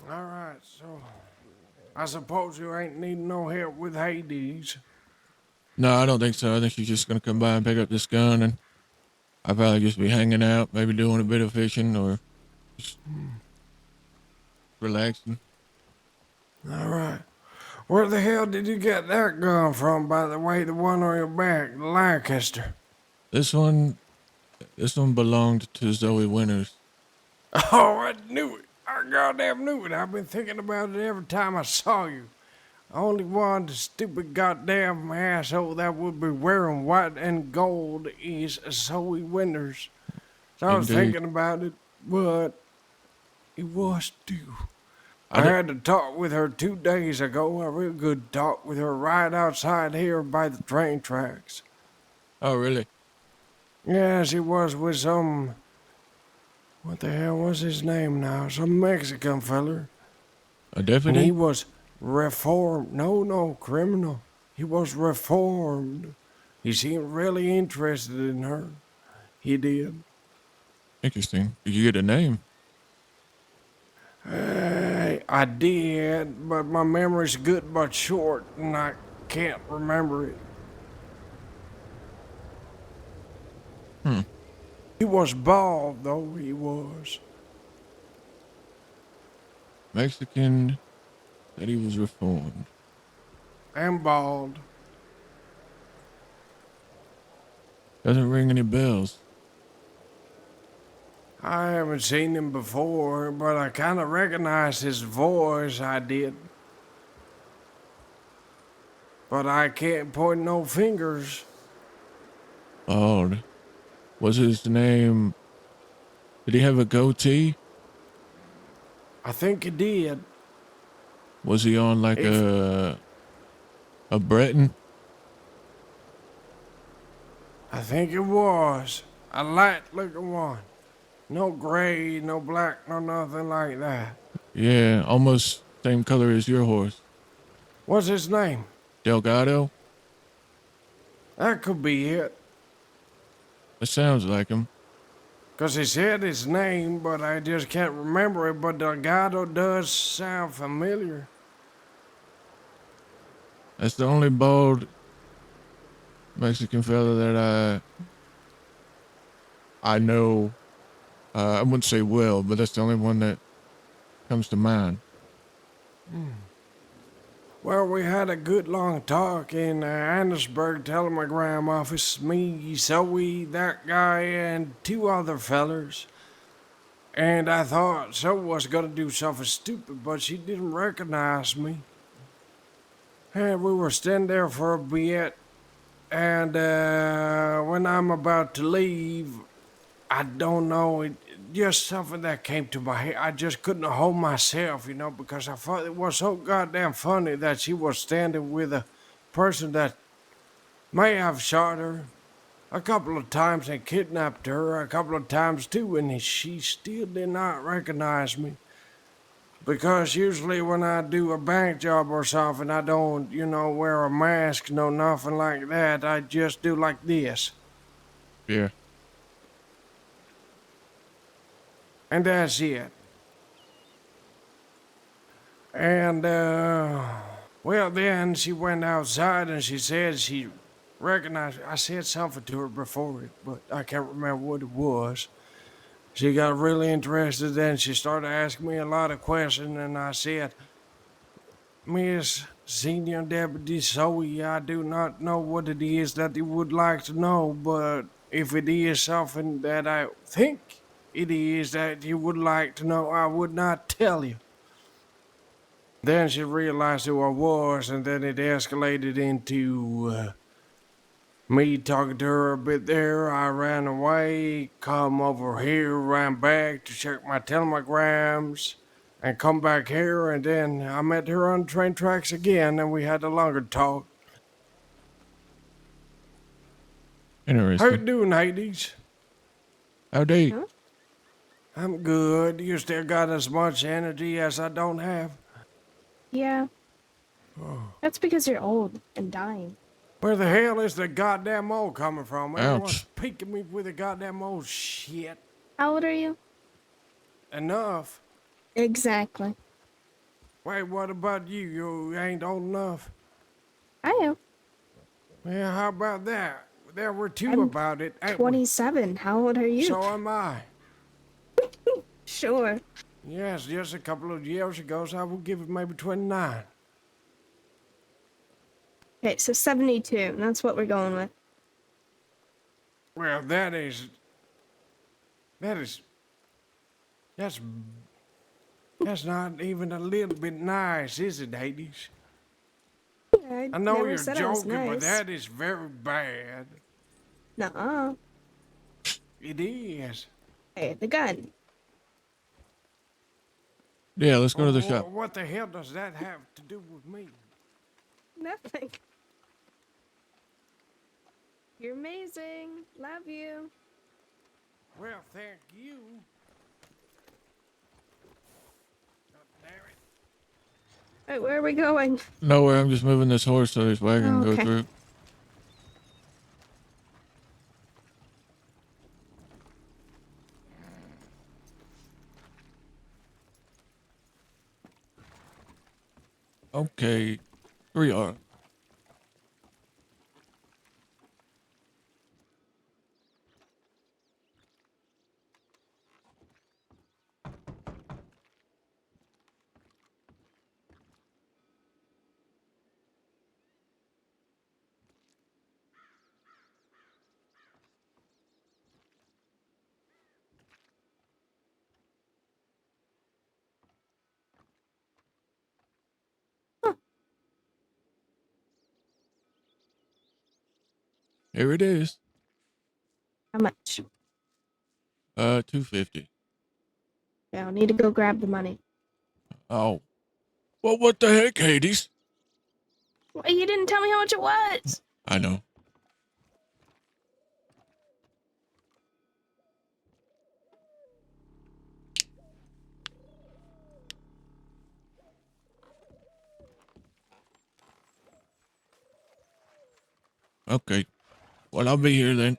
S2: All right, so I suppose you ain't needing no help with Hades.
S4: No, I don't think so. I think she's just gonna come by and pick up this gun, and I'll probably just be hanging out, maybe doing a bit of fishing or just relaxing.
S2: All right. Where the hell did you get that gun from, by the way, the one on your back, the Lancaster?
S4: This one belonged to Zoe Winters.
S2: Oh, I knew it. I goddamn knew it. I've been thinking about it every time I saw you. Only one stupid goddamn asshole that would be wearing white and gold is Zoe Winters. So I was
S4: Indeed.
S2: thinking about it, but it was due. I
S4: I don't-
S2: had to talk with her 2 days ago. A real good talk with her right outside here by the train tracks.
S4: Oh, really?
S2: Yeah, she was with some... What the hell was his name now? Some Mexican feller.
S4: A
S2: And
S4: deputy?
S2: he was reformed. No, criminal. He was reformed. He seemed really interested in her. He did.
S4: Interesting. Did you get a name?
S2: I did, but my memory's good but short, and I can't remember it. He was bald, though, he was.
S4: Mexican, that he was reformed.
S2: And bald.
S4: Doesn't ring any bells.
S2: I haven't seen him before, but I kind of recognized his voice, I did. But I can't point no fingers.
S4: Bald. Was his name... Did he have a goatee?
S2: I think he did.
S4: Was he on like
S2: If-
S4: a Breton?
S2: I think it was. A light-looking one. No gray, no black, no nothing like that.
S4: Yeah, almost same color as your horse.
S2: What's his name?
S4: Delgado?
S2: That could be it.
S4: That sounds like him.
S2: 'Cause he said his name, but I just can't remember it. But Delgado does sound familiar.
S4: That's the only bald Mexican fella that I know. I wouldn't say well, but that's the only one that comes to mind.
S2: Well, we had a good long talk in Andersburg telegram office. Me, Zoe, that guy, and two other fellers. And I thought Zoe was gonna do something stupid, but she didn't recognize me. And we were standing there for a bit, and when I'm about to leave, I don't know, just something that came to my head. I just couldn't hold myself, because I thought it was so goddamn funny that she was standing with a person that may have shot her a couple of times and kidnapped her a couple of times too, and she still did not recognize me. Because usually when I do a bank job or something, I don't, wear a mask, no nothing like that. I just do like this.
S4: Yeah.
S2: And that's it. And, well, then she went outside and she said she recognized. I said something to her before it, but I can't remember what it was. She got really interested, then she started asking me a lot of questions, and I said, Miss Senior Deputy Zoe, I do not know what it is that you would like to know, but if it is something that I think it is that you would like to know, I would not tell you. Then she realized who I was, and then it escalated into me talking to her a bit there. I ran away, come over here, ran back to check my telegrams, and come back here, and then I met her on the train tracks again, and we had a longer talk. How you
S4: Interesting.
S2: doing, Hades?
S4: Howdy.
S5: Huh?
S2: I'm good. You still got as much energy as I don't have?
S11: Yeah. That's because you're old and dying.
S2: Where the hell is the goddamn mole coming from? Everyone's
S4: Ouch.
S2: peeking me with the goddamn mole shit.
S11: How old are you?
S2: Enough.
S11: Exactly.
S2: Wait, what about you? You ain't old enough?
S11: I am.
S2: Well, how about that? There were two
S11: I'm
S2: about it. ain't we?
S11: 27. How old are you?
S2: So am I.
S11: Sure.
S2: Yes, just a couple of years ago, so I will give it maybe 29.
S11: Okay, so 72. That's what we're going with.
S2: Well, that's not even a little bit nice, is it, Hades? I know
S11: never
S2: you're
S11: said I was
S2: joking, but
S11: nice.
S2: that is very bad.
S11: Nuh-uh.
S2: It is.
S11: Hey, the gun.
S4: Yeah, let's go to the
S2: Well,
S4: shop.
S2: what the hell does that have to do with me?
S11: Nothing. You're amazing. Love you.
S2: Well, thank you. God damn it.
S11: Alright, where are we going?
S4: Nowhere, I'm just moving this horse so this wagon
S11: Oh,
S4: can
S11: okay.
S4: go through. Okay, here we are. Here it is.
S11: How much?
S4: $250.
S11: Yeah, I'll need to go grab the money.
S4: Oh. Well, what the heck, Hades?
S11: Well, you didn't tell me how much it was.
S4: I know. Okay. Well, I'll be here then.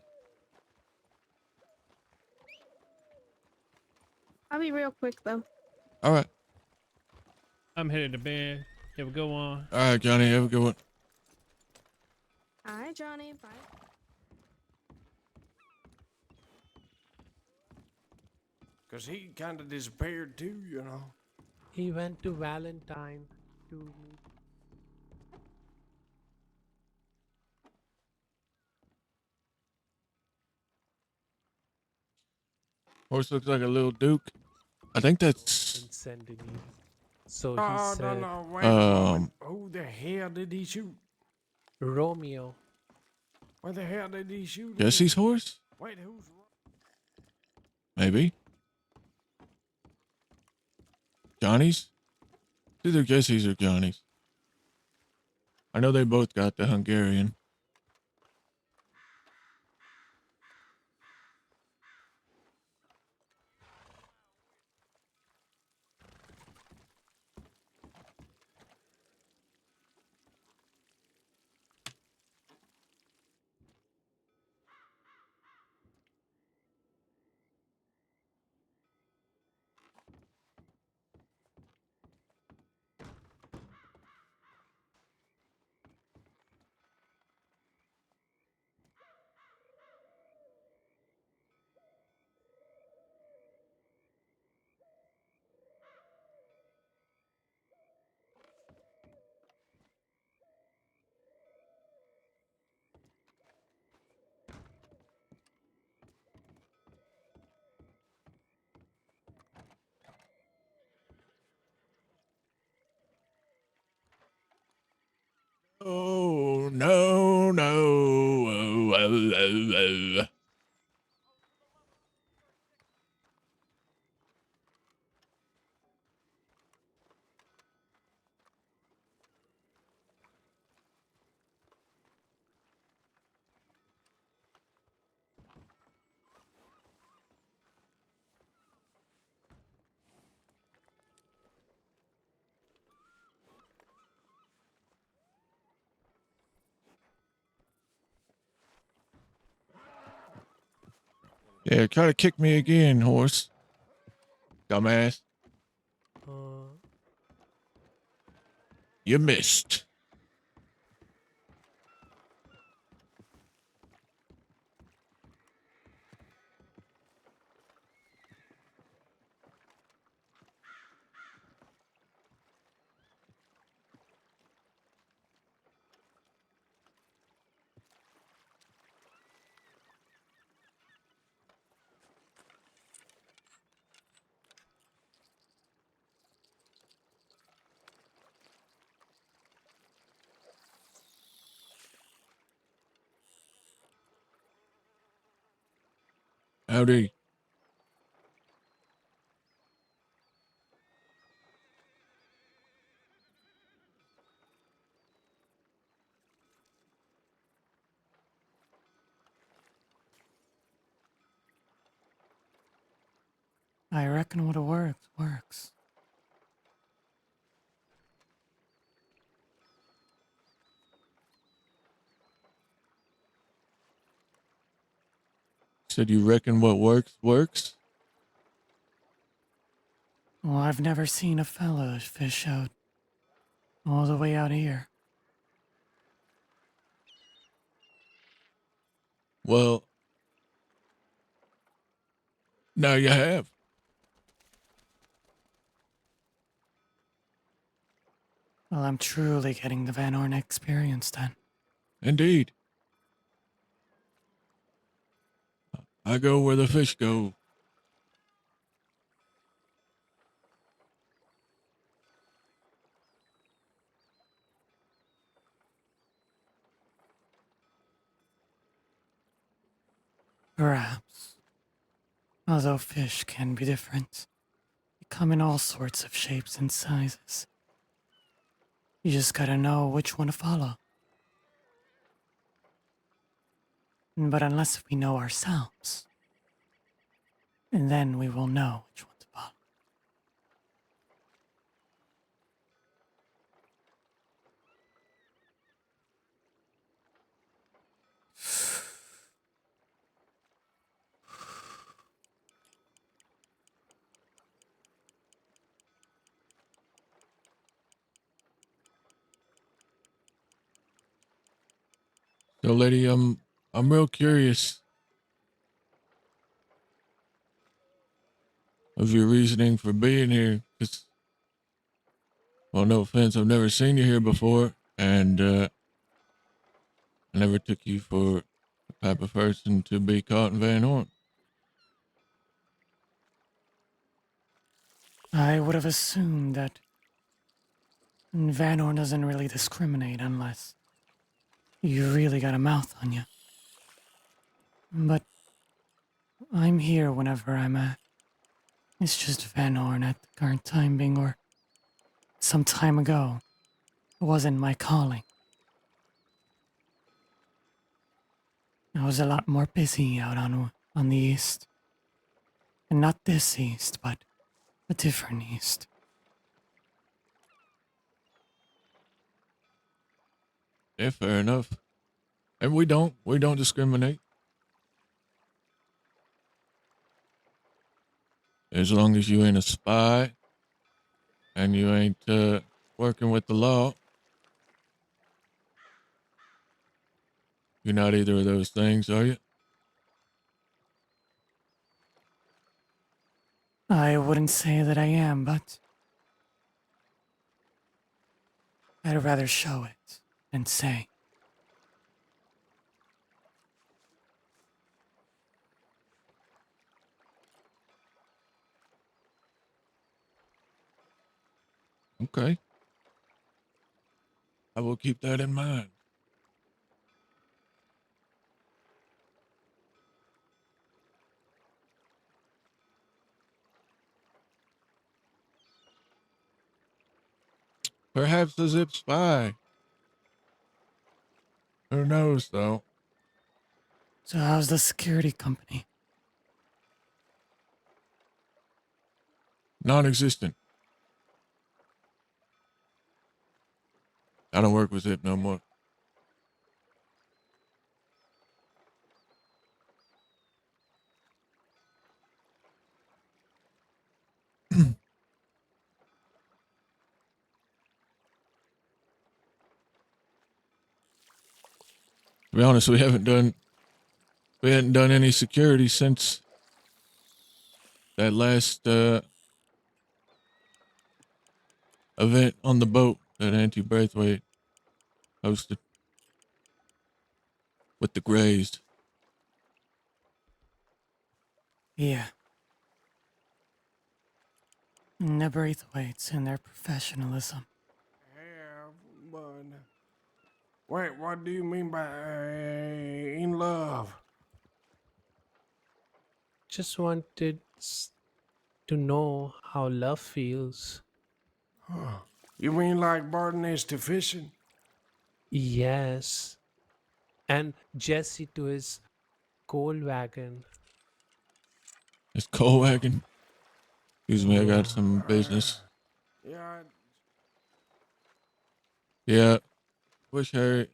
S11: I'll be real quick though.
S4: All right.
S6: I'm headed to bed. You have a good one.
S4: All right, Johnny. Have a good one.
S11: All right, Johnny. Bye.
S2: Because he kind of disappeared too, you know.
S8: He went to Valentine to meet.
S4: Horse looks like a little duke. I think that's
S8: in Saint Denis. So he
S2: Oh,
S8: said,
S2: no, wait a moment. Who the hell did he shoot?
S8: Romeo.
S2: Where the hell did he shoot?
S4: Jesse's horse?
S2: Wait, who's?
S4: Maybe. Johnny's? It's either Jesse's or Johnny's. I know they both got the Hungarian. Oh, no, no. Oh, oh, oh, oh. Yeah, try to kick me again, horse. Dumbass. You missed. Howdy.
S10: I reckon what works, works.
S4: Said you reckon what works, works?
S10: Well, I've never seen a fella fish out all the way out here.
S4: Well, now you have.
S10: Well, I'm truly getting the Van Horn experience then.
S4: Indeed. I go where the fish go.
S10: Perhaps. Although fish can be different. They come in all sorts of shapes and sizes. You just gotta know which one to follow. But unless we know ourselves, then we will know which one to follow.
S4: So, lady, I'm real curious of your reasoning for being here. 'Cause, well, no offense, I've never seen you here before, and I never took you for the type of person to be caught in Van Horn.
S10: I would have assumed that Van Horn doesn't really discriminate unless you really got a mouth on you. But I'm here whenever I'm at. It's just Van Horn at the current timing, or some time ago. It wasn't my calling. I was a lot more busy out on the east. And not this east, but a different east.
S4: Yeah, fair enough. And we don't discriminate. As long as you ain't a spy and you ain't working with the law. You're not either of those things, are you?
S10: I wouldn't say that I am, but I'd rather show it than say.
S4: Okay. I will keep that in mind. Perhaps a zip spy. Who knows, though?
S10: So how's the security company?
S4: Non-existent. I don't work with Zip no more. To be honest, we hadn't done any security since that last event on the boat that Auntie Braithwaite hosted with the Grays.
S10: Yeah. Never Braithwaites in their professionalism.
S2: Have, but wait, what do you mean by in love?
S8: Just wanted to know how love feels.
S2: You mean like Barton is to fishing?
S8: Yes. And Jesse to his coal wagon.
S4: It's coal wagon. Excuse me, I got some business.
S2: Yeah,
S4: Yeah, wish Harry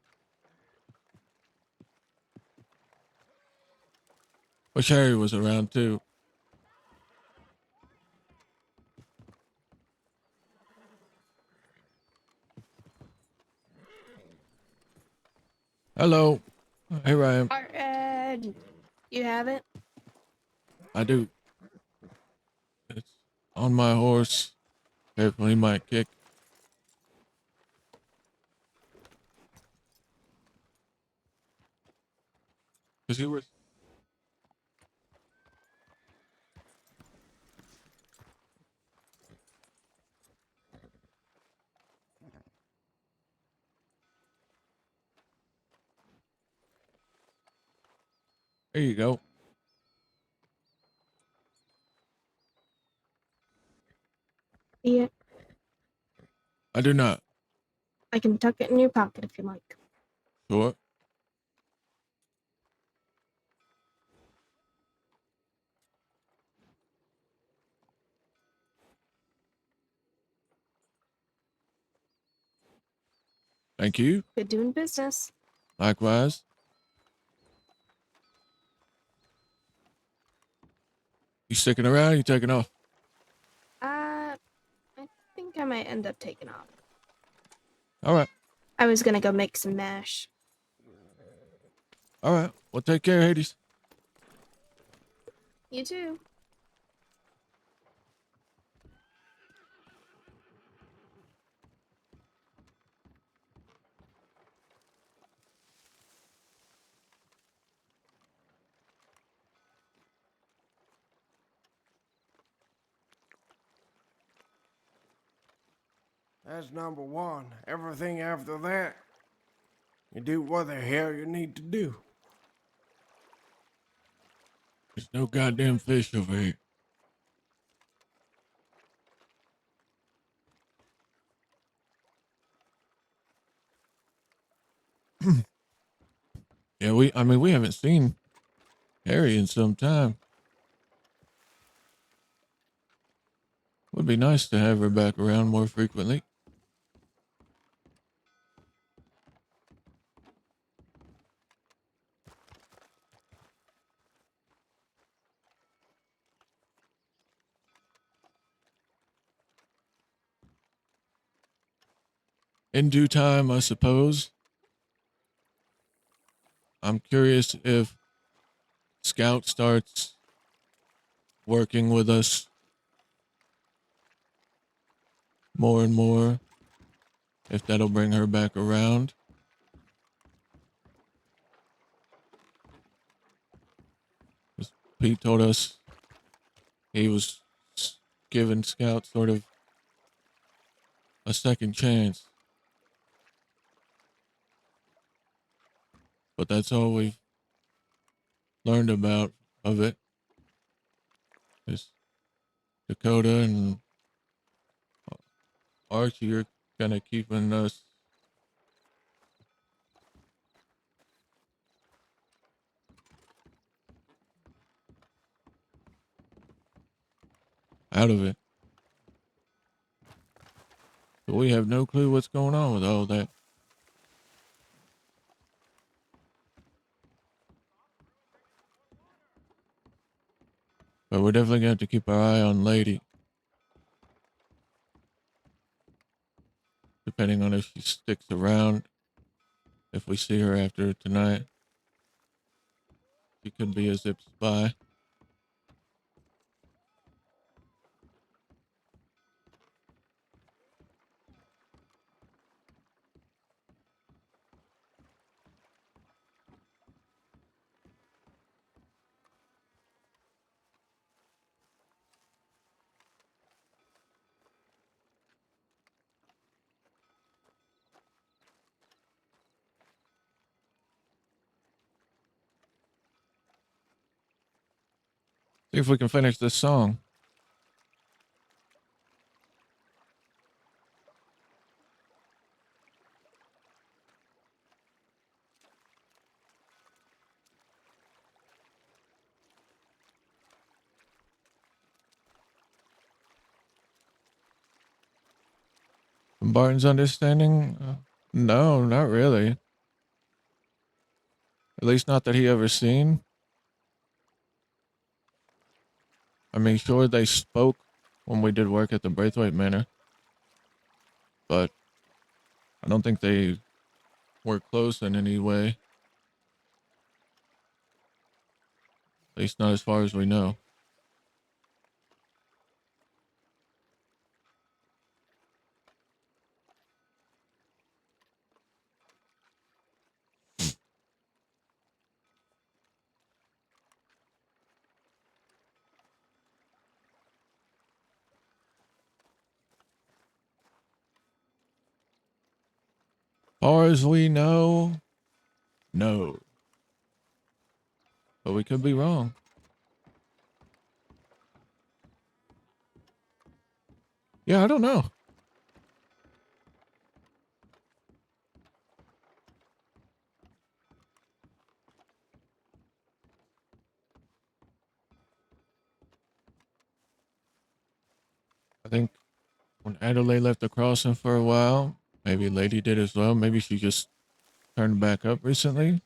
S4: was around too. Hello. Hey, Ryan.
S11: You have it?
S4: I do. It's on my horse. Careful, he might kick. Cause you were. There you go. I do not.
S11: I can tuck it in your pocket if you like.
S4: Sure. Thank you.
S11: Good doing business.
S4: Likewise. You sticking around? You taking off?
S11: I think I might end up taking off.
S4: All right.
S11: I was gonna go make some mash.
S4: All right. Well, take care, Hades.
S11: You too.
S2: That's number one. Everything after that, you do what the hell you need to do.
S4: There's no goddamn fish over here. Yeah, we haven't seen Harry in some time. Would be nice to have her back around more frequently. In due time, I suppose. I'm curious if Scout starts working with us more and more, if that'll bring her back around. 'Cause Pete told us he was giving Scout sort of a second chance. But that's all we've learned about of it. Is Dakota and Archie are kind of keeping us out of it. So we have no clue what's going on with all that. But we're definitely going to have to keep our eye on Lady. Depending on if she sticks around. If we see her after tonight, she could be a zip spy. See if we can finish this song. From Barton's understanding, no, not really. At least not that he ever seen. I mean, sure, they spoke when we did work at the Braithwaite Manor, but I don't think they were close in any way. At least not as far as we know. Far as we know, no. But we could be wrong. Yeah, I don't know. I think when Adelaide left the crossing for a while, maybe Lady did as well. Maybe she just turned back up recently.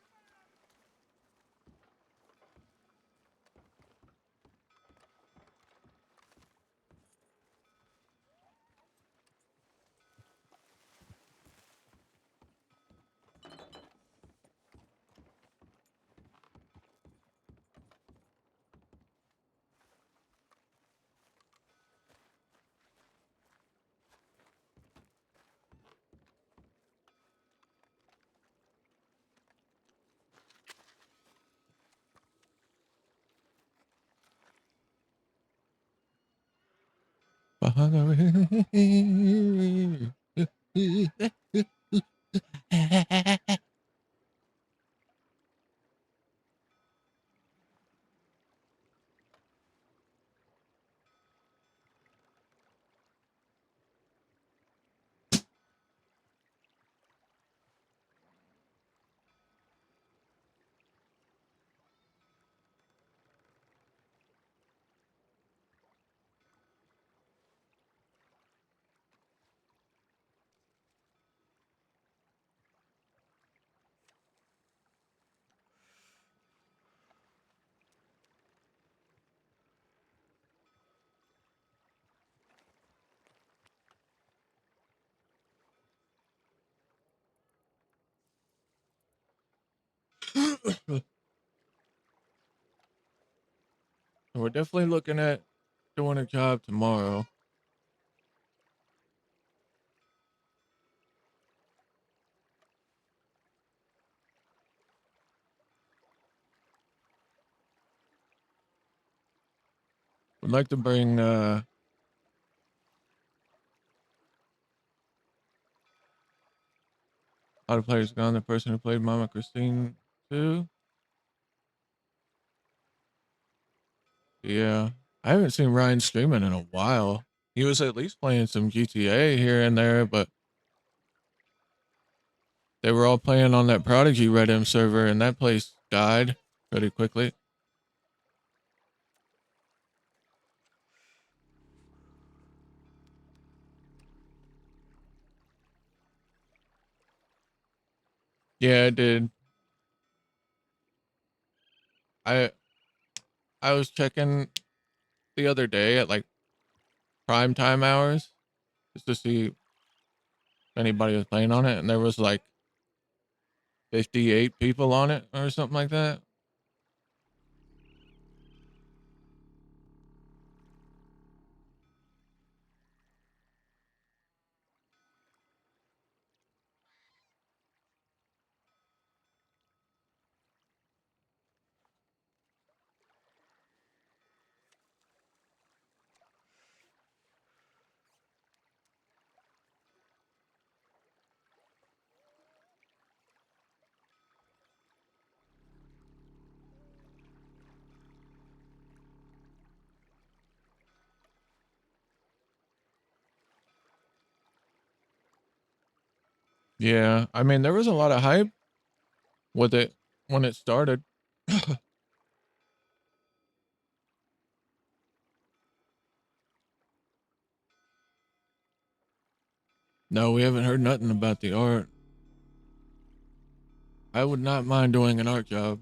S4: We're definitely looking at doing a job tomorrow. We'd like to bring a lot of players gone. The person who played Mama Christine too. Yeah, I haven't seen Ryan streaming in a while. He was at least playing some GTA here and there, but they were all playing on that Prodigy Red M server, and that place died pretty quickly. Yeah, it did. I I was checking the other day at like prime time hours just to see if anybody was playing on it, and there was like 58 people on it or something like that. Yeah, I mean, there was a lot of hype with it when it started. No, we haven't heard nothing about the art. I would not mind doing an art job,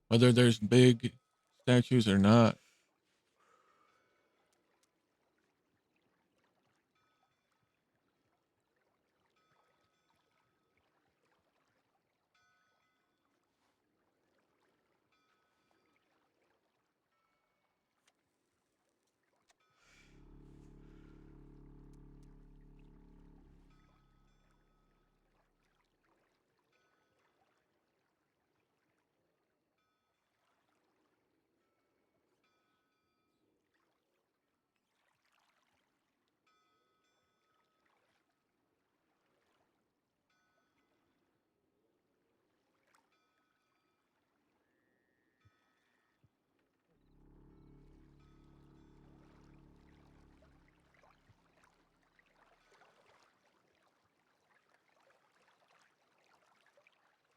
S4: whether there's big statues or not.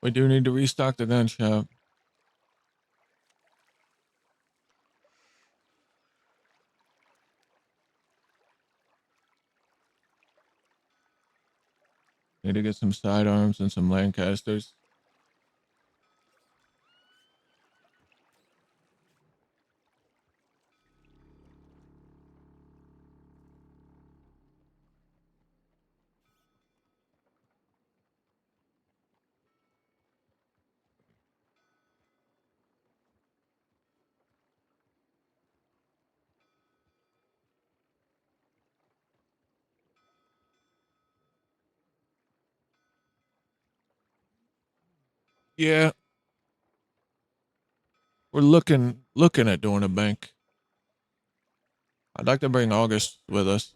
S4: We do need to restock the gun shop. to get some sidearms and some Lancasters. Yeah, we're looking at doing a bank. I'd like to bring August with us.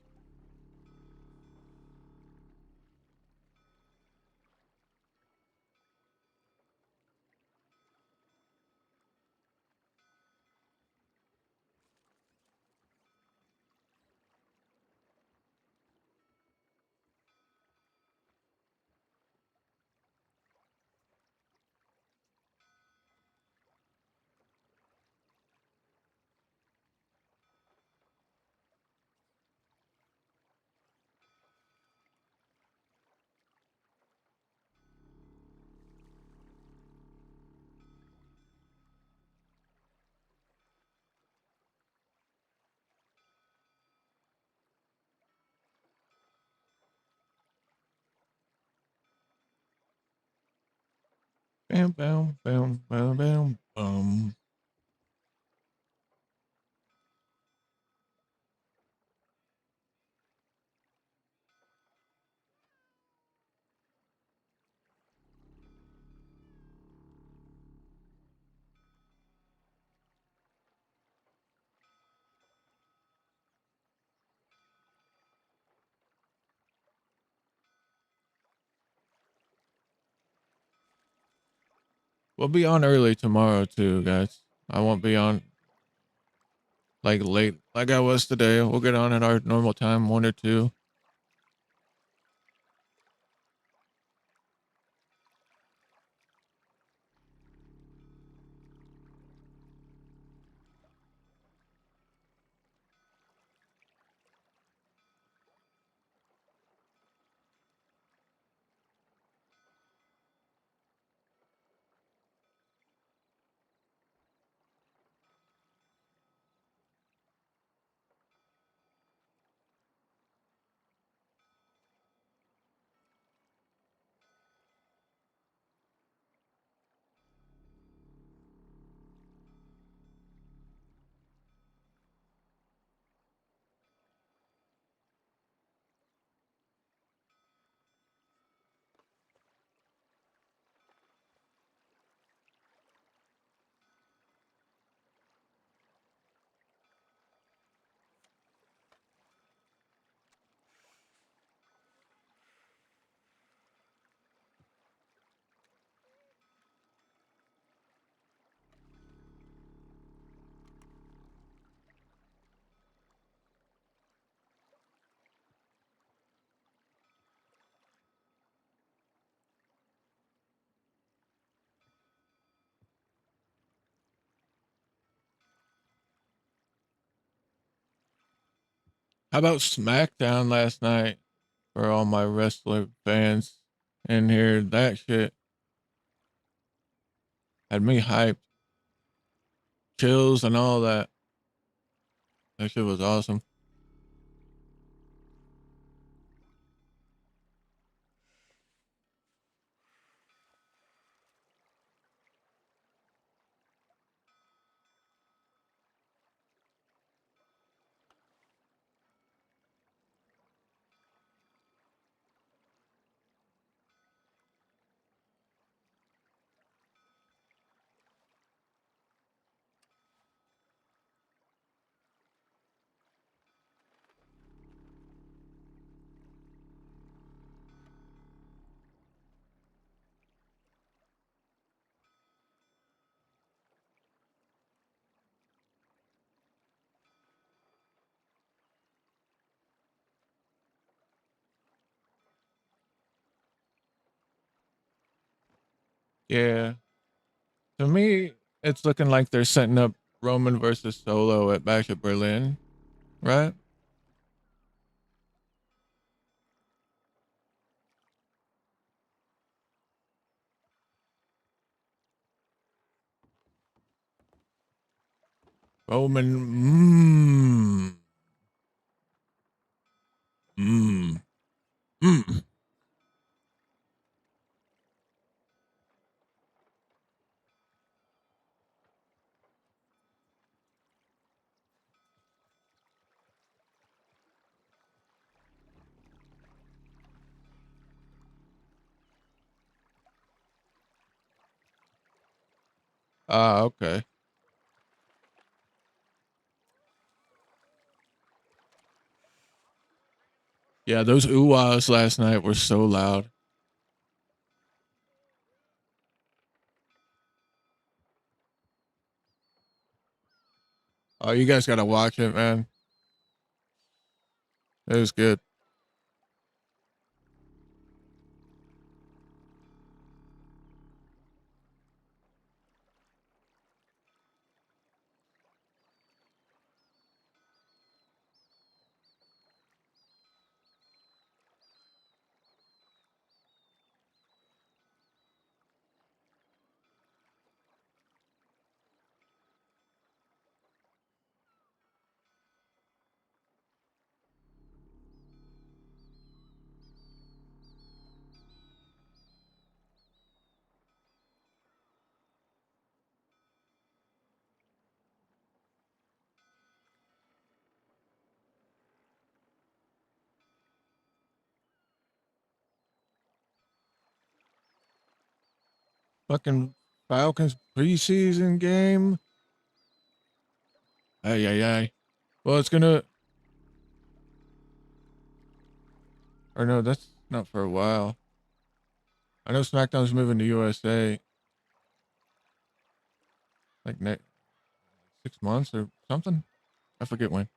S4: Bam, bam, bam, bam, bam, bam. We'll be on early tomorrow too, guys. I won't be on like late like I was today. We'll get on at our normal time, 1 or 2. How about SmackDown last night for all my wrestler fans in here? That shit had me hyped. Chills and all that. That shit was awesome. Yeah. To me, it's looking like they're setting up Roman versus Solo at Bash at Berlin, right? Roman. Mmm. Mmm. Ah, okay. Yeah, those ooh-ahs last night were so loud. Oh, you guys gotta watch it, man. It was good. Fucking Falcons preseason game. Ay, ay, ay. Well, it's gonna. Or no, that's not for a while. I know SmackDown's moving to USA. Like next 6 months or something. I forget when.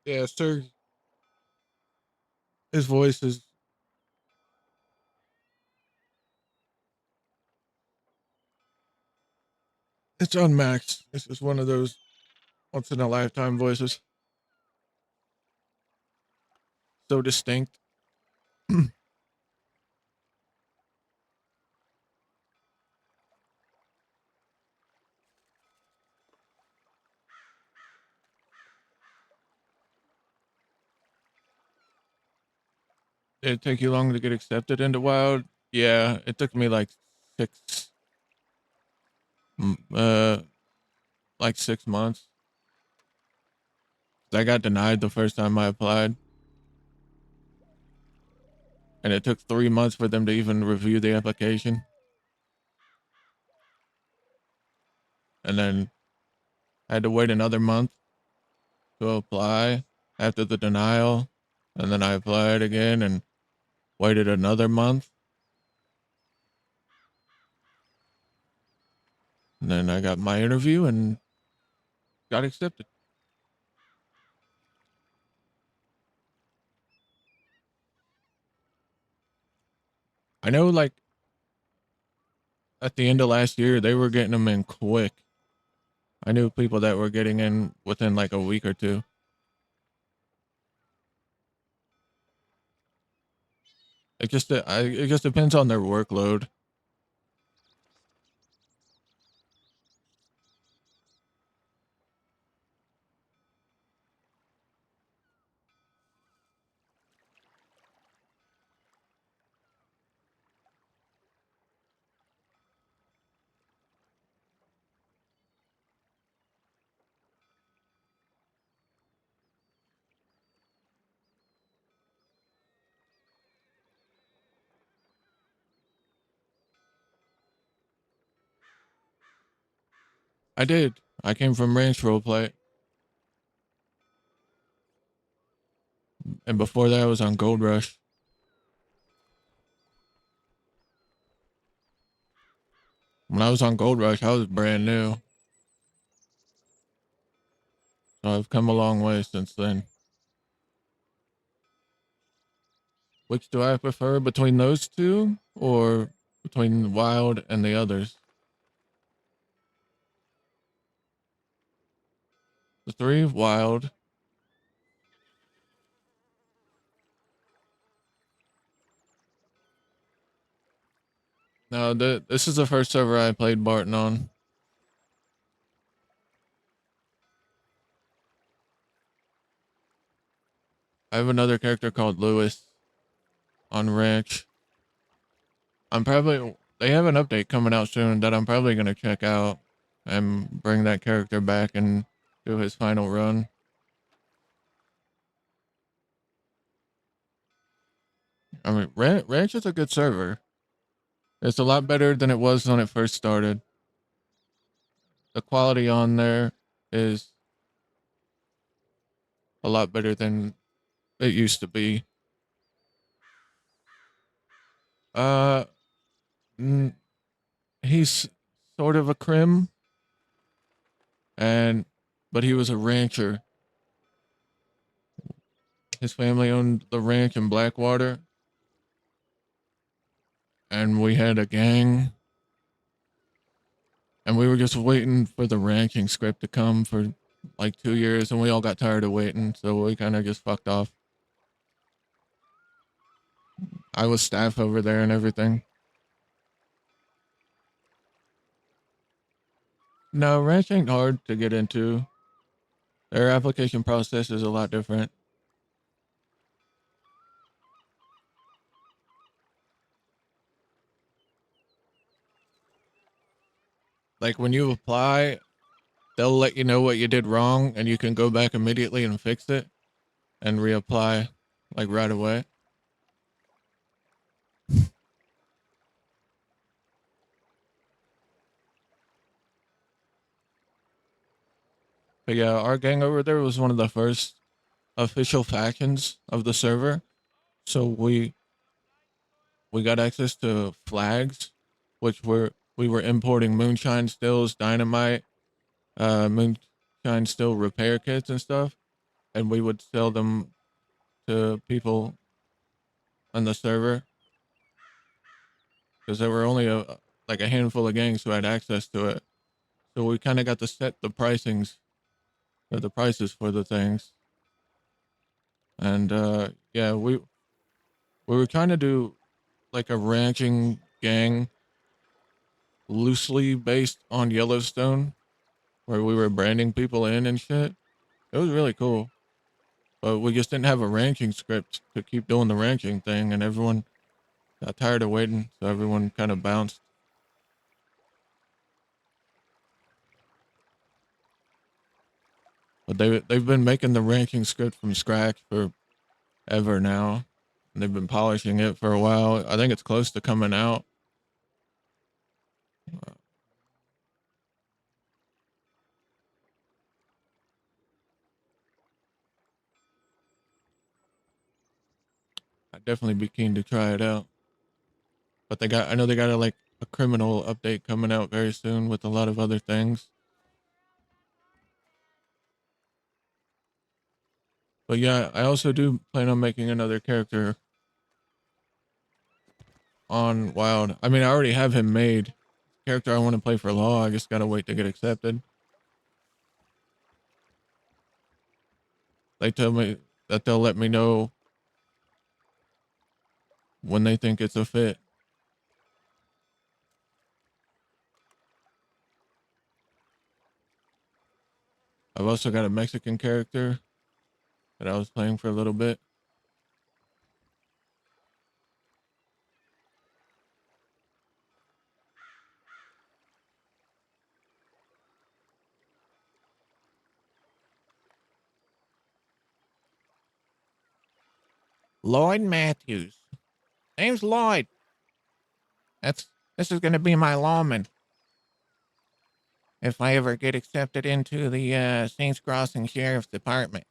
S4: Yeah, sir. His voice is. It's unmatched. This is one of those once in a lifetime voices. So distinct. Did it take you long to get accepted into Wild? Yeah, it took me like six, mm, uh, like 6 months. I got denied the first time I applied, and it took 3 months for them to even review the application. And then I had to wait another month to apply after the denial. And then I applied again and waited another month. And then I got my interview and got accepted. I know, like, at the end of last year, they were getting them in quick. I knew people that were getting in within like a week or two. It just depends on their workload. I did. I came from Ranch Roleplay. And before that, I was on Gold Rush. When I was on Gold Rush, I was brand new. So I've come a long way since then. Which do I prefer between those two or between Wild and the others? The three Wild. No, this is the first server I played Barton on. I have another character called Lewis on Ranch. They have an update coming out soon that I'm probably going to check out and bring that character back and do his final run. I mean, Ranch is a good server. It's a lot better than it was when it first started. The quality on there is a lot better than it used to be. Uh, he's sort of a crim, but he was a rancher. His family owned the ranch in Blackwater, and we had a gang, and we were just waiting for the ranching script to come for like 2 years, and we all got tired of waiting, so we kind of just fucked off. I was staff over there and everything. No, ranch ain't hard to get into. Their application process is a lot different. Like when you apply, they'll let you know what you did wrong and you can go back immediately and fix it and reapply like right away. But yeah, our gang over there was one of the first official factions of the server. So we got access to flags, which we were importing moonshine stills, dynamite, moonshine still repair kits and stuff, and we would sell them to people on the server because there were only like a handful of gangs who had access to it. So we kind of got to set the pricings or the prices for the things. And yeah, we were trying to do like a ranching gang loosely based on Yellowstone, where we were branding people in and shit. It was really cool. But we just didn't have a ranching script to keep doing the ranching thing, and everyone got tired of waiting, so everyone kind of bounced. But they've been making the ranching script from scratch for ever now. And they've been polishing it for a while. I think it's close to coming out. I'd definitely be keen to try it out. But I know they got a criminal update coming out very soon with a lot of other things. But yeah, I also do plan on making another character on Wild. I mean, I already have him made. Character I want to play for Law. I just gotta wait to get accepted. They tell me that they'll let me know when they think it's a fit. I've also got a Mexican character that I was playing for a little bit. Lloyd Matthews. Name's Lloyd. This is gonna be my lawman. if I ever get accepted into the Saints Crossing Sheriff's Department.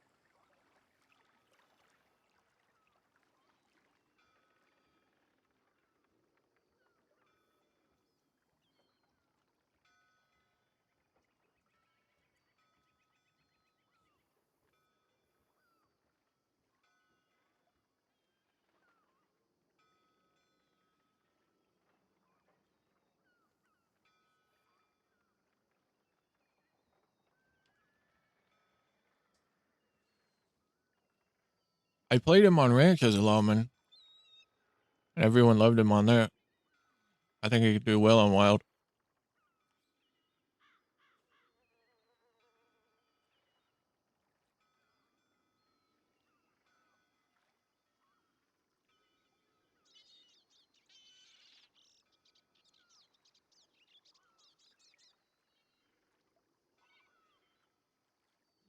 S4: I played him on Ranch as a lawman. And everyone loved him on there. I think he could do well on Wild.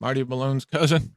S4: Marty Malone's cousin.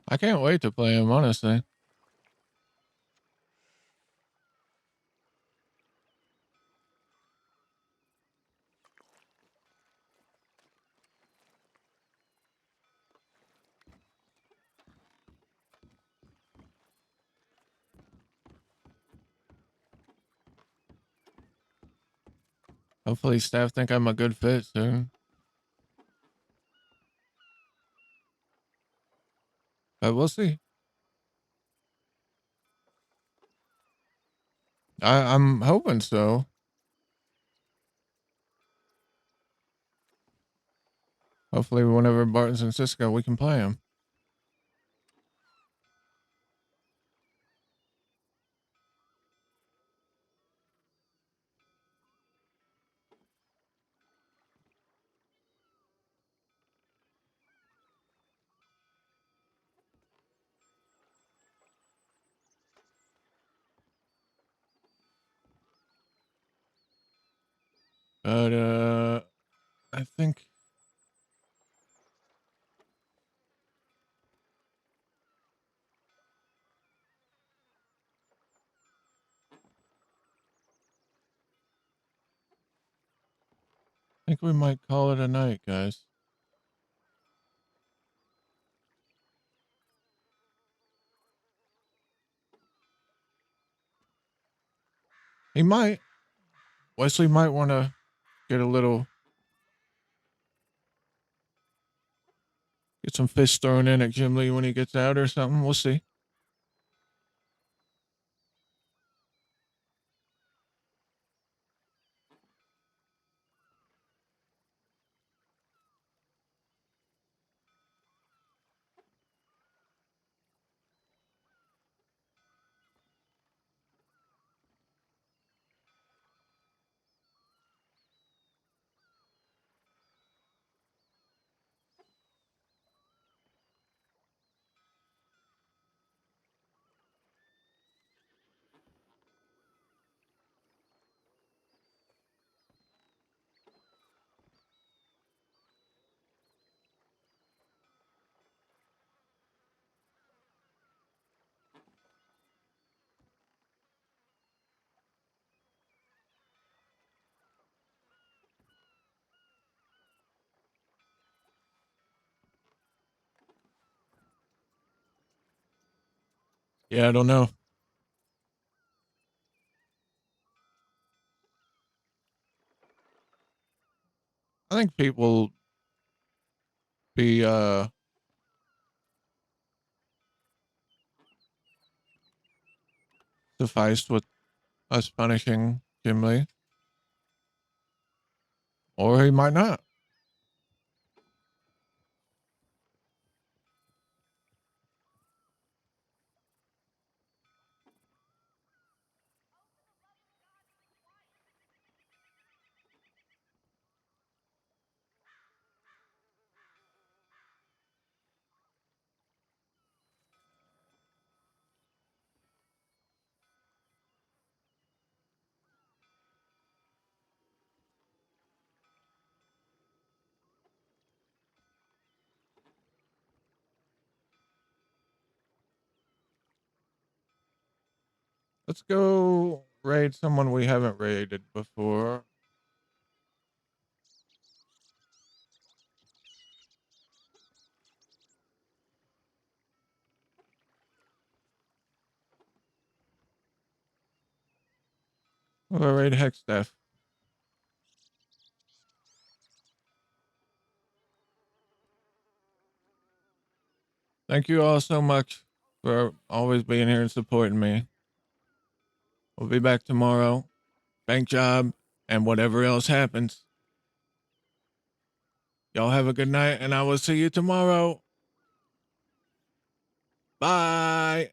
S4: I can't wait to play him, honestly. Hopefully staff think I'm a good fit soon. But we'll see. I'm hoping so. Hopefully whenever Barton's in Cisco, we can play him. But I think we might call it a night, guys. He might. Wesley might want to get some fists thrown in at Jim Lee when he gets out or something. We'll see. Yeah, I don't know. I think people be sufficed with us punishing Jim Lee. Or he might not. Let's go raid someone we haven't raided before. We'll raid Hexstaff. Thank you all so much for always being here and supporting me. We'll be back tomorrow. Bank job and whatever else happens. Y'all have a good night, and I will see you tomorrow. Bye.